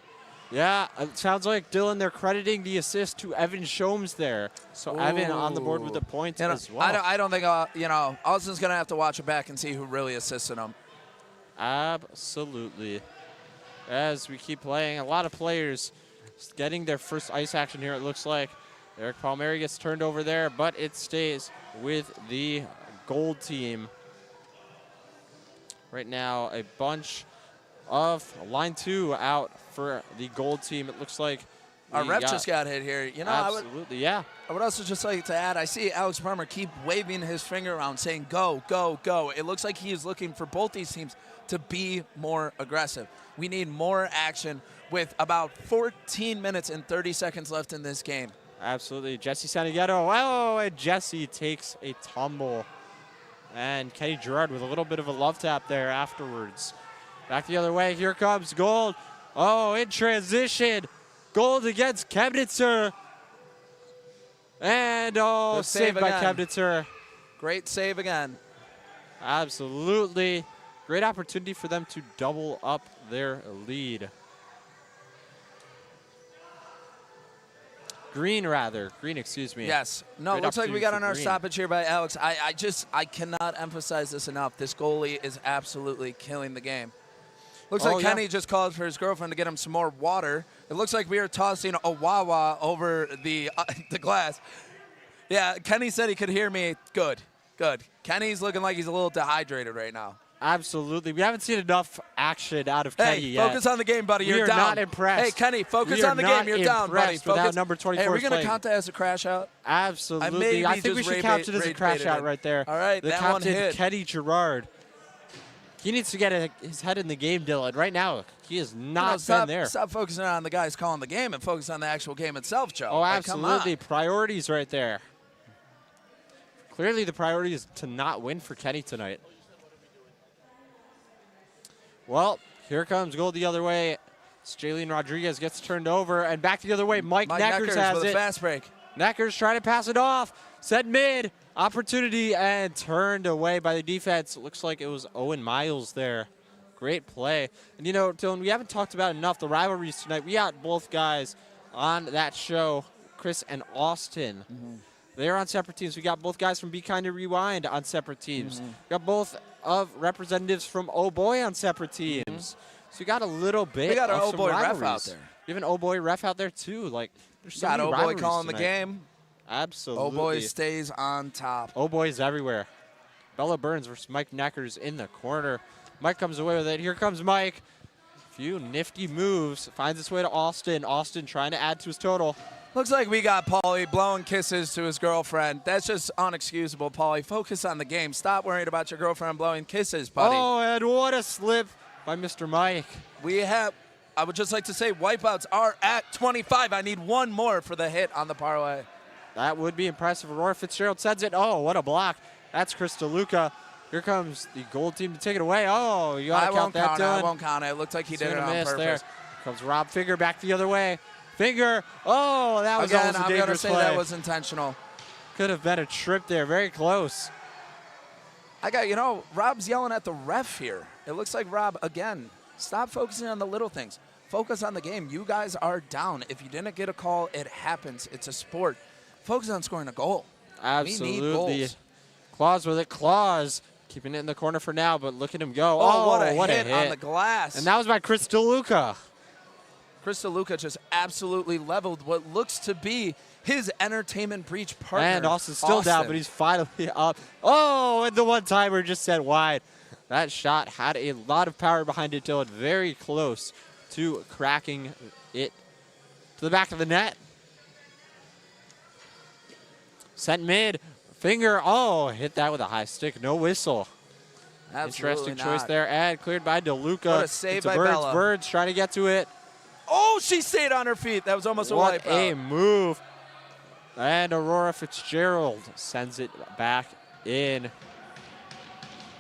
[SPEAKER 14] Yeah, it sounds like, Dylan, they're crediting the assist to Evan Shomes there. So Evan on the board with the points as well.
[SPEAKER 15] I don't think, Austin's going to have to watch it back and see who really assisted him.
[SPEAKER 14] Absolutely. As we keep playing, a lot of players getting their first ice action here, it looks like. Eric Palmieri gets turned over there, but it stays with the gold team. Right now, a bunch of line 2 out for the gold team. It looks like
[SPEAKER 15] our ref just got hit here. You know,
[SPEAKER 14] absolutely,
[SPEAKER 15] I would also just like to add, I see Alex Farmer keep waving his finger around saying, go, go, go. It looks like he is looking for both these teams to be more aggressive. We need more action with about 14 minutes and 30 seconds left in this game.
[SPEAKER 14] Absolutely. Jesse Sanaghetto. Oh, and Jesse takes a tumble. And Kenny Gerard with a little bit of a love tap there afterwards. Back the other way. Here comes Gold. Oh, in transition. Gold against Chemnitzer. And, oh, saved by Chemnitzer.
[SPEAKER 15] Great save again.
[SPEAKER 14] Absolutely. Great opportunity for them to double up their lead. Green, rather. Green, excuse me.
[SPEAKER 15] Yes. No,
[SPEAKER 14] Great
[SPEAKER 15] looks like we got
[SPEAKER 14] opportunity
[SPEAKER 15] on
[SPEAKER 14] for
[SPEAKER 15] our
[SPEAKER 14] Green.
[SPEAKER 15] stoppage here by Alex. I cannot emphasize this enough. This goalie is absolutely killing the game. Looks like Kenny just called for his girlfriend to get him some more water. It looks like we are tossing a Wawa over the glass. Yeah, Kenny said he could hear me. Good. Kenny's looking like he's a little dehydrated right now.
[SPEAKER 14] Absolutely. We haven't seen enough action out of Kenny yet.
[SPEAKER 15] Focus on the game, buddy. You're
[SPEAKER 14] we are
[SPEAKER 15] down.
[SPEAKER 14] not impressed.
[SPEAKER 15] Hey, Kenny, focus on the game. You're down, buddy. Focus.
[SPEAKER 14] Without number 24
[SPEAKER 15] Hey, are we going to
[SPEAKER 14] playing.
[SPEAKER 15] count that as a crash out?
[SPEAKER 14] Absolutely. I think we should count it as a crash out right there.
[SPEAKER 15] All right,
[SPEAKER 14] the
[SPEAKER 15] that one
[SPEAKER 14] captain,
[SPEAKER 15] hit.
[SPEAKER 14] Kenny Gerard. He needs to get his head in the game, Dylan. Right now, he is not been there.
[SPEAKER 15] Stop focusing on the guys calling the game and focus on the actual game itself, Joe.
[SPEAKER 14] Oh,
[SPEAKER 15] Like, come on.
[SPEAKER 14] absolutely. Priorities right there. Clearly, the priority is to not win for Kenny tonight. Well, here comes goal the other way. Jalen Rodriguez gets turned over, and back the other way. Mike Neckers has
[SPEAKER 15] with
[SPEAKER 14] it.
[SPEAKER 15] a fast break.
[SPEAKER 14] Neckers trying to pass it off. Set mid. Opportunity and turned away by the defense. Looks like it was Owen Miles there. Great play. And, you know, Dylan, we haven't talked about enough the rivalries tonight. We got both guys on that show, Chris and Austin. They're on separate teams. We got both guys from Be Kind to Rewind on separate teams. We got both of representatives from Oh Boy on separate teams. So we got a little bit
[SPEAKER 15] We got our
[SPEAKER 14] of
[SPEAKER 15] Oh
[SPEAKER 14] some
[SPEAKER 15] Boy ref
[SPEAKER 14] rivalries.
[SPEAKER 15] out there.
[SPEAKER 14] We have an Oh Boy ref out there, too. Like, there's so
[SPEAKER 15] Got
[SPEAKER 14] many
[SPEAKER 15] Oh Boy
[SPEAKER 14] rivalries
[SPEAKER 15] calling
[SPEAKER 14] tonight.
[SPEAKER 15] the game.
[SPEAKER 14] Absolutely.
[SPEAKER 15] Oh Boy stays on top.
[SPEAKER 14] Oh Boy's everywhere. Bella Burns versus Mike Neckers in the corner. Mike comes away with it. Here comes Mike. Few nifty moves. Finds its way to Austin. Austin trying to add to his total.
[SPEAKER 15] Looks like we got Paulie blowing kisses to his girlfriend. That's just unexcusable, Paulie. Focus on the game. Stop worrying about your girlfriend blowing kisses, buddy.
[SPEAKER 14] Oh, and what a slip by Mr. Mike.
[SPEAKER 15] I would just like to say, wipeouts are at 25. I need one more for the hit on the parlay.
[SPEAKER 14] That would be impressive. Aurora Fitzgerald sends it. Oh, what a block. That's Chris DeLuca. Here comes the gold team to take it away. Oh, you got to count that, Dylan.
[SPEAKER 15] I won't count it. It looked like he did it on purpose.
[SPEAKER 14] There comes Rob Finger back the other way. Finger. Oh, that was almost a dangerous play.
[SPEAKER 15] I'm going to say that was intentional.
[SPEAKER 14] Could have been a trip there. Very close.
[SPEAKER 15] Rob's yelling at the ref here. It looks like Rob, again, stop focusing on the little things. Focus on the game. You guys are down. If you didn't get a call, it happens. It's a sport. Focus on scoring a goal.
[SPEAKER 14] Absolutely.
[SPEAKER 15] We need goals.
[SPEAKER 14] Claus with it. Claus keeping it in the corner for now, but look at him go.
[SPEAKER 15] Oh, what a hit on the glass.
[SPEAKER 14] And that was by Chris DeLuca.
[SPEAKER 15] Chris DeLuca just absolutely leveled what looks to be his entertainment breach partner.
[SPEAKER 14] And Austin's still down, but he's finally up. Oh, and the one-timer just sent wide. That shot had a lot of power behind it, Dylan. Very close to cracking it to the back of the net. Sent mid. Finger. Oh, hit that with a high stick. No whistle.
[SPEAKER 15] Absolutely
[SPEAKER 14] Interesting choice there. And cleared by DeLuca.
[SPEAKER 15] What a save by
[SPEAKER 14] Birds.
[SPEAKER 15] Bella.
[SPEAKER 14] Birds trying to get to it.
[SPEAKER 15] Oh, she stayed on her feet. That was almost a
[SPEAKER 14] What
[SPEAKER 15] wipeout.
[SPEAKER 14] a move. And Aurora Fitzgerald sends it back in.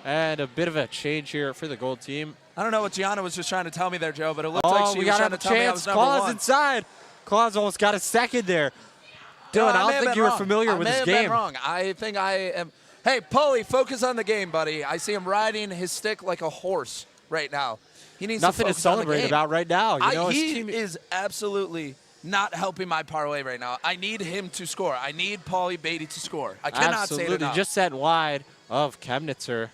[SPEAKER 14] And a bit of a change here for the gold team.
[SPEAKER 15] I don't know what Gianna was just trying to tell me there, Joe, but it looked like she
[SPEAKER 14] we
[SPEAKER 15] was
[SPEAKER 14] got
[SPEAKER 15] trying to
[SPEAKER 14] a
[SPEAKER 15] tell me I
[SPEAKER 14] chance.
[SPEAKER 15] was number
[SPEAKER 14] Claus
[SPEAKER 15] one.
[SPEAKER 14] inside. Claus almost got a second there.
[SPEAKER 15] No,
[SPEAKER 14] Dylan, I don't think you were familiar with this
[SPEAKER 15] I may have
[SPEAKER 14] game.
[SPEAKER 15] been wrong. I think I am. Hey, Paulie, focus on the game, buddy. I see him riding his stick like a horse right now. He needs
[SPEAKER 14] Nothing
[SPEAKER 15] to
[SPEAKER 14] to
[SPEAKER 15] focus on the
[SPEAKER 14] celebrate
[SPEAKER 15] game.
[SPEAKER 14] about right now. You know, his
[SPEAKER 15] he
[SPEAKER 14] team
[SPEAKER 15] is absolutely not helping my parlay right now. I need him to score. I need Paulie Beatty to score. I cannot say it
[SPEAKER 14] absolutely
[SPEAKER 15] enough.
[SPEAKER 14] just sent wide of Chemnitzer.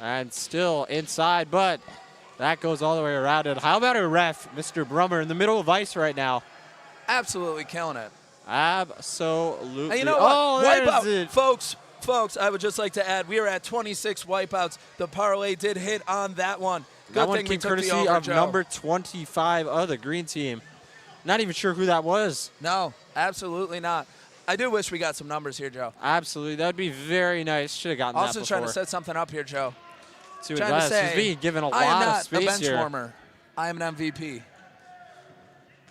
[SPEAKER 14] And still inside, but that goes all the way around it. How about a ref, Mr. Brummer, in the middle of ice right now?
[SPEAKER 15] Absolutely killing it.
[SPEAKER 14] Absolutely.
[SPEAKER 15] And you know
[SPEAKER 14] Oh,
[SPEAKER 15] what?
[SPEAKER 14] there's
[SPEAKER 15] Wipeout.
[SPEAKER 14] it.
[SPEAKER 15] Folks, I would just like to add, we are at 26 wipeouts. The parlay did hit on that one. Good
[SPEAKER 14] That one
[SPEAKER 15] thing we
[SPEAKER 14] came
[SPEAKER 15] took the
[SPEAKER 14] courtesy
[SPEAKER 15] over,
[SPEAKER 14] of
[SPEAKER 15] Joe.
[SPEAKER 14] number 25 of the green team. Not even sure who that was.
[SPEAKER 15] No, absolutely not. I do wish we got some numbers here, Joe.
[SPEAKER 14] Absolutely. That would be very nice. Should have gotten
[SPEAKER 15] Also
[SPEAKER 14] that
[SPEAKER 15] trying to
[SPEAKER 14] before.
[SPEAKER 15] set something up here, Joe.
[SPEAKER 14] See what
[SPEAKER 15] Trying to
[SPEAKER 14] Glass
[SPEAKER 15] say,
[SPEAKER 14] is being given a
[SPEAKER 15] I am
[SPEAKER 14] lot of
[SPEAKER 15] not a
[SPEAKER 14] space
[SPEAKER 15] bench
[SPEAKER 14] here.
[SPEAKER 15] warmer. I am an MVP.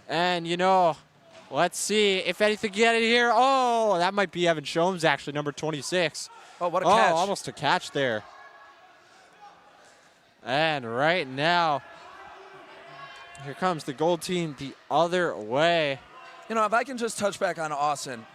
[SPEAKER 14] And, you know, let's see if anything get it here. Oh, that might be Evan Shomes, actually, number 26.
[SPEAKER 15] Oh, what a catch.
[SPEAKER 14] Almost a catch there. And right now, here comes the gold team the other way.
[SPEAKER 15] You know, if I can just touch back on Austin,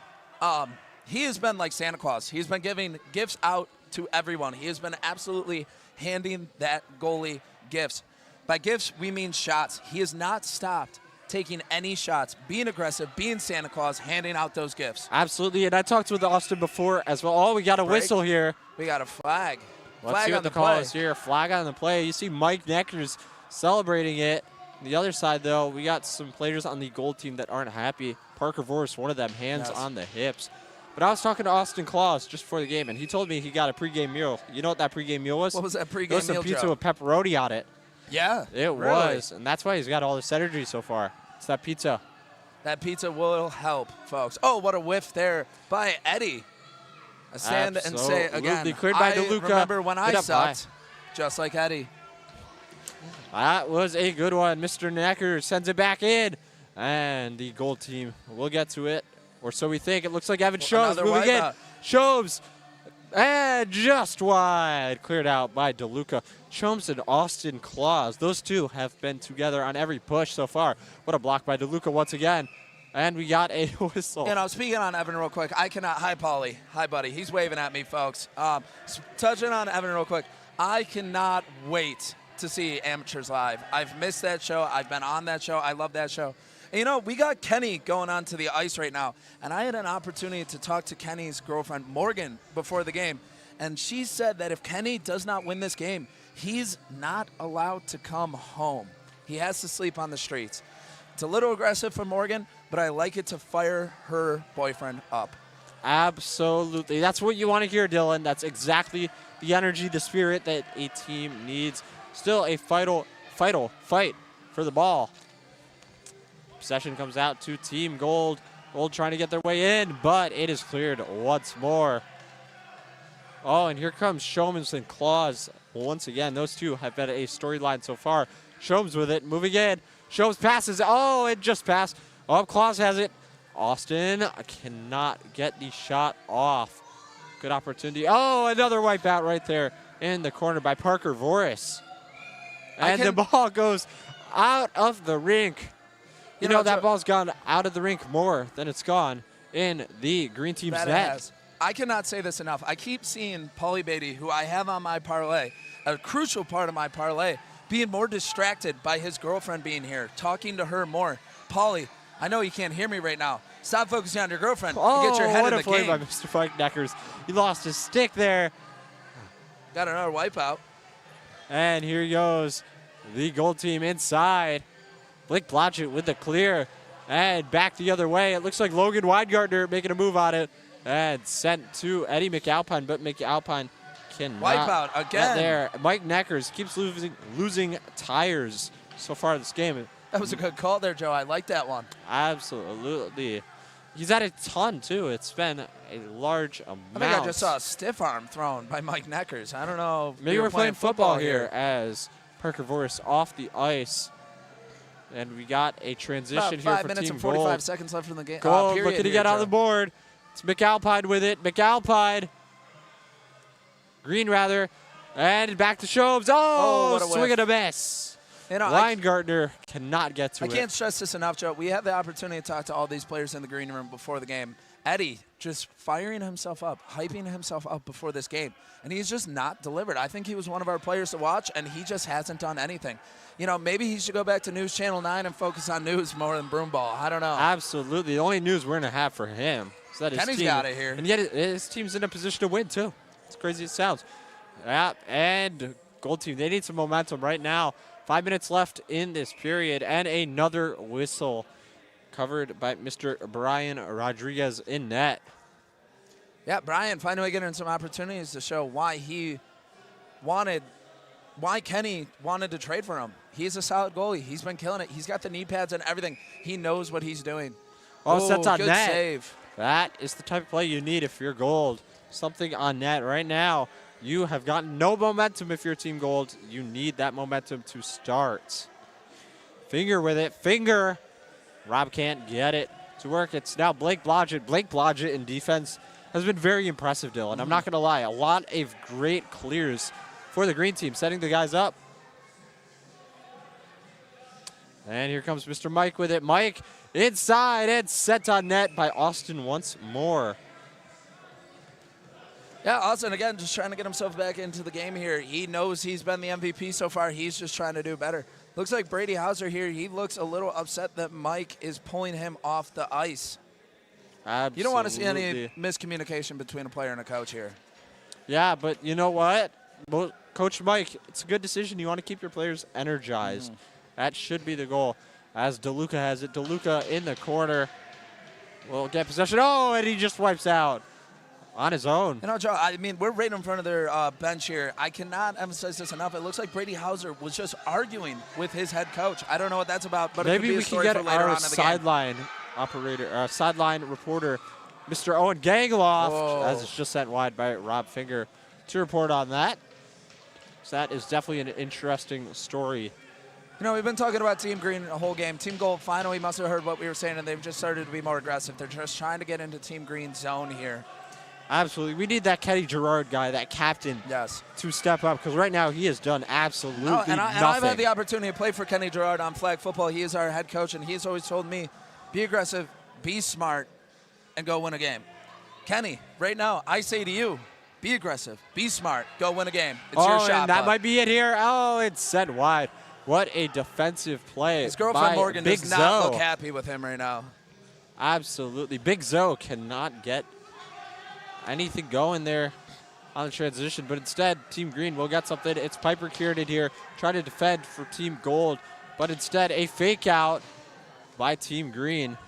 [SPEAKER 15] he has been like Santa Claus. He's been giving gifts out to everyone. He has been absolutely handing that goalie gifts. By gifts, we mean shots. He has not stopped taking any shots, being aggressive, being Santa Claus, handing out those gifts.
[SPEAKER 14] Absolutely, and I talked with Austin before as well. Oh, we got a whistle here.
[SPEAKER 15] We got a flag.
[SPEAKER 14] Let's see what the call is here. Flag on the play. You see Mike Neckers celebrating it. On the other side, though, we got some players on the gold team that aren't happy. Parker Vorse, one of them, hands on the hips. But I was talking to Austin Claus just before the game, and he told me he got a pregame meal. You know what that pregame meal was?
[SPEAKER 15] What was that pregame
[SPEAKER 14] meal, some pizza
[SPEAKER 15] Joe?
[SPEAKER 14] with pepperoni on it.
[SPEAKER 15] Yeah,
[SPEAKER 14] it
[SPEAKER 15] really?
[SPEAKER 14] was, and that's why he's got all this energy so far. It's that pizza.
[SPEAKER 15] That pizza will help, folks. Oh, what a whiff there by Eddie. I stand and say again,
[SPEAKER 14] cleared by
[SPEAKER 15] I
[SPEAKER 14] DeLuca.
[SPEAKER 15] remember when I
[SPEAKER 14] Get up
[SPEAKER 15] sucked,
[SPEAKER 14] high.
[SPEAKER 15] just like Eddie.
[SPEAKER 14] That was a good one. Mr. Necker sends it back in, and the gold team will get to it, or so we think. It looks like Evan Shoves moving in. Shoves, and just wide. Cleared out by DeLuca. Chomes and Austin Claus. Those two have been together on every push so far. What a block by DeLuca once again. And we got a whistle.
[SPEAKER 15] You know, speaking on Evan real quick, I cannot. Hi, Paulie. Hi, buddy. He's waving at me, folks. Touching on Evan real quick, I cannot wait to see Amateurs Live. I've missed that show. I've been on that show. I love that show. And, you know, we got Kenny going on to the ice right now, and I had an opportunity to talk to Kenny's girlfriend, Morgan, before the game, and she said that if Kenny does not win this game, he's not allowed to come home. He has to sleep on the streets. It's a little aggressive for Morgan, but I like it to fire her boyfriend up.
[SPEAKER 14] Absolutely. That's what you want to hear, Dylan. That's exactly the energy, the spirit that a team needs. Still a fight for the ball. Possession comes out to Team Gold. Gold trying to get their way in, but it is cleared once more. Oh, and here comes Shomans and Claus once again. Those two have been a storyline so far. Shomes with it, moving in. Shomes passes. Oh, it just passed. Oh, Claus has it. Austin cannot get the shot off. Good opportunity. Oh, another wipeout right there in the corner by Parker Vorse. And the ball goes out of the rink. You know, that ball's gone out of the rink more than it's gone in the green team's net.
[SPEAKER 15] I cannot say this enough. I keep seeing Paulie Beatty, who I have on my parlay, a crucial part of my parlay, being more distracted by his girlfriend being here, talking to her more. Paulie, I know you can't hear me right now. Stop focusing on your girlfriend and get your head in the game.
[SPEAKER 14] What a play by Mr. Mike Neckers. He lost his stick there.
[SPEAKER 15] Got another wipeout.
[SPEAKER 14] And here goes the gold team inside. Blake Blodgett with the clear. And back the other way. It looks like Logan Weingartner making a move on it. And sent to Eddie McAlpine, but McAlpine cannot
[SPEAKER 15] wipeout again.
[SPEAKER 14] Get there. Mike Neckers keeps losing tires so far this game.
[SPEAKER 15] That was a good call there, Joe. I like that one.
[SPEAKER 14] Absolutely. He's had a ton, too. It's been a large amount.
[SPEAKER 15] I think I just saw a stiff arm thrown by Mike Neckers. I don't know.
[SPEAKER 14] Maybe we're playing football here as Parker Vorse off the ice. And we got a transition
[SPEAKER 15] About
[SPEAKER 14] here
[SPEAKER 15] 5
[SPEAKER 14] for
[SPEAKER 15] minutes
[SPEAKER 14] Team
[SPEAKER 15] and 45
[SPEAKER 14] Gold.
[SPEAKER 15] seconds left in the game.
[SPEAKER 14] Gold looking to get on the board. It's McAlpine with it. McAlpine. Green, rather. And back to Shobes. Oh,
[SPEAKER 15] what a
[SPEAKER 14] swing and a miss.
[SPEAKER 15] You know,
[SPEAKER 14] Weingartner cannot get to it.
[SPEAKER 15] I can't stress this enough, Joe. We had the opportunity to talk to all these players in the green room before the game. Eddie just firing himself up, hyping himself up before this game, and he's just not delivered. I think he was one of our players to watch, and he just hasn't done anything. You know, maybe he should go back to News Channel 9 and focus on news more than Broomball. I don't know.
[SPEAKER 14] Absolutely. The only news we're going to have for him is that his
[SPEAKER 15] Kenny's
[SPEAKER 14] team,
[SPEAKER 15] got it here.
[SPEAKER 14] And yet his team's in a position to win, too. As crazy as it sounds. Yeah, and Gold Team, they need some momentum right now. 5 minutes left in this period, and another whistle covered by Mr. Brian Rodriguez in net.
[SPEAKER 15] Yeah, Brian finally getting some opportunities to show why Kenny wanted to trade for him. He's a solid goalie. He's been killing it. He's got the knee pads and everything. He knows what he's doing.
[SPEAKER 14] Oh, sets on
[SPEAKER 15] good
[SPEAKER 14] net.
[SPEAKER 15] Save.
[SPEAKER 14] That is the type of play you need if you're Gold. Something on net right now. You have gotten no momentum if you're Team Gold. You need that momentum to start. Finger with it. Finger. Rob can't get it to work. It's now Blake Blodgett. Blake Blodgett in defense has been very impressive, Dylan. I'm not going to lie. A lot of great clears for the green team, setting the guys up. And here comes Mr. Mike with it. Mike inside and set on net by Austin once more.
[SPEAKER 15] Yeah, Austin, again, just trying to get himself back into the game here. He knows he's been the MVP so far. He's just trying to do better. Looks like Brady Hauser here, he looks a little upset that Mike is pulling him off the ice.
[SPEAKER 14] Absolutely.
[SPEAKER 15] You don't want to see any miscommunication between a player and a coach here.
[SPEAKER 14] Yeah, but you know what? Coach Mike, it's a good decision. You want to keep your players energized. That should be the goal. As DeLuca has it. DeLuca in the corner will get possession. Oh, and he just wipes out on his own.
[SPEAKER 15] You know, Joe, I mean, we're right in front of their bench here. I cannot emphasize this enough. It looks like Brady Hauser was just arguing with his head coach. I don't know what that's about, but
[SPEAKER 14] maybe
[SPEAKER 15] it could be
[SPEAKER 14] we
[SPEAKER 15] a story
[SPEAKER 14] can get
[SPEAKER 15] for later
[SPEAKER 14] our
[SPEAKER 15] on in the game.
[SPEAKER 14] sideline operator, sideline reporter, Mr. Owen Gangloff, as it's just sent wide by Rob Finger, to report on that. So that is definitely an interesting story.
[SPEAKER 15] You know, we've been talking about Team Green the whole game. Team Gold finally must have heard what we were saying, and they've just started to be more aggressive. They're just trying to get into Team Green's zone here.
[SPEAKER 14] Absolutely. We need that Kenny Gerard guy, that captain, to step up, because right now he has done absolutely nothing.
[SPEAKER 15] And I've had the opportunity to play for Kenny Gerard on flag football. He is our head coach, and he's always told me, be aggressive, be smart, and go win a game. Kenny, right now, I say to you, be aggressive, be smart, go win a game. It's your shot,
[SPEAKER 14] and that
[SPEAKER 15] bud.
[SPEAKER 14] might be it here. Oh, it's sent wide. What a defensive play.
[SPEAKER 15] His girlfriend
[SPEAKER 14] by
[SPEAKER 15] Morgan
[SPEAKER 14] Big
[SPEAKER 15] does not
[SPEAKER 14] Zoe.
[SPEAKER 15] look happy with him right now.
[SPEAKER 14] Absolutely. Big Zoe cannot get anything going there on the transition, but instead, Team Green will get something. It's Piper Kieran here trying to defend for Team Gold, but instead a fake out by Team Green.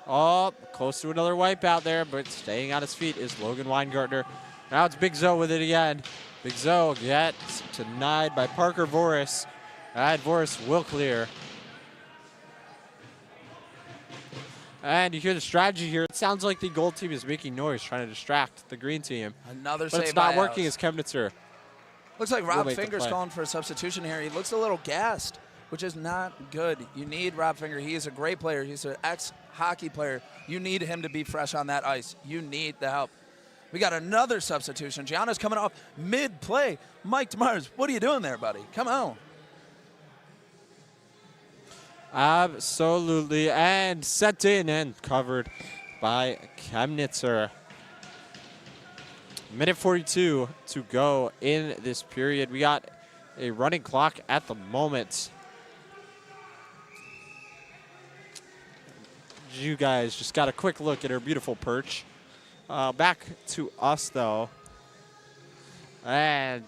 [SPEAKER 14] Oh, close to another wipeout there, but staying on his feet is Logan Weingartner. Now it's Big Zoe with it again. Big Zoe gets denied by Parker Voris. And Voris will clear. And you hear the strategy here. It sounds like the gold team is making noise, trying to distract the green team.
[SPEAKER 15] Another
[SPEAKER 14] but
[SPEAKER 15] save
[SPEAKER 14] it's not
[SPEAKER 15] by
[SPEAKER 14] working
[SPEAKER 15] House.
[SPEAKER 14] as Chemnitzer.
[SPEAKER 15] Looks like
[SPEAKER 14] will
[SPEAKER 15] Rob
[SPEAKER 14] make the
[SPEAKER 15] Finger's
[SPEAKER 14] play.
[SPEAKER 15] calling for a substitution here. He looks a little gassed, which is not good. You need Rob Finger. He is a great player. He's an ex-hockey player. You need him to be fresh on that ice. You need the help. We got another substitution. Gianna's coming off mid-play. Mike DeMars, what are you doing there, buddy? Come on.
[SPEAKER 14] Absolutely. And set in and covered by Chemnitzer. Minute 42 to go in this period. We got a running clock at the moment. You guys just got a quick look at her beautiful perch. Back to us, though. And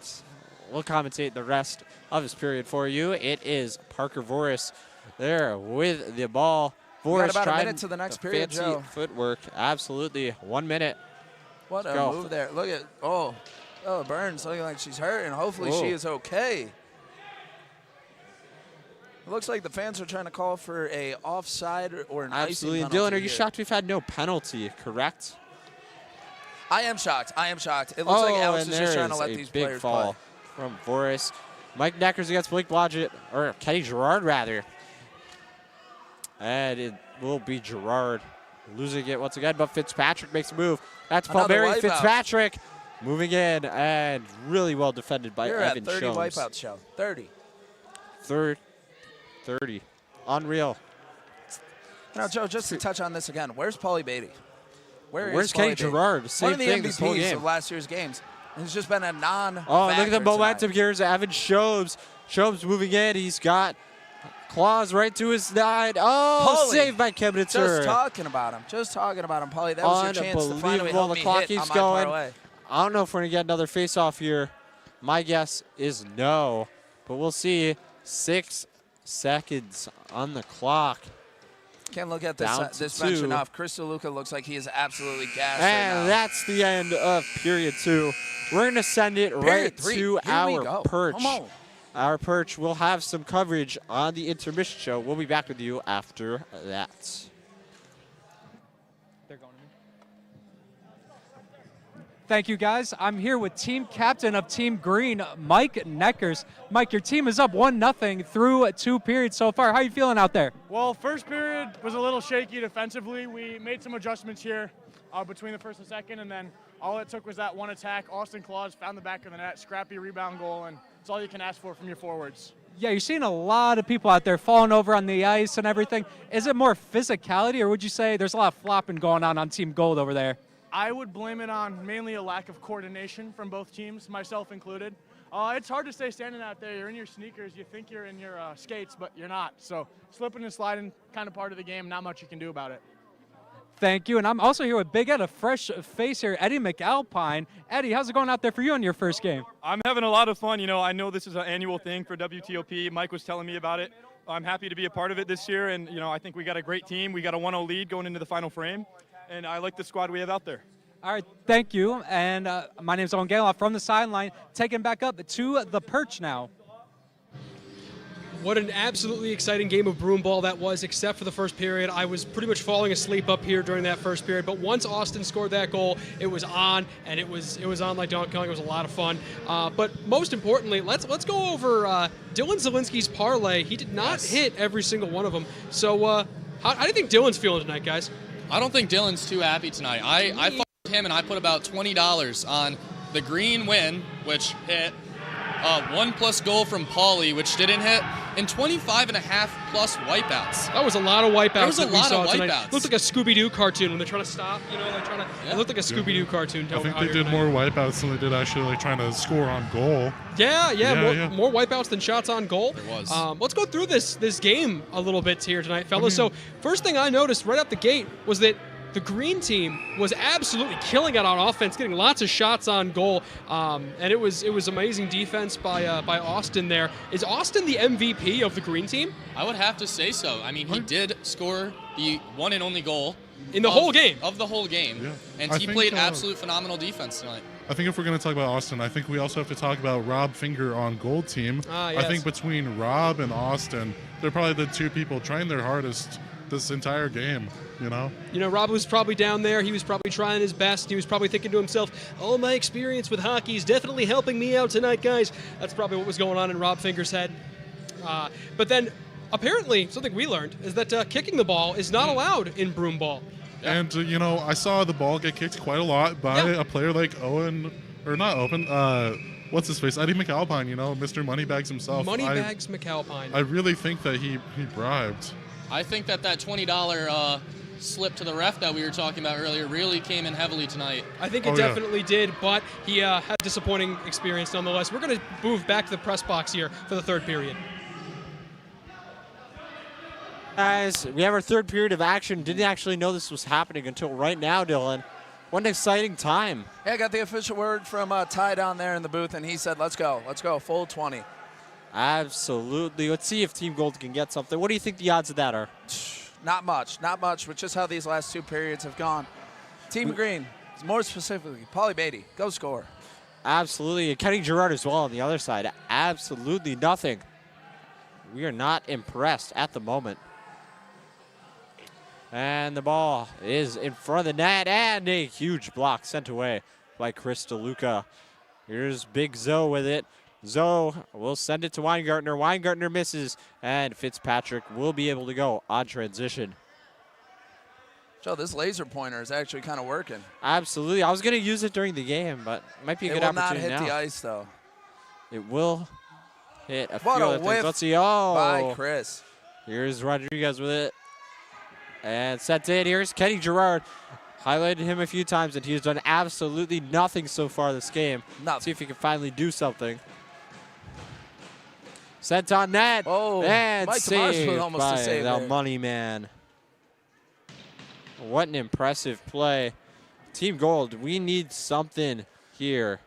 [SPEAKER 14] we'll commentate the rest of this period for you. It is Parker Voris there with the ball. Voris
[SPEAKER 15] got about a
[SPEAKER 14] trying
[SPEAKER 15] minute to the next period,
[SPEAKER 14] fancy
[SPEAKER 15] Joe.
[SPEAKER 14] footwork. Absolutely. 1 minute.
[SPEAKER 15] What
[SPEAKER 14] Let's
[SPEAKER 15] a
[SPEAKER 14] go.
[SPEAKER 15] move there. Look at, Burns looking like she's hurt, and hopefully
[SPEAKER 14] Whoa.
[SPEAKER 15] she is okay. It looks like the fans are trying to call for a offside or an
[SPEAKER 14] Absolutely.
[SPEAKER 15] icing
[SPEAKER 14] And Dylan,
[SPEAKER 15] penalty
[SPEAKER 14] are you
[SPEAKER 15] here.
[SPEAKER 14] shocked we've had no penalty, correct?
[SPEAKER 15] I am shocked. It looks like Alex
[SPEAKER 14] and
[SPEAKER 15] is just
[SPEAKER 14] there
[SPEAKER 15] trying to
[SPEAKER 14] is
[SPEAKER 15] let
[SPEAKER 14] a
[SPEAKER 15] these
[SPEAKER 14] big
[SPEAKER 15] players
[SPEAKER 14] fall
[SPEAKER 15] play.
[SPEAKER 14] from Voris. Mike Neckers against Blake Blodgett, or Kenny Gerard, rather. And it will be Gerard losing it once again, but Fitzpatrick makes a move. That's
[SPEAKER 15] Another
[SPEAKER 14] Palmieri.
[SPEAKER 15] wipeout.
[SPEAKER 14] Fitzpatrick moving in and really well defended by
[SPEAKER 15] You're
[SPEAKER 14] Evan
[SPEAKER 15] at 30
[SPEAKER 14] Shomes.
[SPEAKER 15] wipeouts, Show. 30.
[SPEAKER 14] 30. Unreal.
[SPEAKER 15] Now, Joe, just to touch on this again, where's Paulie Beatty?
[SPEAKER 14] Where's
[SPEAKER 15] Paulie
[SPEAKER 14] Kenny
[SPEAKER 15] Beatty?
[SPEAKER 14] Gerard? Same
[SPEAKER 15] One of the
[SPEAKER 14] thing this whole
[SPEAKER 15] MVPs
[SPEAKER 14] game.
[SPEAKER 15] of last year's games. It's just been a non-factor
[SPEAKER 14] Oh, look at the momentum
[SPEAKER 15] tonight.
[SPEAKER 14] here. Is Evan Shomes. Shomes moving in. He's got claws right to his side. Oh,
[SPEAKER 15] Paulie,
[SPEAKER 14] saved by Chemnitzer.
[SPEAKER 15] Just talking about him, Paulie. That was your chance to finally help
[SPEAKER 14] The
[SPEAKER 15] me
[SPEAKER 14] clock
[SPEAKER 15] hit
[SPEAKER 14] keeps
[SPEAKER 15] on my
[SPEAKER 14] going.
[SPEAKER 15] parlay.
[SPEAKER 14] I don't know if we're going to get another face-off here. My guess is no, but we'll see. 6 seconds on the clock.
[SPEAKER 15] Can't look at this,
[SPEAKER 14] Down to
[SPEAKER 15] this bench
[SPEAKER 14] 2.
[SPEAKER 15] enough. Chris DeLuca looks like he is absolutely gassed
[SPEAKER 14] And
[SPEAKER 15] right now.
[SPEAKER 14] that's the end of period 2. We're going to send it
[SPEAKER 15] Period
[SPEAKER 14] right
[SPEAKER 15] 3.
[SPEAKER 14] to
[SPEAKER 15] Here we
[SPEAKER 14] our
[SPEAKER 15] go.
[SPEAKER 14] perch.
[SPEAKER 15] Come on.
[SPEAKER 14] Our perch will have some coverage on the intermission show. We'll be back with you after that.
[SPEAKER 4] Thank you, guys. I'm here with team captain of Team Green, Mike Neckers. Mike, your team is up 1-0 through 2 periods so far. How are you feeling out there?
[SPEAKER 19] Well, first period was a little shaky defensively. We made some adjustments here between the first and second, and then all it took was that one attack. Austin Claus found the back of the net, scrappy rebound goal, and it's all you can ask for from your forwards.
[SPEAKER 4] Yeah, you're seeing a lot of people out there falling over on the ice and everything. Is it more physicality, or would you say there's a lot of flopping going on Team Gold over there?
[SPEAKER 19] I would blame it on mainly a lack of coordination from both teams, myself included. It's hard to stay standing out there. You're in your sneakers. You think you're in your skates, but you're not. So slipping and sliding, kind of part of the game. Not much you can do about it.
[SPEAKER 4] Thank you. And I'm also here with Big Ed, a fresh face here, Eddie McAlpine. Eddie, how's it going out there for you on your first game?
[SPEAKER 20] I'm having a lot of fun. You know, I know this is an annual thing for WTOP. Mike was telling me about it. I'm happy to be a part of it this year. And, you know, I think we got a great team. We got a 1-0 lead going into the final frame. And I like the squad we have out there.
[SPEAKER 4] All right, thank you. And my name is Owen Galoff from the sideline, taking back up to the perch now.
[SPEAKER 2] What an absolutely exciting game of broomball that was, except for the first period. I was pretty much falling asleep up here during that first period, but once Austin scored that goal, it was on, and it was on like Donkey Kong. It was a lot of fun. But most importantly, let's go over Dylan Zielinski's parlay. He did not hit every single one of them. So how do you think Dylan's feeling tonight, guys?
[SPEAKER 1] I don't think Dylan's too happy tonight. I followed him, and I put about $20 on the green win, which hit, 1+ goal from Paulie, which didn't hit, and 25.5+ wipeouts.
[SPEAKER 2] That was a lot of wipeouts.
[SPEAKER 1] There was a lot of
[SPEAKER 2] tonight.
[SPEAKER 1] wipeouts.
[SPEAKER 2] It looked like a Scooby-Doo cartoon when they're trying to stop. You know, like it looked like a Scooby-Doo cartoon.
[SPEAKER 3] I think they did more wipeouts than they did actually like trying to score on goal.
[SPEAKER 2] More wipeouts than shots on goal.
[SPEAKER 1] There was.
[SPEAKER 2] Let's go through this game a little bit here tonight, fellas. So first thing I noticed right out the gate was that the green team was absolutely killing it on offense, getting lots of shots on goal, and it was amazing defense by Austin there. Is Austin the MVP of the green team?
[SPEAKER 1] I would have to say so. I mean, he did score the one and only goal
[SPEAKER 2] in the whole game.
[SPEAKER 1] Of the whole game,
[SPEAKER 3] Yeah.
[SPEAKER 1] and
[SPEAKER 3] I
[SPEAKER 1] he
[SPEAKER 3] think,
[SPEAKER 1] played absolute phenomenal defense tonight.
[SPEAKER 3] I think if we're going to talk about Austin, I think we also have to talk about Rob Finger on goal team.
[SPEAKER 2] Yes.
[SPEAKER 3] I think between Rob and Austin, they're probably the two people trying their hardest this entire game, you know?
[SPEAKER 2] You know, Rob was probably down there. He was probably trying his best. He was probably thinking to himself, oh, my experience with hockey is definitely helping me out tonight, guys. That's probably what was going on in Rob Finger's head. But then, apparently, something we learned is that kicking the ball is not allowed in broomball.
[SPEAKER 3] And, you know, I saw the ball get kicked quite a lot by a player like Eddie McAlpine, you know, Mr. Moneybags himself.
[SPEAKER 2] Moneybags McAlpine.
[SPEAKER 3] I really think that he bribed.
[SPEAKER 1] I think that $20 slip to the ref that we were talking about earlier really came in heavily tonight.
[SPEAKER 2] I think it definitely did, but he had a disappointing experience nonetheless. We're going to move back to the press box here for the third period.
[SPEAKER 14] Guys, we have our third period of action. Didn't actually know this was happening until right now, Dylan. What an exciting time.
[SPEAKER 15] Yeah, I got the official word from Ty down there in the booth, and he said, let's go, full 20.
[SPEAKER 14] Absolutely. Let's see if Team Gold can get something. What do you think the odds of that are?
[SPEAKER 15] Not much, with just how these last two periods have gone. Team Green, more specifically, Paulie Beatty, go score.
[SPEAKER 14] Absolutely. And Kenny Girard as well on the other side. Absolutely nothing. We are not impressed at the moment. And the ball is in front of the net, and a huge block sent away by Chris DeLuca. Here's Big Zoe with it. Zoe will send it to Weingartner. Weingartner misses, and Fitzpatrick will be able to go on transition.
[SPEAKER 15] Joe, this laser pointer is actually kind of working.
[SPEAKER 14] Absolutely. I was going to use it during the game, but it might be a good opportunity now.
[SPEAKER 15] It will not hit the ice, though.
[SPEAKER 14] It will hit a few
[SPEAKER 15] What a
[SPEAKER 14] other things.
[SPEAKER 15] whiff
[SPEAKER 14] Let's see. Oh.
[SPEAKER 15] by Chris.
[SPEAKER 14] Here's Rodriguez with it. And sent in. Here's Kenny Girard. Highlighted him a few times, and he has done absolutely nothing so far this game. See if he can finally do something. Sent on net.
[SPEAKER 15] Oh,
[SPEAKER 14] and
[SPEAKER 15] Mike
[SPEAKER 14] saved
[SPEAKER 15] was almost
[SPEAKER 14] by
[SPEAKER 15] a save
[SPEAKER 14] the
[SPEAKER 15] there.
[SPEAKER 14] money man. What an impressive play. Team Gold, we need something here.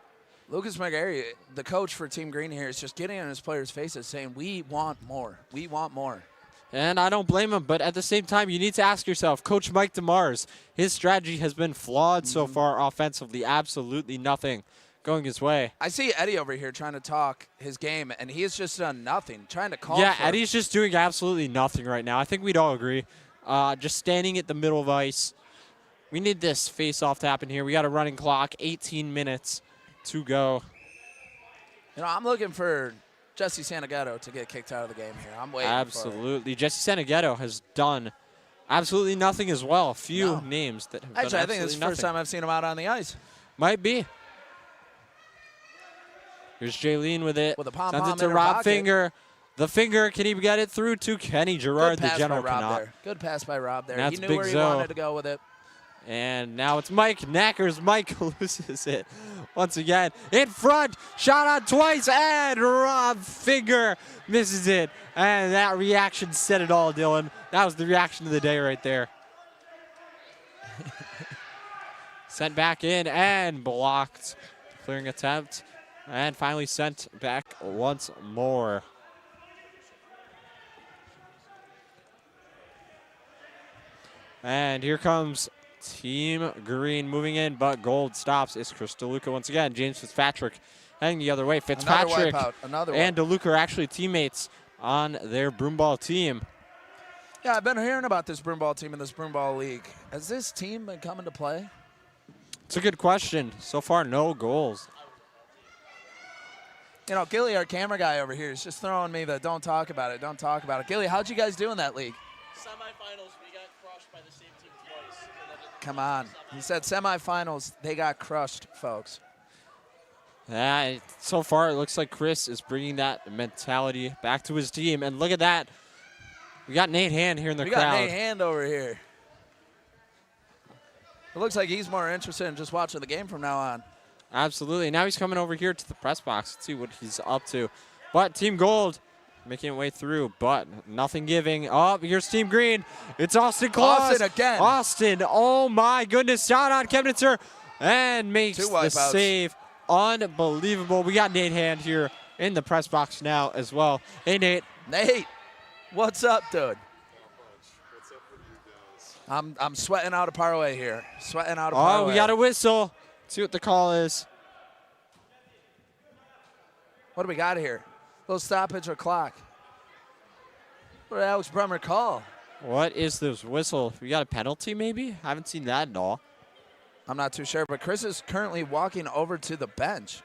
[SPEAKER 15] Lucas McGarry, the coach for Team Green here, is just getting in his players' faces saying, we want more. We want more.
[SPEAKER 14] And I don't blame him, but at the same time, you need to ask yourself, Coach Mike DeMars, his strategy has been flawed so far offensively. Absolutely nothing going his way.
[SPEAKER 15] I see Eddie over here trying to talk his game, and he has just done nothing, trying to call
[SPEAKER 14] Yeah,
[SPEAKER 15] for
[SPEAKER 14] Eddie's just doing absolutely nothing right now. I think we'd all agree. Just standing at the middle of ice. We need this face-off to happen here. We got a running clock, 18 minutes to go.
[SPEAKER 15] You know, I'm looking for Jesse Santagato to get kicked out of the game here. I'm waiting
[SPEAKER 14] Absolutely. Jesse Santagato has done absolutely nothing as well. A few names that have
[SPEAKER 15] Actually,
[SPEAKER 14] done
[SPEAKER 15] I think this is the first time I've seen him out on the ice.
[SPEAKER 14] Might be. Here's Jaylene with it.
[SPEAKER 15] With a pom-pom
[SPEAKER 14] Sends it
[SPEAKER 15] in
[SPEAKER 14] to
[SPEAKER 15] her
[SPEAKER 14] Rob
[SPEAKER 15] pocket.
[SPEAKER 14] Finger. The Finger, can he get it through to Kenny Gerard,
[SPEAKER 15] Good pass
[SPEAKER 14] the general
[SPEAKER 15] by Rob
[SPEAKER 14] cannot.
[SPEAKER 15] there. Good pass by Rob there.
[SPEAKER 14] And
[SPEAKER 15] He
[SPEAKER 14] that's
[SPEAKER 15] knew
[SPEAKER 14] Big
[SPEAKER 15] where he
[SPEAKER 14] Zoe.
[SPEAKER 15] wanted to go with it.
[SPEAKER 14] And now it's Mike Knackers. Mike loses it once again. In front, shot on twice, and Rob Finger misses it. And that reaction said it all, Dylan. That was the reaction of the day right there. Sent back in and blocked. Clearing attempt. And finally sent back once more. And here comes Team Green moving in, but Gold stops. It's Chris DeLuca once again. James Fitzpatrick heading the other way. Fitzpatrick and DeLuca are actually teammates on their Broomball team.
[SPEAKER 15] Yeah, I've been hearing about this Broomball team in this Broomball League. Has this team been coming to play?
[SPEAKER 14] It's a good question. So far, no goals.
[SPEAKER 15] You know, Gilly, our camera guy over here, is just throwing me the don't talk about it, don't talk about it. Gilly, how'd you guys do in that league?
[SPEAKER 21] Semifinals, we got crushed by the same team twice.
[SPEAKER 15] Come on. He said semifinals, they got crushed, folks.
[SPEAKER 14] So far, it looks like Chris is bringing that mentality back to his team. And look at that. We got Nate Hand here in the crowd.
[SPEAKER 15] We got Nate Hand over here. It looks like he's more interested in just watching the game from now on.
[SPEAKER 14] Absolutely. Now he's coming over here to the press box. Let's see what he's up to. But Team Gold making its way through, but nothing giving. Oh, here's Team Green. It's Austin Claus.
[SPEAKER 15] Austin again.
[SPEAKER 14] Austin, oh my goodness. Shot on Chemnitzer and makes the save. Unbelievable. We got Nate Hand here in the press box now as well. Hey, Nate.
[SPEAKER 15] Nate, what's up, dude? I'm sweating out a parlay here. Sweating out a parlay.
[SPEAKER 14] Oh, we got a whistle. See what the call is.
[SPEAKER 15] What do we got here? Little stoppage or clock. What did Alex Brummer call?
[SPEAKER 14] What is this whistle? We got a penalty maybe? I haven't seen that at all.
[SPEAKER 15] I'm not too sure, but Chris is currently walking over to the bench.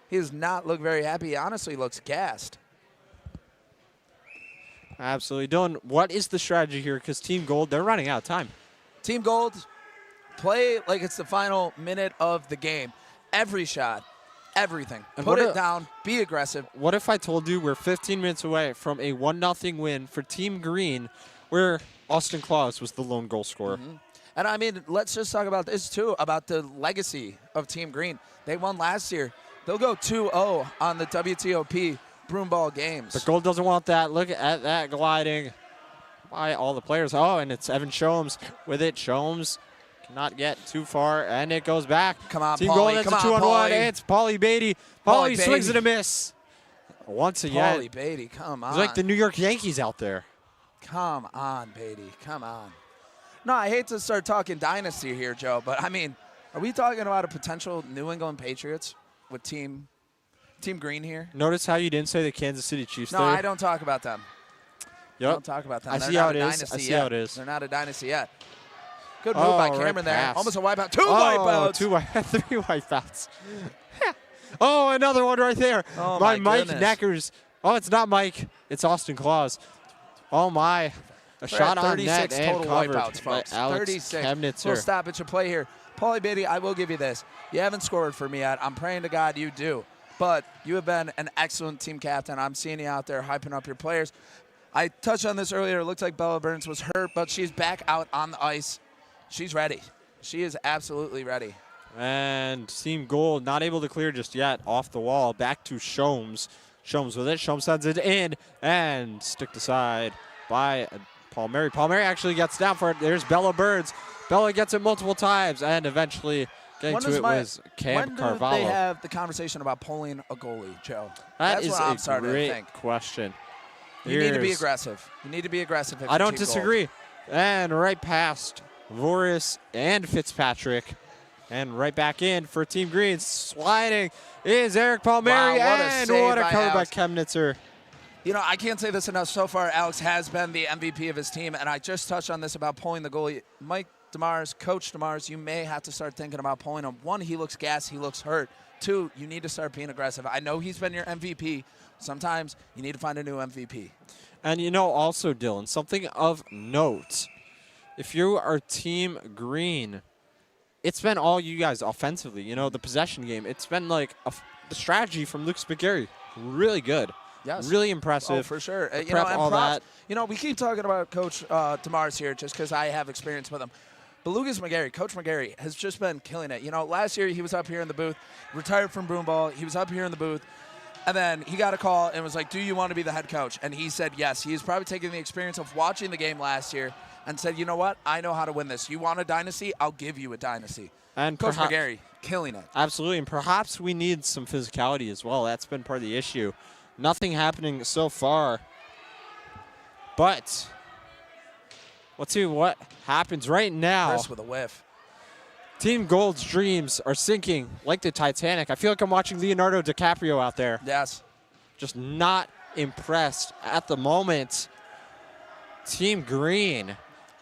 [SPEAKER 15] He does not look very happy. He honestly looks gassed.
[SPEAKER 14] Absolutely. Dylan, what is the strategy here? Because Team Gold, they're running out of time.
[SPEAKER 15] Team Gold, play like it's the final minute of the game. Every shot, everything.
[SPEAKER 14] And
[SPEAKER 15] put it down, be aggressive.
[SPEAKER 14] What if I told you we're 15 minutes away from a 1-0 win for Team Green, where Austin Claus was the lone goal scorer?
[SPEAKER 15] Mm-hmm. And I mean, let's just talk about this too, about the legacy of Team Green. They won last year. They'll go 2-0 on the WTOP Broomball games.
[SPEAKER 14] But Gold doesn't want that. Look at that gliding by all the players. Oh, and it's Evan Shomes with it. Shomes cannot get too far, and it goes back.
[SPEAKER 15] Come on,
[SPEAKER 14] Team
[SPEAKER 15] Paulie.
[SPEAKER 14] Gold, that's a 2-on-1. It's Paulie Beatty. Paulie swings and a miss. Once again.
[SPEAKER 15] Paulie Beatty, come on.
[SPEAKER 14] He's like the New York Yankees out there.
[SPEAKER 15] Come on, Beatty, come on. No, I hate to start talking dynasty here, Joe, but I mean, are we talking about a potential New England Patriots with Team Green here?
[SPEAKER 14] Notice how you didn't say the Kansas City Chiefs.
[SPEAKER 15] No, I don't talk about them.
[SPEAKER 14] Yep.
[SPEAKER 15] I don't talk about them.
[SPEAKER 14] I
[SPEAKER 15] They're
[SPEAKER 14] see
[SPEAKER 15] not
[SPEAKER 14] how
[SPEAKER 15] a
[SPEAKER 14] it is.
[SPEAKER 15] dynasty
[SPEAKER 14] I see
[SPEAKER 15] yet.
[SPEAKER 14] how it is.
[SPEAKER 15] They're not a dynasty yet. Good move by Cameron there.
[SPEAKER 14] Pass.
[SPEAKER 15] Almost a wipeout. Two wipeouts.
[SPEAKER 14] Three wipeouts. Oh, another one right there.
[SPEAKER 15] Oh,
[SPEAKER 14] by
[SPEAKER 15] my
[SPEAKER 14] Mike
[SPEAKER 15] goodness.
[SPEAKER 14] Knackers. Oh, it's not Mike. It's Austin Claus. Oh, my. A shot on net and
[SPEAKER 15] total
[SPEAKER 14] covered
[SPEAKER 15] wipeouts,
[SPEAKER 14] by
[SPEAKER 15] folks.
[SPEAKER 14] Alex
[SPEAKER 15] 36.
[SPEAKER 14] Chemnitzer.
[SPEAKER 15] We'll stop at your play here. Paulie Beatty, I will give you this. You haven't scored for me yet. I'm praying to God you do. But you have been an excellent team captain. I'm seeing you out there hyping up your players. I touched on this earlier. It looked like Bella Burns was hurt, but she's back out on the ice. She's ready. She is absolutely ready.
[SPEAKER 14] And Team Gold not able to clear just yet off the wall. Back to Shomes. Shomes with it. Shomes sends it in and sticked aside by Palmieri. Palmieri actually gets down for it. There's Bella Burns. Bella gets it multiple times and eventually getting to it was Cam Carvalho.
[SPEAKER 15] When do they have the conversation about pulling a goalie, Joe?
[SPEAKER 14] That's
[SPEAKER 15] what I'm starting
[SPEAKER 14] a
[SPEAKER 15] to
[SPEAKER 14] great
[SPEAKER 15] think.
[SPEAKER 14] question.
[SPEAKER 15] You need to be aggressive. You need to be aggressive. If
[SPEAKER 14] I
[SPEAKER 15] you're
[SPEAKER 14] don't
[SPEAKER 15] Team
[SPEAKER 14] disagree. And right past Voris and Fitzpatrick. And right back in for Team Green. Sliding is Eric Palmieri.
[SPEAKER 15] Wow, what a
[SPEAKER 14] and
[SPEAKER 15] save
[SPEAKER 14] what a
[SPEAKER 15] by
[SPEAKER 14] cover by
[SPEAKER 15] Alex.
[SPEAKER 14] Chemnitzer.
[SPEAKER 15] You know, I can't say this enough. So far, Alex has been the MVP of his team, and I just touched on this about pulling the goalie. Mike DeMars, Coach DeMars, you may have to start thinking about pulling him. One, he looks gassed. He looks hurt. Two, you need to start being aggressive. I know he's been your MVP. Sometimes you need to find a new MVP.
[SPEAKER 14] And you know, also, Dylan, something of note. If you are Team Green, it's been all you guys offensively. You know, the possession game. It's been like the strategy from Lucas McGarry. Really good.
[SPEAKER 15] Yes.
[SPEAKER 14] Really impressive.
[SPEAKER 15] Oh, for sure.
[SPEAKER 14] The
[SPEAKER 15] You
[SPEAKER 14] prep,
[SPEAKER 15] know, and
[SPEAKER 14] all
[SPEAKER 15] props.
[SPEAKER 14] that.
[SPEAKER 15] You know, we keep talking about Coach DeMars here just because I have experience with him. But Lucas McGarry, Coach McGarry, has just been killing it. You know, last year he was up here in the booth, retired from Broomball. He was up here in the booth. And then he got a call and was like, do you want to be the head coach? And he said yes. He's probably taking the experience of watching the game last year and said, you know what? I know how to win this. You want a dynasty? I'll give you a dynasty.
[SPEAKER 14] And
[SPEAKER 15] Coach McGarry, killing it.
[SPEAKER 14] Absolutely, and perhaps we need some physicality as well. That's been part of the issue. Nothing happening so far. But let's see what happens right now.
[SPEAKER 15] Chris with a whiff.
[SPEAKER 14] Team Gold's dreams are sinking like the Titanic. I feel like I'm watching Leonardo DiCaprio out there.
[SPEAKER 15] Yes.
[SPEAKER 14] Just not impressed at the moment. Team Green,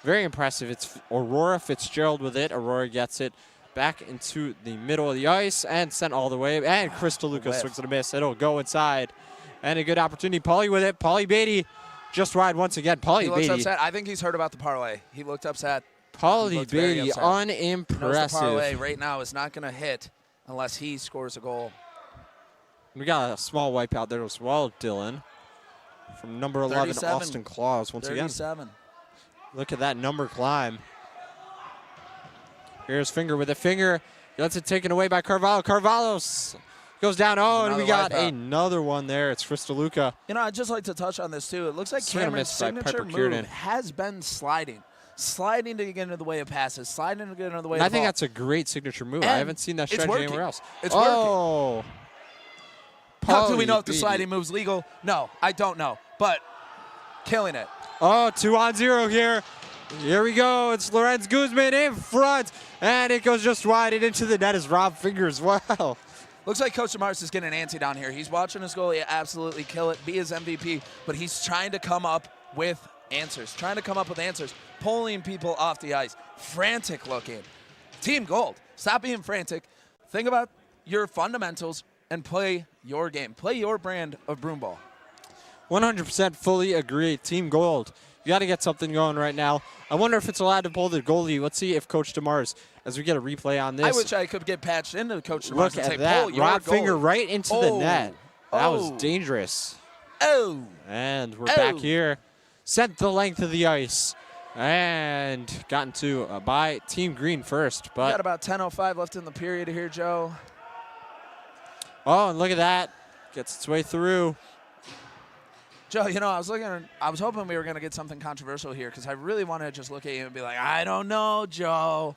[SPEAKER 14] very impressive. It's Aurora Fitzgerald with it. Aurora gets it back into the middle of the ice and sent all the way. And Crystal Lucas swings and a miss. It'll go inside. And a good opportunity. Pauly with it. Pauly Beatty just wide once again. Pauly Beatty.
[SPEAKER 15] He looks upset. I think he's heard about the parlay. He looked upset.
[SPEAKER 14] Pauly Beatty, unimpressive.
[SPEAKER 15] The parlay right now is not going to hit unless he scores a goal.
[SPEAKER 14] We got a small wipeout there as well, Dylan. From number 11,
[SPEAKER 15] 37.
[SPEAKER 14] Austin Claus, once
[SPEAKER 15] 37.
[SPEAKER 14] again. Look at that number climb. Here's Finger with a finger. He lets it taken away by Carvalho. Carvalho goes down. Oh, and we got another one there. It's Fristaluka.
[SPEAKER 15] You know, I'd just like to touch on this, too. It looks like Cameron's signature move has been sliding. Sliding to get into the way of passes. Sliding to get into the way of
[SPEAKER 14] I think that's a great signature move. I haven't seen that strategy anywhere else.
[SPEAKER 15] It's working.
[SPEAKER 14] Oh.
[SPEAKER 15] How do we know if the sliding move's legal? No, I don't know. But killing it.
[SPEAKER 14] Oh, 2-on-0 here. Here we go. It's Lorenz Guzman in front. And it goes just wide and into the net as Rob Finger as well.
[SPEAKER 15] Looks like Coach DeMars is getting antsy down here. He's watching his goalie absolutely kill it, be his MVP, but he's trying to come up with answers. Pulling people off the ice. Frantic looking. Team Gold, stop being frantic. Think about your fundamentals and play your game. Play your brand of broomball.
[SPEAKER 14] 100% fully agree. Team Gold, you got to get something going right now. I wonder if it's allowed to pull the goalie. Let's see if Coach DeMars, as we get a replay on this.
[SPEAKER 15] I wish I could get patched into Coach DeMars
[SPEAKER 14] Look
[SPEAKER 15] and
[SPEAKER 14] at
[SPEAKER 15] say,
[SPEAKER 14] that.
[SPEAKER 15] pull your
[SPEAKER 14] Rob
[SPEAKER 15] goalie.
[SPEAKER 14] Finger right into the net. That was dangerous.
[SPEAKER 15] Oh.
[SPEAKER 14] And we're back here. Sent the length of the ice. And gotten to by Team Green first. But
[SPEAKER 15] We got about 10:05 left in the period here, Joe.
[SPEAKER 14] Oh, and look at that. Gets its way through.
[SPEAKER 15] Joe, you know, I was hoping we were going to get something controversial here because I really wanted to just look at you and be like, I don't know, Joe.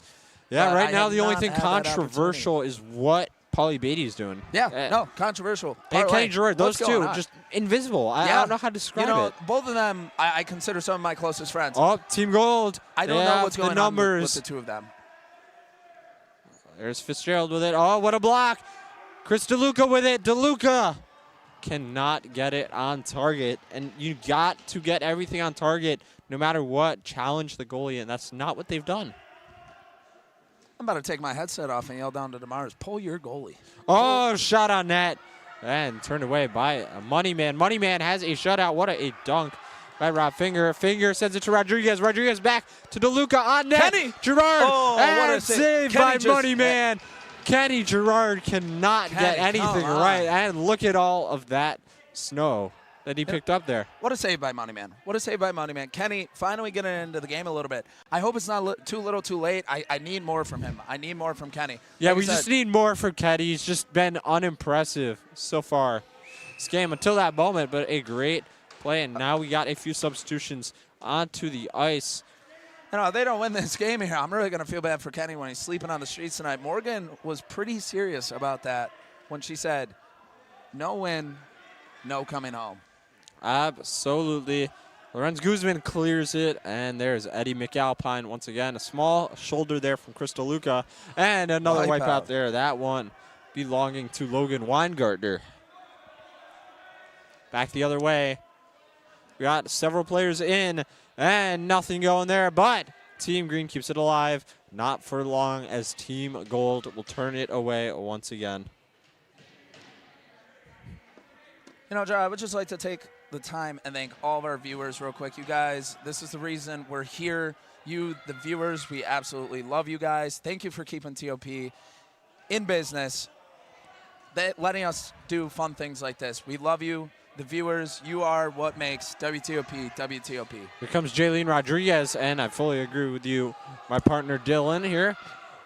[SPEAKER 14] Yeah,
[SPEAKER 15] But
[SPEAKER 14] right
[SPEAKER 15] I
[SPEAKER 14] now
[SPEAKER 15] have
[SPEAKER 14] the only
[SPEAKER 15] not
[SPEAKER 14] thing
[SPEAKER 15] had that
[SPEAKER 14] controversial is what Pauly Beatty's doing.
[SPEAKER 15] Yeah, no, controversial.
[SPEAKER 14] And Kenny Gerard, those
[SPEAKER 15] What's going
[SPEAKER 14] two,
[SPEAKER 15] on?
[SPEAKER 14] just invisible. I don't know how to describe
[SPEAKER 15] you know,
[SPEAKER 14] it.
[SPEAKER 15] both of them, I consider some of my closest friends.
[SPEAKER 14] Oh, Team Gold.
[SPEAKER 15] I don't know what's going on
[SPEAKER 14] numbers.
[SPEAKER 15] with the two of them.
[SPEAKER 14] There's Fitzgerald with it. Oh, what a block. Chris DeLuca with it. DeLuca cannot get it on target. And you got to get everything on target no matter what. Challenge the goalie, and that's not what they've done.
[SPEAKER 15] I'm about to take my headset off and yell down to DeMars, pull your goalie.
[SPEAKER 14] Oh, shot on net. And turned away by a Moneyman. Moneyman has a shutout. What a dunk by Rob Finger. Finger sends it to Rodriguez. Rodriguez back to DeLuca on net.
[SPEAKER 15] Kenny!
[SPEAKER 14] Gerard.
[SPEAKER 15] Oh,
[SPEAKER 14] and
[SPEAKER 15] what a
[SPEAKER 14] saved
[SPEAKER 15] Kenny
[SPEAKER 14] by
[SPEAKER 15] just-
[SPEAKER 14] Moneyman. Kenny Gerard cannot get anything
[SPEAKER 15] come on.
[SPEAKER 14] right. And look at all of that snow that he picked up there.
[SPEAKER 15] What a save by Moneyman. What a save by Moneyman. Kenny finally getting into the game a little bit. I hope it's not too little too late. I need more from him. I need more from Kenny.
[SPEAKER 14] Yeah,
[SPEAKER 15] Like
[SPEAKER 14] we
[SPEAKER 15] I
[SPEAKER 14] just
[SPEAKER 15] said,
[SPEAKER 14] need more from Kenny. He's just been unimpressive so far this game until that moment, but a great play. And now we got a few substitutions onto the ice.
[SPEAKER 15] You know, they don't win this game here. I'm really going to feel bad for Kenny when he's sleeping on the streets tonight. Morgan was pretty serious about that when she said, no win, no coming home.
[SPEAKER 14] Absolutely. Lorenz Guzman clears it, and there's Eddie McAlpine once again. A small shoulder there from Crystal Luca, and another wipeout there. That one belonging to Logan Weingartner. Back the other way. We got several players in, and nothing going there, but Team Green keeps it alive. Not for long, as Team Gold will turn it away once again.
[SPEAKER 15] You know, Joe, I would just like to take the time and thank all of our viewers real quick. You guys, this is the reason we're here. You, the viewers, we absolutely love you guys. Thank you for keeping TOP in business, letting us do fun things like this. We love you. the viewers. You are what makes WTOP WTOP.
[SPEAKER 14] Here comes Jaylene Rodriguez, and I fully agree with you, my partner Dylan here.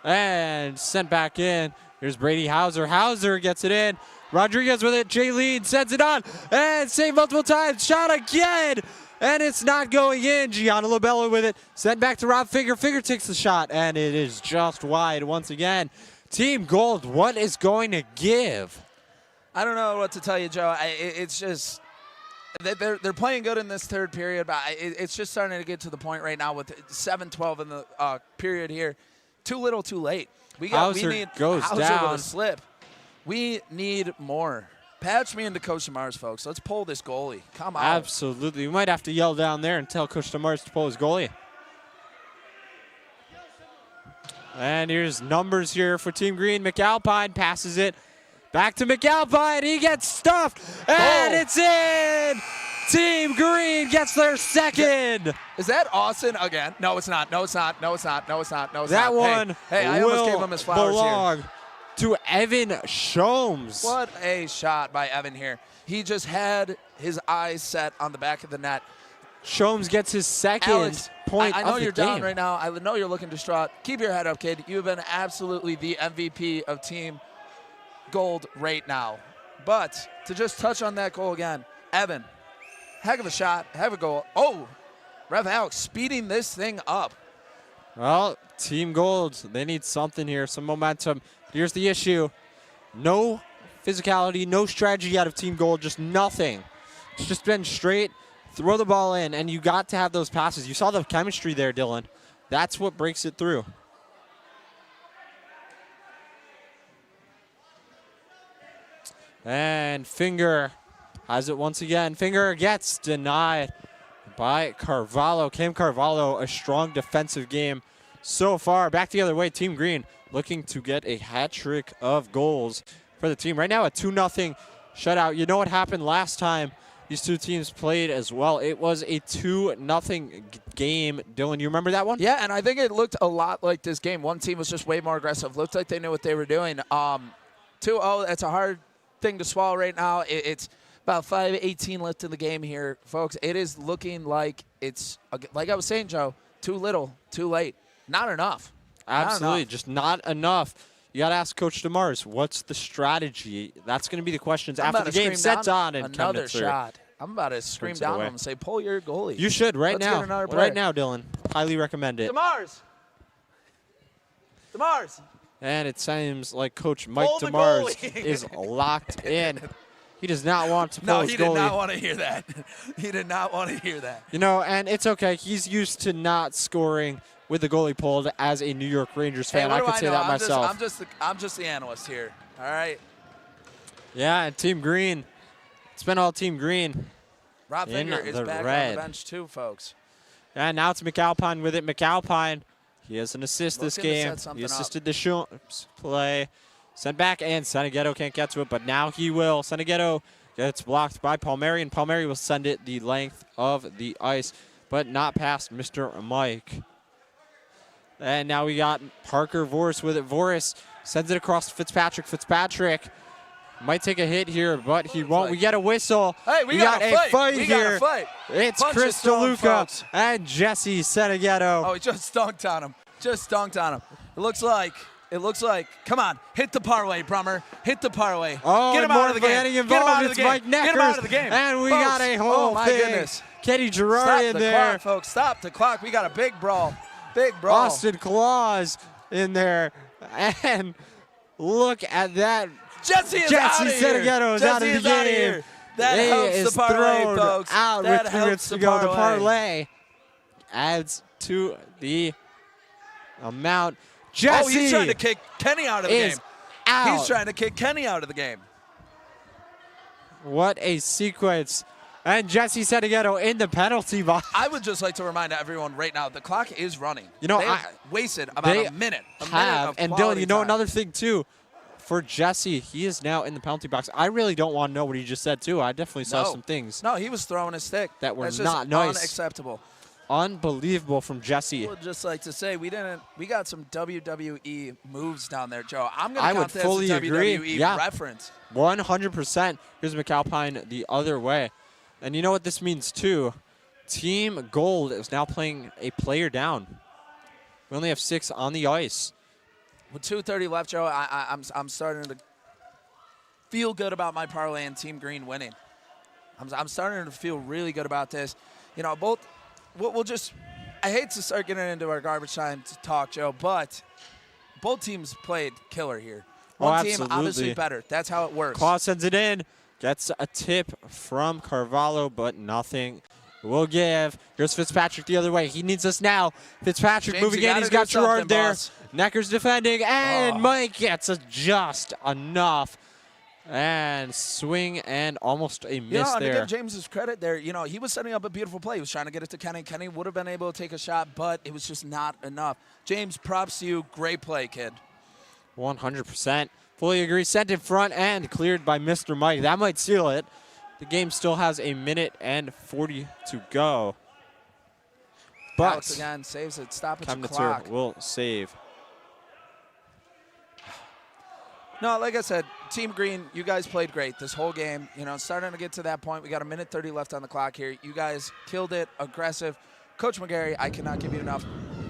[SPEAKER 14] And sent back in. Here's Brady Hauser. Hauser gets it in. Rodriguez with it. Jaylene sends it on. And saved multiple times. Shot again. And it's not going in. Gianna Lobella with it. Sent back to Rob Finger. Finger takes the shot. And it is just wide once again. Team Gold, what is going to give?
[SPEAKER 15] I don't know what to tell you, Joe. It's just they're playing good in this third period, but it's just starting to get to the point right now with 7-12 in the period here. Too little, too late. We need Hauser
[SPEAKER 14] down.
[SPEAKER 15] with a slip. We need more. Patch me into Coach DeMars, folks. Let's pull this goalie. Come on.
[SPEAKER 14] Absolutely. We might have to yell down there and tell Coach DeMars to pull his goalie. And here's numbers here for Team Green. McAlpine passes it back to McAlpine. He gets stuffed, and it's in. Team Green gets their second.
[SPEAKER 15] Is that Austin again? No, it's not. No, it's not. No, it's not. No, it's not. No, it's
[SPEAKER 14] that
[SPEAKER 15] not.
[SPEAKER 14] One
[SPEAKER 15] hey, I almost gave him his flowers
[SPEAKER 14] belong
[SPEAKER 15] here.
[SPEAKER 14] To Evan Shomes.
[SPEAKER 15] What a shot by Evan here. He just had his eyes set on the back of the net.
[SPEAKER 14] Shomes gets his second
[SPEAKER 15] Alex,
[SPEAKER 14] point
[SPEAKER 15] I know
[SPEAKER 14] of the
[SPEAKER 15] you're
[SPEAKER 14] game.
[SPEAKER 15] down right now. I know you're looking distraught. Keep your head up, kid. You've been absolutely the MVP of Team Gold right now. But to just touch on that goal again, Evan, heck of a shot, heck of a goal. Oh, Rev Alex speeding this thing up.
[SPEAKER 14] Well, Team Gold, they need something here, some momentum. Here's the issue. No physicality, no strategy out of Team Gold, just nothing. It's just been straight, throw the ball in, and you got to have those passes. You saw the chemistry there, Dylan. That's what breaks it through. And Finger has it once again. Finger gets denied by Carvalho. Cam Carvalho, a strong defensive game so far. Back the other way, Team Green looking to get a hat trick of goals for the team. Right now a 2-0 shutout. You know what happened last time these two teams played as well? It was a 2-0 game. Dylan, you remember that one?
[SPEAKER 15] Yeah, and I think it looked a lot like this game. One team was just way more aggressive. Looked like they knew what they were doing. 2-0, that's a hard thing to swallow right now. It's about 5:18 left in the game here, folks. It is looking like it's, like I was saying, Joe, too little, too late. Not enough.
[SPEAKER 14] Absolutely, just not enough. You got to ask Coach DeMars, what's the strategy? That's going to be the questions after the game sets on in 10 minutes.
[SPEAKER 15] Shot. I'm about to scream down on him and say, pull your goalie.
[SPEAKER 14] You should right now. Right now, Dylan. Highly recommend it.
[SPEAKER 15] DeMars.
[SPEAKER 14] And it seems like Coach Mike DeMars is locked in. He does not want to pull his goalie.
[SPEAKER 15] No, he did not want to hear that. He did not want to hear that.
[SPEAKER 14] You know, and it's okay. He's used to not scoring with the goalie pulled as a New York Rangers fan. I could say that myself.
[SPEAKER 15] I'm just the analyst here. All right.
[SPEAKER 14] Yeah, and Team Green. It's been all Team Green.
[SPEAKER 15] Rob Finger is back on the bench too, folks.
[SPEAKER 14] And now it's McAlpine with it. McAlpine, he has an assist this game. He assisted the Shomes play. Sent back, and Seneghetto can't get to it, but now he will. Seneghetto gets blocked by Palmieri, and Palmieri will send it the length of the ice, but not past Mr. Mike. And now we got Parker Voris with it. Voris sends it across to Fitzpatrick. Fitzpatrick might take a hit here, but he won't. We get a whistle.
[SPEAKER 15] Hey, we got a fight here.
[SPEAKER 14] It's Chris DeLuca and Jesse Seneghetto.
[SPEAKER 15] Oh, he just dunked on him. It looks like, come on, hit the parlay, Brummer. Hit the parlay.
[SPEAKER 14] Oh,
[SPEAKER 15] get him out of the game.
[SPEAKER 14] Get him out of the game. Mike Neckers.
[SPEAKER 15] Get him out of the game.
[SPEAKER 14] And we
[SPEAKER 15] folks,
[SPEAKER 14] got a whole
[SPEAKER 15] my
[SPEAKER 14] thing.
[SPEAKER 15] Goodness.
[SPEAKER 14] Kenny Gerard
[SPEAKER 15] Stop
[SPEAKER 14] in
[SPEAKER 15] the
[SPEAKER 14] there.
[SPEAKER 15] Clock, folks. Stop the clock. We got a big brawl. Big brawl.
[SPEAKER 14] Austin Claus in there. And look at that.
[SPEAKER 15] Jesse
[SPEAKER 14] Seneghetto is out of the game.
[SPEAKER 15] That helps the parlay, folks.
[SPEAKER 14] Out
[SPEAKER 15] that
[SPEAKER 14] with 3 minutes to go. The parlay adds to the amount. Jesse,
[SPEAKER 15] oh, he's trying to kick Kenny out of the game.
[SPEAKER 14] Out.
[SPEAKER 15] He's trying to kick Kenny out of the game.
[SPEAKER 14] What a sequence. And Jesse Seneghetto in the penalty box.
[SPEAKER 15] I would just like to remind everyone right now, the clock is running.
[SPEAKER 14] You know,
[SPEAKER 15] they wasted about a minute.
[SPEAKER 14] And Dylan, you know another thing too? For Jesse, he is now in the penalty box. I really don't want to know what he just said too. I definitely saw some things.
[SPEAKER 15] No, he was throwing his stick.
[SPEAKER 14] That were
[SPEAKER 15] That's
[SPEAKER 14] not
[SPEAKER 15] just
[SPEAKER 14] nice.
[SPEAKER 15] Unacceptable.
[SPEAKER 14] unbelievable from Jesse.
[SPEAKER 15] I would just like to say we got some WWE moves down there, Joe. I'm gonna
[SPEAKER 14] I would
[SPEAKER 15] count this
[SPEAKER 14] fully
[SPEAKER 15] as a
[SPEAKER 14] agree.
[SPEAKER 15] WWE
[SPEAKER 14] Yeah.
[SPEAKER 15] reference.
[SPEAKER 14] 100%. Here's McAlpine the other way. And you know what this means too? Team Gold is now playing a player down. We only have 6 on the ice.
[SPEAKER 15] With 2:30 left, Joe, I'm starting to feel good about my parlay and Team Green winning. I'm starting to feel really good about this. You know, we'll just, I hate to start getting into our garbage time to talk, Joe, but both teams played killer here. One team obviously better. That's how it works.
[SPEAKER 14] Claus sends it in, gets a tip from Carvalho, but nothing will give. Here's Fitzpatrick the other way. He needs us now. Fitzpatrick
[SPEAKER 15] James,
[SPEAKER 14] moving in. He's got Gerard there.
[SPEAKER 15] Boss.
[SPEAKER 14] Necker's defending, and Mike gets just enough. And swing and almost a miss
[SPEAKER 15] and
[SPEAKER 14] there.
[SPEAKER 15] to give James's credit there, you know, he was setting up a beautiful play. He was trying to get it to Kenny. Kenny would have been able to take a shot, but it was just not enough. James, props to you. Great play, kid.
[SPEAKER 14] 100%. Fully agree. Sent in front and cleared by Mr. Mike. That might seal it. The game still has a minute and 40 to go. But
[SPEAKER 15] Alex again saves it. Stoppage
[SPEAKER 14] Chemnitzer
[SPEAKER 15] clock.
[SPEAKER 14] will save.
[SPEAKER 15] No, like I said, Team Green, you guys played great this whole game. You know, starting to get to that point. We got a minute 30 left on the clock here. You guys killed it, aggressive. Coach McGarry, I cannot give you enough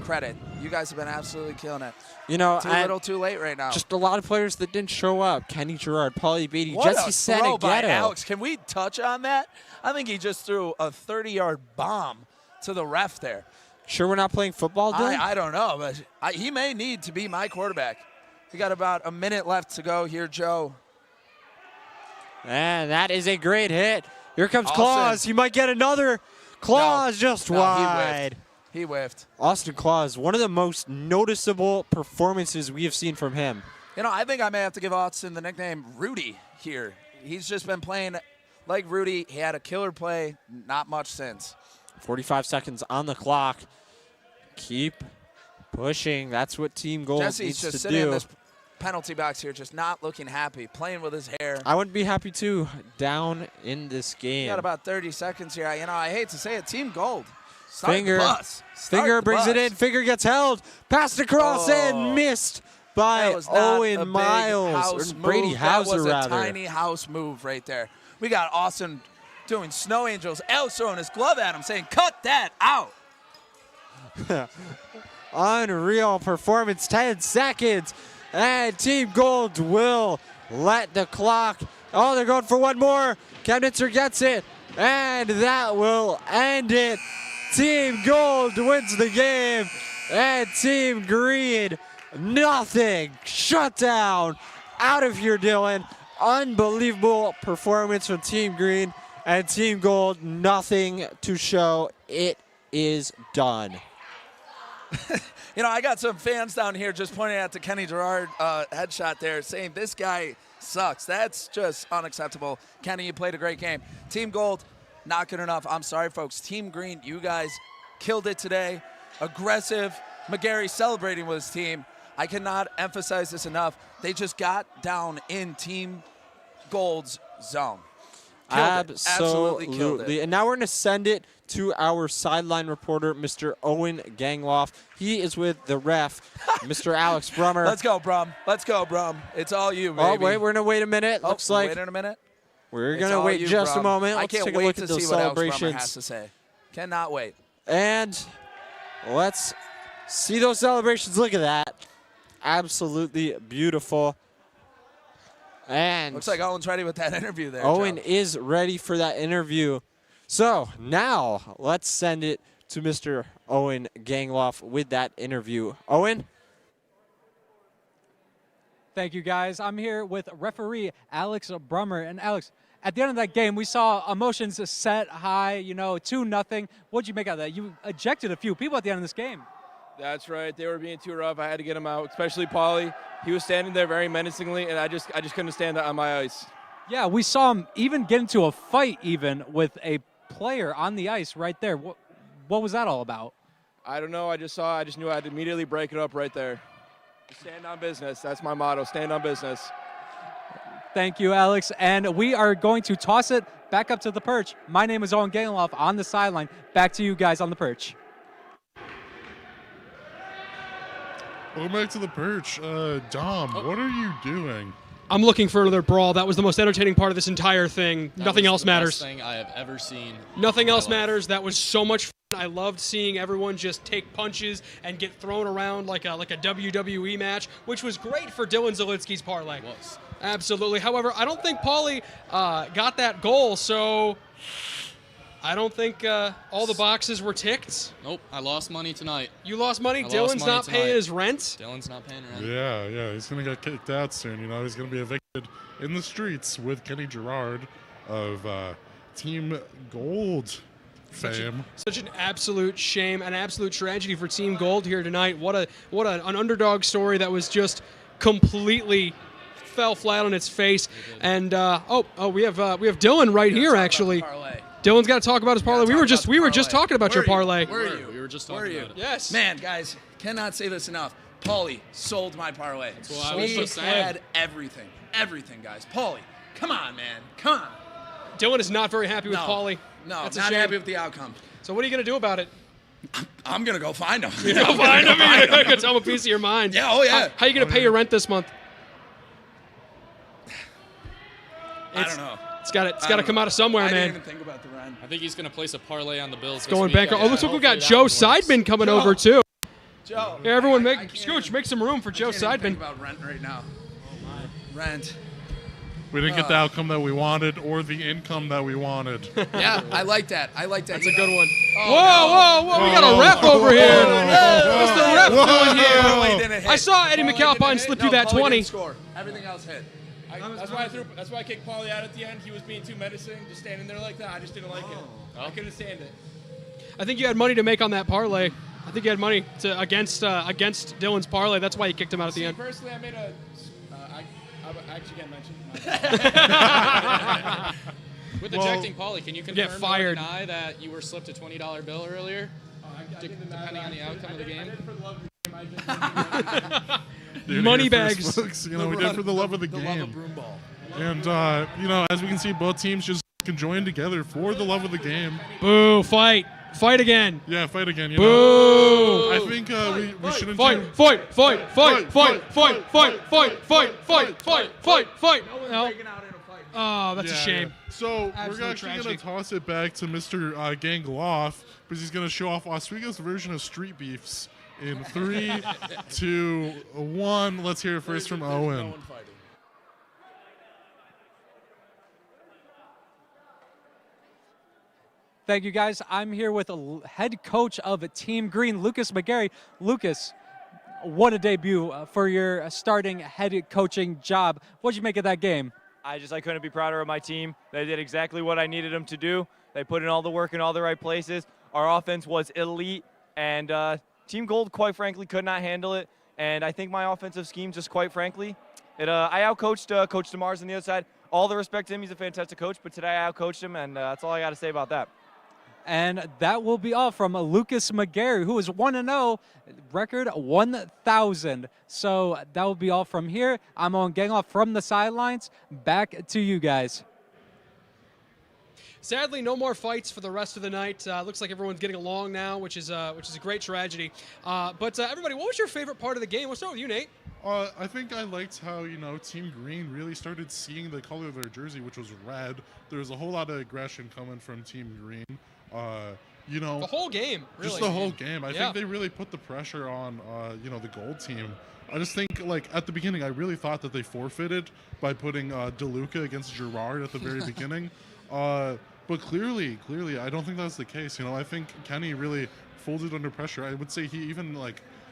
[SPEAKER 15] credit. You guys have been absolutely killing it.
[SPEAKER 14] You know,
[SPEAKER 15] too little, too late right now.
[SPEAKER 14] Just a lot of players that didn't show up. Kenny Gerard, Paulie Beatty,
[SPEAKER 15] What
[SPEAKER 14] Jesse
[SPEAKER 15] a throw by
[SPEAKER 14] Sanaghetto.
[SPEAKER 15] Alex. Can we touch on that? I think he just threw a 30-yard bomb to the ref there.
[SPEAKER 14] Sure we're not playing football, Dylan?
[SPEAKER 15] I don't know, but he may need to be my quarterback. We got about a minute left to go here, Joe.
[SPEAKER 14] And that is a great hit. Here comes
[SPEAKER 15] Austin.
[SPEAKER 14] Claus. He might get another. Claus just wide.
[SPEAKER 15] He whiffed.
[SPEAKER 14] Austin Claus, one of the most noticeable performances we have seen from him.
[SPEAKER 15] You know, I think I may have to give Austin the nickname Rudy here. He's just been playing like Rudy. He had a killer play, not much since.
[SPEAKER 14] 45 seconds on the clock. Keep pushing. That's what Team Gold
[SPEAKER 15] Jesse's
[SPEAKER 14] needs
[SPEAKER 15] just
[SPEAKER 14] to
[SPEAKER 15] sitting in
[SPEAKER 14] do.
[SPEAKER 15] this penalty box here, just not looking happy, playing with his hair.
[SPEAKER 14] I wouldn't be happy too. Down in this game.
[SPEAKER 15] Got about 30 seconds here. You know, I hate to say it, Team Gold. Start
[SPEAKER 14] Finger,
[SPEAKER 15] the bus.
[SPEAKER 14] Finger brings it in. Finger gets held. Passed across and missed by Owen Miles. Or Brady Hauser,
[SPEAKER 15] that was a
[SPEAKER 14] rather.
[SPEAKER 15] tiny house move right there. We got Austin doing snow angels. Alex throwing his glove at him, saying, "Cut that out."
[SPEAKER 14] Unreal performance. 10 seconds. And Team Gold will let the clock. Oh, they're going for one more. Chemnitzer gets it. And that will end it. Team Gold wins the game. And Team Green, nothing. Shut down. Out of here, Dylan. Unbelievable performance from Team Green. And Team Gold, nothing to show. It is done.
[SPEAKER 15] You know, I got some fans down here just pointing out the Kenny Gerard headshot there, saying this guy sucks. That's just unacceptable. Kenny, you played a great game. Team Gold, not good enough. I'm sorry, folks. Team Green, you guys killed it today. Aggressive. McGarry celebrating with his team. I cannot emphasize this enough. They just got down in Team Gold's zone. Absolutely killed it.
[SPEAKER 14] And now we're going to send it to our sideline reporter, Mr. Owen Gangloff. He is with the ref, Mr. Alex Brummer.
[SPEAKER 15] Let's go, Brum. Let's go, Brum. It's all you, baby.
[SPEAKER 14] Oh, wait, we're going to wait a minute. Looks like
[SPEAKER 15] wait a minute.
[SPEAKER 14] We're going to wait just a moment.
[SPEAKER 15] I
[SPEAKER 14] Let's
[SPEAKER 15] can't
[SPEAKER 14] take a
[SPEAKER 15] wait
[SPEAKER 14] look
[SPEAKER 15] to
[SPEAKER 14] at
[SPEAKER 15] see
[SPEAKER 14] those
[SPEAKER 15] what Alex Brummer
[SPEAKER 14] celebrations.
[SPEAKER 15] has to say. Cannot wait.
[SPEAKER 14] And let's see those celebrations. Look at that. Absolutely beautiful. And
[SPEAKER 15] looks like Owen's ready with that interview there.
[SPEAKER 14] Owen
[SPEAKER 15] Joe.
[SPEAKER 14] is ready for that interview. So now let's send it to Mr. Owen Gangloff with that interview. Owen?
[SPEAKER 4] Thank you, guys. I'm here with referee Alex Brummer. And Alex, at the end of that game, we saw emotions set high, 2-0. What'd you make out of that? You ejected a few people at the end of this game.
[SPEAKER 7] That's right. They were being too rough. I had to get him out, especially Paulie. He was standing there very menacingly, and I just couldn't stand on my ice.
[SPEAKER 4] Yeah, we saw him even get into a fight even with a player on the ice right there. What was that all about?
[SPEAKER 7] I don't know. I just knew I had to immediately break it up right there. Stand on business. That's my motto. Stand on business.
[SPEAKER 4] Thank you, Alex. And we are going to toss it back up to the perch. My name is Owen Gangloff on the sideline. Back to you guys on the perch.
[SPEAKER 3] Welcome back to the perch. Dom, what are you doing?
[SPEAKER 2] I'm looking for another brawl. That was the most entertaining part of this entire thing. Nothing else matters.
[SPEAKER 1] Best thing I have ever seen.
[SPEAKER 2] Nothing else matters. That was so much fun. I loved seeing everyone just take punches and get thrown around like a WWE match, which was great for Dylan Zalitsky's parlay.
[SPEAKER 1] It was.
[SPEAKER 2] Absolutely. However, I don't think Paulie got that goal, so I don't think all the boxes were ticked.
[SPEAKER 1] Nope, I lost money tonight.
[SPEAKER 2] You lost money?
[SPEAKER 1] Dylan's
[SPEAKER 2] not paying his rent?
[SPEAKER 1] Dylan's not paying rent.
[SPEAKER 3] Yeah, he's going to get kicked out soon. You know, he's going to be evicted in the streets with Kenny Gerard of Team Gold fame.
[SPEAKER 2] Such an absolute shame, an absolute tragedy for Team Gold here tonight. What an underdog story that was just completely fell flat on its face. And we have Dylan right here actually. Dylan's got to talk about his parlay. We were just talking about your parlay.
[SPEAKER 15] Where are you?
[SPEAKER 1] We were just talking about it.
[SPEAKER 2] Yes.
[SPEAKER 15] Man, guys, cannot say this enough. Paulie sold my parlay.
[SPEAKER 1] That's what I was just saying.
[SPEAKER 15] Had everything, guys. Paulie, come on, man. Come on.
[SPEAKER 2] Dylan is not very happy with Paulie.
[SPEAKER 15] No,
[SPEAKER 2] That's
[SPEAKER 15] not happy with the outcome.
[SPEAKER 2] So what are you going to do about it?
[SPEAKER 15] I'm going to go find him.
[SPEAKER 2] You're going to find him? You're going to tell him a piece of your mind.
[SPEAKER 15] Yeah, oh yeah.
[SPEAKER 2] How are you going to pay your rent this month?
[SPEAKER 15] I don't know.
[SPEAKER 2] It's got to come out of somewhere, man.
[SPEAKER 15] I didn't even think about the rent.
[SPEAKER 1] I think he's going to place a parlay on the Bills.
[SPEAKER 2] Going bankrupt. Oh, looks like we got Joe Seidman coming over too.
[SPEAKER 15] Joe.
[SPEAKER 2] Yeah, everyone, Scooch, make some room for Joe Seidman.
[SPEAKER 15] I can't even think about rent right now. Rent.
[SPEAKER 3] We didn't get the outcome that we wanted or the income that we wanted.
[SPEAKER 15] Yeah, I like that.
[SPEAKER 2] That's a good one. Whoa. We got a ref over here. What's the ref doing here? I saw Eddie McAlpine slip you that 20.
[SPEAKER 15] Everything else hit.
[SPEAKER 7] That's why I kicked Paulie out at the end. He was being too menacing, just standing there like that. I just didn't like it. I couldn't stand it.
[SPEAKER 2] I think you had money to make on that parlay. I think you had money against Dylan's parlay. That's why you kicked him out at the end.
[SPEAKER 7] Personally, I made a. I actually can't mention.
[SPEAKER 1] With ejecting Paulie, can you confirm
[SPEAKER 2] get fired.
[SPEAKER 1] or deny that you were slipped a $20 bill earlier? Depending on the outcome of the game.
[SPEAKER 2] Money bags.
[SPEAKER 3] Folks, we did it for the love of the game.
[SPEAKER 15] Love of Broomball.
[SPEAKER 3] And as we can see, both teams just can join together for the love of the game.
[SPEAKER 2] Boo! Fight again.
[SPEAKER 3] Yeah, fight again.
[SPEAKER 2] Boo!
[SPEAKER 3] I think we shouldn't
[SPEAKER 2] fight. No. Oh, that's a shame.
[SPEAKER 3] So
[SPEAKER 2] Absolute
[SPEAKER 3] we're actually going to toss it back to Mr. Gangloff because he's going to show off Oswego's version of Street Beefs in 3, 2, 1. Let's hear it first from Owen.
[SPEAKER 4] Thank you, guys. I'm here with a head coach of Team Green, Lucas McGarry. Lucas, what a debut for your starting head coaching job. What'd you make of that game?
[SPEAKER 11] I couldn't be prouder of my team. They did exactly what I needed them to do. They put in all the work in all the right places. Our offense was elite, and Team Gold, quite frankly, could not handle it. And I think my offensive scheme, just quite frankly, I outcoached Coach DeMars on the other side. All the respect to him, he's a fantastic coach, but today I outcoached him, and that's all I got to say about that.
[SPEAKER 4] And that will be all from Lucas McGarry, who is 1-0, record 1,000. So that will be all from here. I'm Owen Gangloff from the sidelines. Back to you guys.
[SPEAKER 2] Sadly, no more fights for the rest of the night. Looks like everyone's getting along now, which is a great tragedy. But everybody, what was your favorite part of the game? We'll start with you, Nate.
[SPEAKER 3] I think I liked how, Team Green really started seeing the color of their jersey, which was red. There was a whole lot of aggression coming from Team Green.
[SPEAKER 2] The whole game, really.
[SPEAKER 3] Just the whole game. I think they really put the pressure on, the Gold team. I just think, at the beginning, I really thought that they forfeited by putting DeLuca against Gerard at the very beginning. But clearly, I don't think that's the case. I think Kenny really folded under pressure. I would say he even,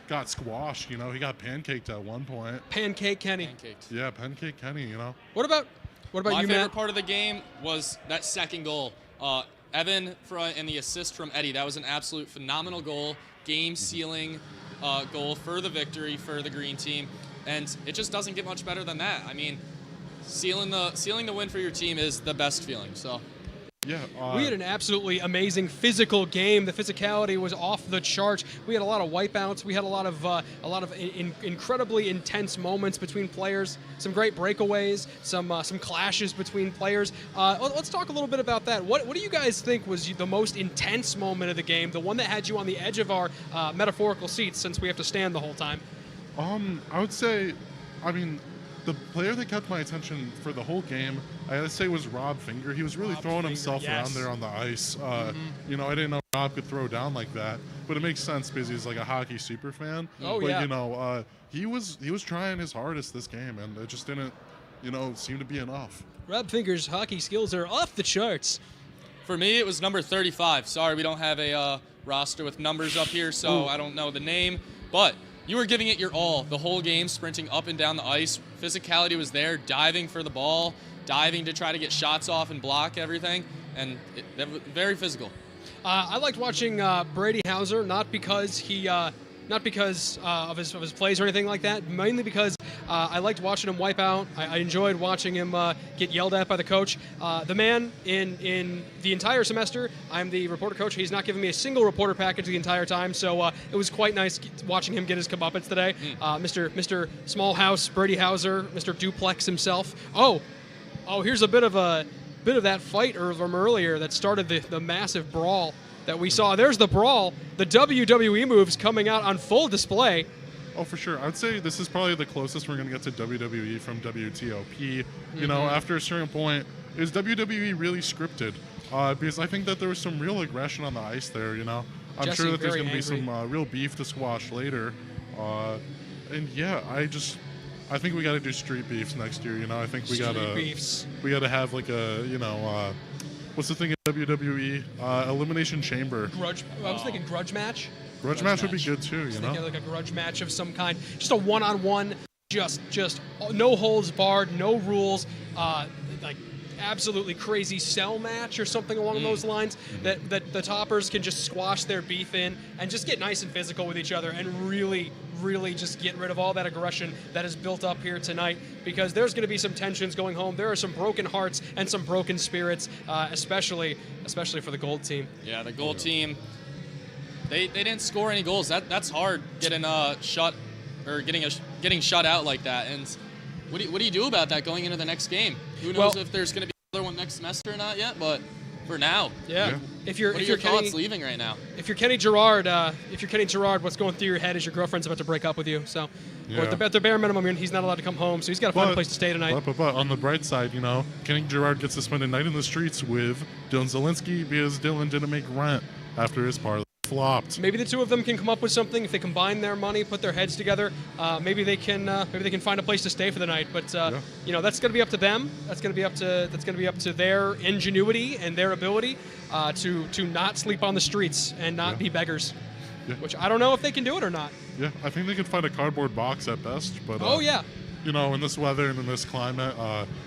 [SPEAKER 3] got squashed. He got pancaked at one point.
[SPEAKER 2] Pancake Kenny.
[SPEAKER 1] Pancaked.
[SPEAKER 3] Yeah, Pancake Kenny,
[SPEAKER 2] What about
[SPEAKER 1] My
[SPEAKER 2] you,
[SPEAKER 1] favorite
[SPEAKER 2] Matt?
[SPEAKER 1] part of the game was that second goal. Evan and the assist from Eddie. That was an absolute phenomenal goal, game-sealing goal for the victory for the Green team, and it just doesn't get much better than that. I mean, sealing the win for your team is the best feeling. So.
[SPEAKER 3] Yeah,
[SPEAKER 2] we had an absolutely amazing physical game. The physicality was off the charts. We had a lot of wipeouts. We had a lot of incredibly intense moments between players. Some great breakaways. Some clashes between players. Let's talk a little bit about that. What do you guys think was the most intense moment of the game? The one that had you on the edge of our metaphorical seats, since we have to stand the whole time.
[SPEAKER 3] I would say, I mean, the player that kept my attention for the whole game, I gotta say, was Rob Finger. He was really throwing himself around there on the ice. You know, I didn't know Rob could throw down like that, but it makes sense because he's like a hockey super fan.
[SPEAKER 2] Oh,
[SPEAKER 3] but,
[SPEAKER 2] yeah.
[SPEAKER 3] you know, he was trying his hardest this game, and it just didn't, you know, seem to be enough.
[SPEAKER 2] Rob Finger's hockey skills are off the charts.
[SPEAKER 1] For me, it was number 35. Sorry, we don't have a roster with numbers up here, so
[SPEAKER 2] Ooh.
[SPEAKER 1] I don't know the name. But you were giving it your all the whole game, sprinting up and down the ice. Physicality was there, diving for the ball, diving to try to get shots off and block everything, and very physical.
[SPEAKER 2] I liked watching Brady Hauser, not because of his plays or anything like that, mainly because I liked watching him wipe out. I enjoyed watching him get yelled at by the coach. The man, in the entire semester, I'm the reporter coach. He's not given me a single reporter package the entire time, so it was quite nice watching him get his comeuppance today. Mr. Smallhouse, Brady Hauser, Mr. Duplex himself. Oh, here's a bit of that fight from earlier that started the massive brawl that we saw. There's the brawl. The WWE moves coming out on full display.
[SPEAKER 3] Oh, for sure. I would say this is probably the closest we're going to get to WWE from WTOP. You know, after a certain point, is WWE really scripted? Because I think that there was some real aggression on the ice there, you know. I'm
[SPEAKER 2] Jesse
[SPEAKER 3] sure that there's
[SPEAKER 2] very
[SPEAKER 3] going to be
[SPEAKER 2] angry.
[SPEAKER 3] some real beef to squash later. And yeah, I think we got to do street beefs next year, you know. I think we got to have like a, you know, what's the thing in WWE? Elimination Chamber.
[SPEAKER 2] I was thinking grudge match.
[SPEAKER 3] Grudge match would be good too, you know.
[SPEAKER 2] Like a grudge match of some kind, just a one-on-one, just no holds barred, no rules, like absolutely crazy cell match or something along those lines. That the toppers can just squash their beef in and just get nice and physical with each other and really just get rid of all that aggression that is built up here tonight, because there's going to be some tensions going home. There are some broken hearts and some broken spirits, especially for the gold team.
[SPEAKER 1] Yeah, the gold team. They didn't score any goals. That's hard, getting shut or getting shut out like that. And what do you do about that going into the next game? Who knows if there's going to be another one next semester or not yet? But for now,
[SPEAKER 2] yeah.
[SPEAKER 1] What are your thoughts leaving right now?
[SPEAKER 2] If you're Kenny Gerard, what's going through your head is your girlfriend's about to break up with you. So, or at the bare minimum, he's not allowed to come home. So he's got to find a place to stay tonight.
[SPEAKER 3] But on the bright side, you know, Kenny Gerard gets to spend a night in the streets with Dylan Zielinski because Dylan didn't make rent after his parlay flopped.
[SPEAKER 2] Maybe the two of them can come up with something. If they combine their money, put their heads together, maybe they can find a place to stay for the night. But you know, that's going to be up to them. That's going to be up to their ingenuity and their ability to not sleep on the streets and not be beggars.
[SPEAKER 3] Yeah.
[SPEAKER 2] Which I don't know if they can do it or not.
[SPEAKER 3] Yeah, I think they could find a cardboard box at best. But you know, in this weather and in this climate,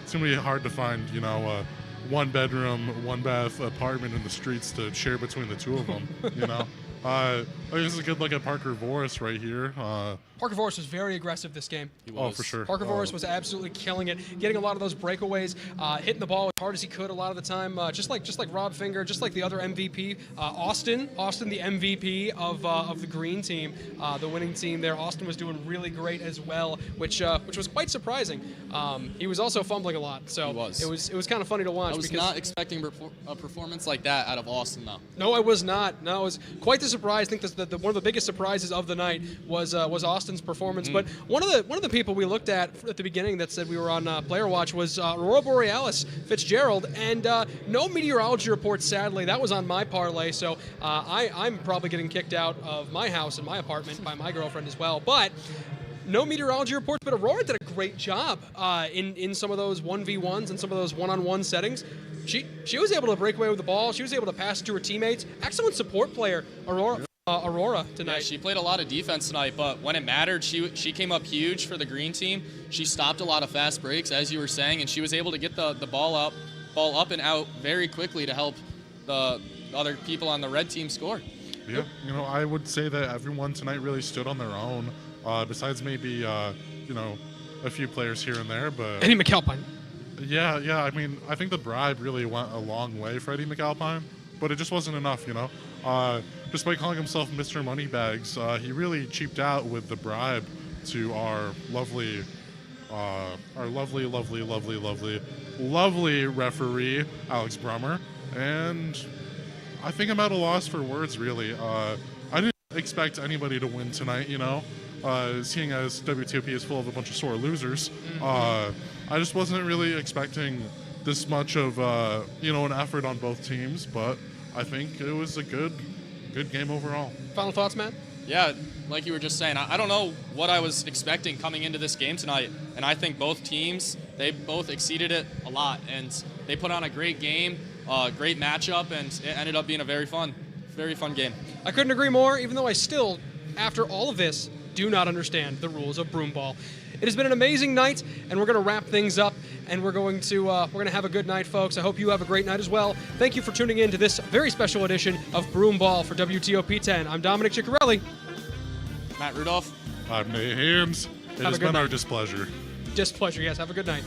[SPEAKER 3] it's gonna be hard to find, you know, one bedroom, one bath apartment in the streets to share between the two of them. You know, this is a good look at Parker Voris right here.
[SPEAKER 2] Parker Voris was very aggressive this game.
[SPEAKER 3] Oh, for sure.
[SPEAKER 2] Parker Voris was absolutely killing it, getting a lot of those breakaways, hitting the ball as hard as he could a lot of the time, just like Rob Finger, just like the other MVP, Austin, the MVP of the green team, the winning team there. Austin was doing really great as well, which was quite surprising. He was also fumbling a lot, so it was kind of funny to watch.
[SPEAKER 1] I was not expecting a performance like that out of Austin, though.
[SPEAKER 2] No, I was not. No, it was quite the surprise. I think one of the biggest surprises of the night was Austin's performance. But one of the people we looked at the beginning that said we were on Player Watch was Aurora Borealis Fitzgerald, and no meteorology report, sadly. That was on my parlay, so I'm probably getting kicked out of my house and my apartment by my girlfriend as well. But no meteorology reports, but Aurora did a great job in some of those 1v1s and some of those one-on-one settings. She was able to break away with the ball. She was able to pass it to her teammates. Excellent support player, Aurora tonight.
[SPEAKER 1] Yeah, she played a lot of defense tonight, but when it mattered, she came up huge for the green team. She stopped a lot of fast breaks, as you were saying, and she was able to get the ball up and out very quickly to help the other people on the red team score.
[SPEAKER 3] Yeah, you know, I would say that everyone tonight really stood on their own, besides maybe, you know, a few players here and there. But
[SPEAKER 2] Eddie McAlpine.
[SPEAKER 3] Yeah, I mean, I think the bribe really went a long way for Eddie McAlpine, but it just wasn't enough, you know. Despite calling himself Mr. Moneybags, he really cheaped out with the bribe to our lovely referee, Alex Brummer. And I think I'm at a loss for words, really. I didn't expect anybody to win tonight, you know. seeing as WTOP is full of a bunch of sore losers. I just wasn't really expecting this much of an effort on both teams, but I think it was a good game overall.
[SPEAKER 2] Final thoughts, Matt?
[SPEAKER 1] Yeah, like you were just saying, I don't know what I was expecting coming into this game tonight, and I think both teams, they both exceeded it a lot, and they put on a great game, great matchup, and it ended up being a very fun game.
[SPEAKER 2] I couldn't agree more, even though I still, after all of this, do not understand the rules of Broomball. It has been an amazing night, and we're going to wrap things up, and we're going to have a good night, folks. I hope you have a great night as well. Thank you for tuning in to this very special edition of Broomball for WTOP-10. I'm Dominic Ciccarelli.
[SPEAKER 1] Matt Rudolph.
[SPEAKER 3] I'm Nate Haynes. It has been our displeasure.
[SPEAKER 2] Displeasure, yes. Have a good night.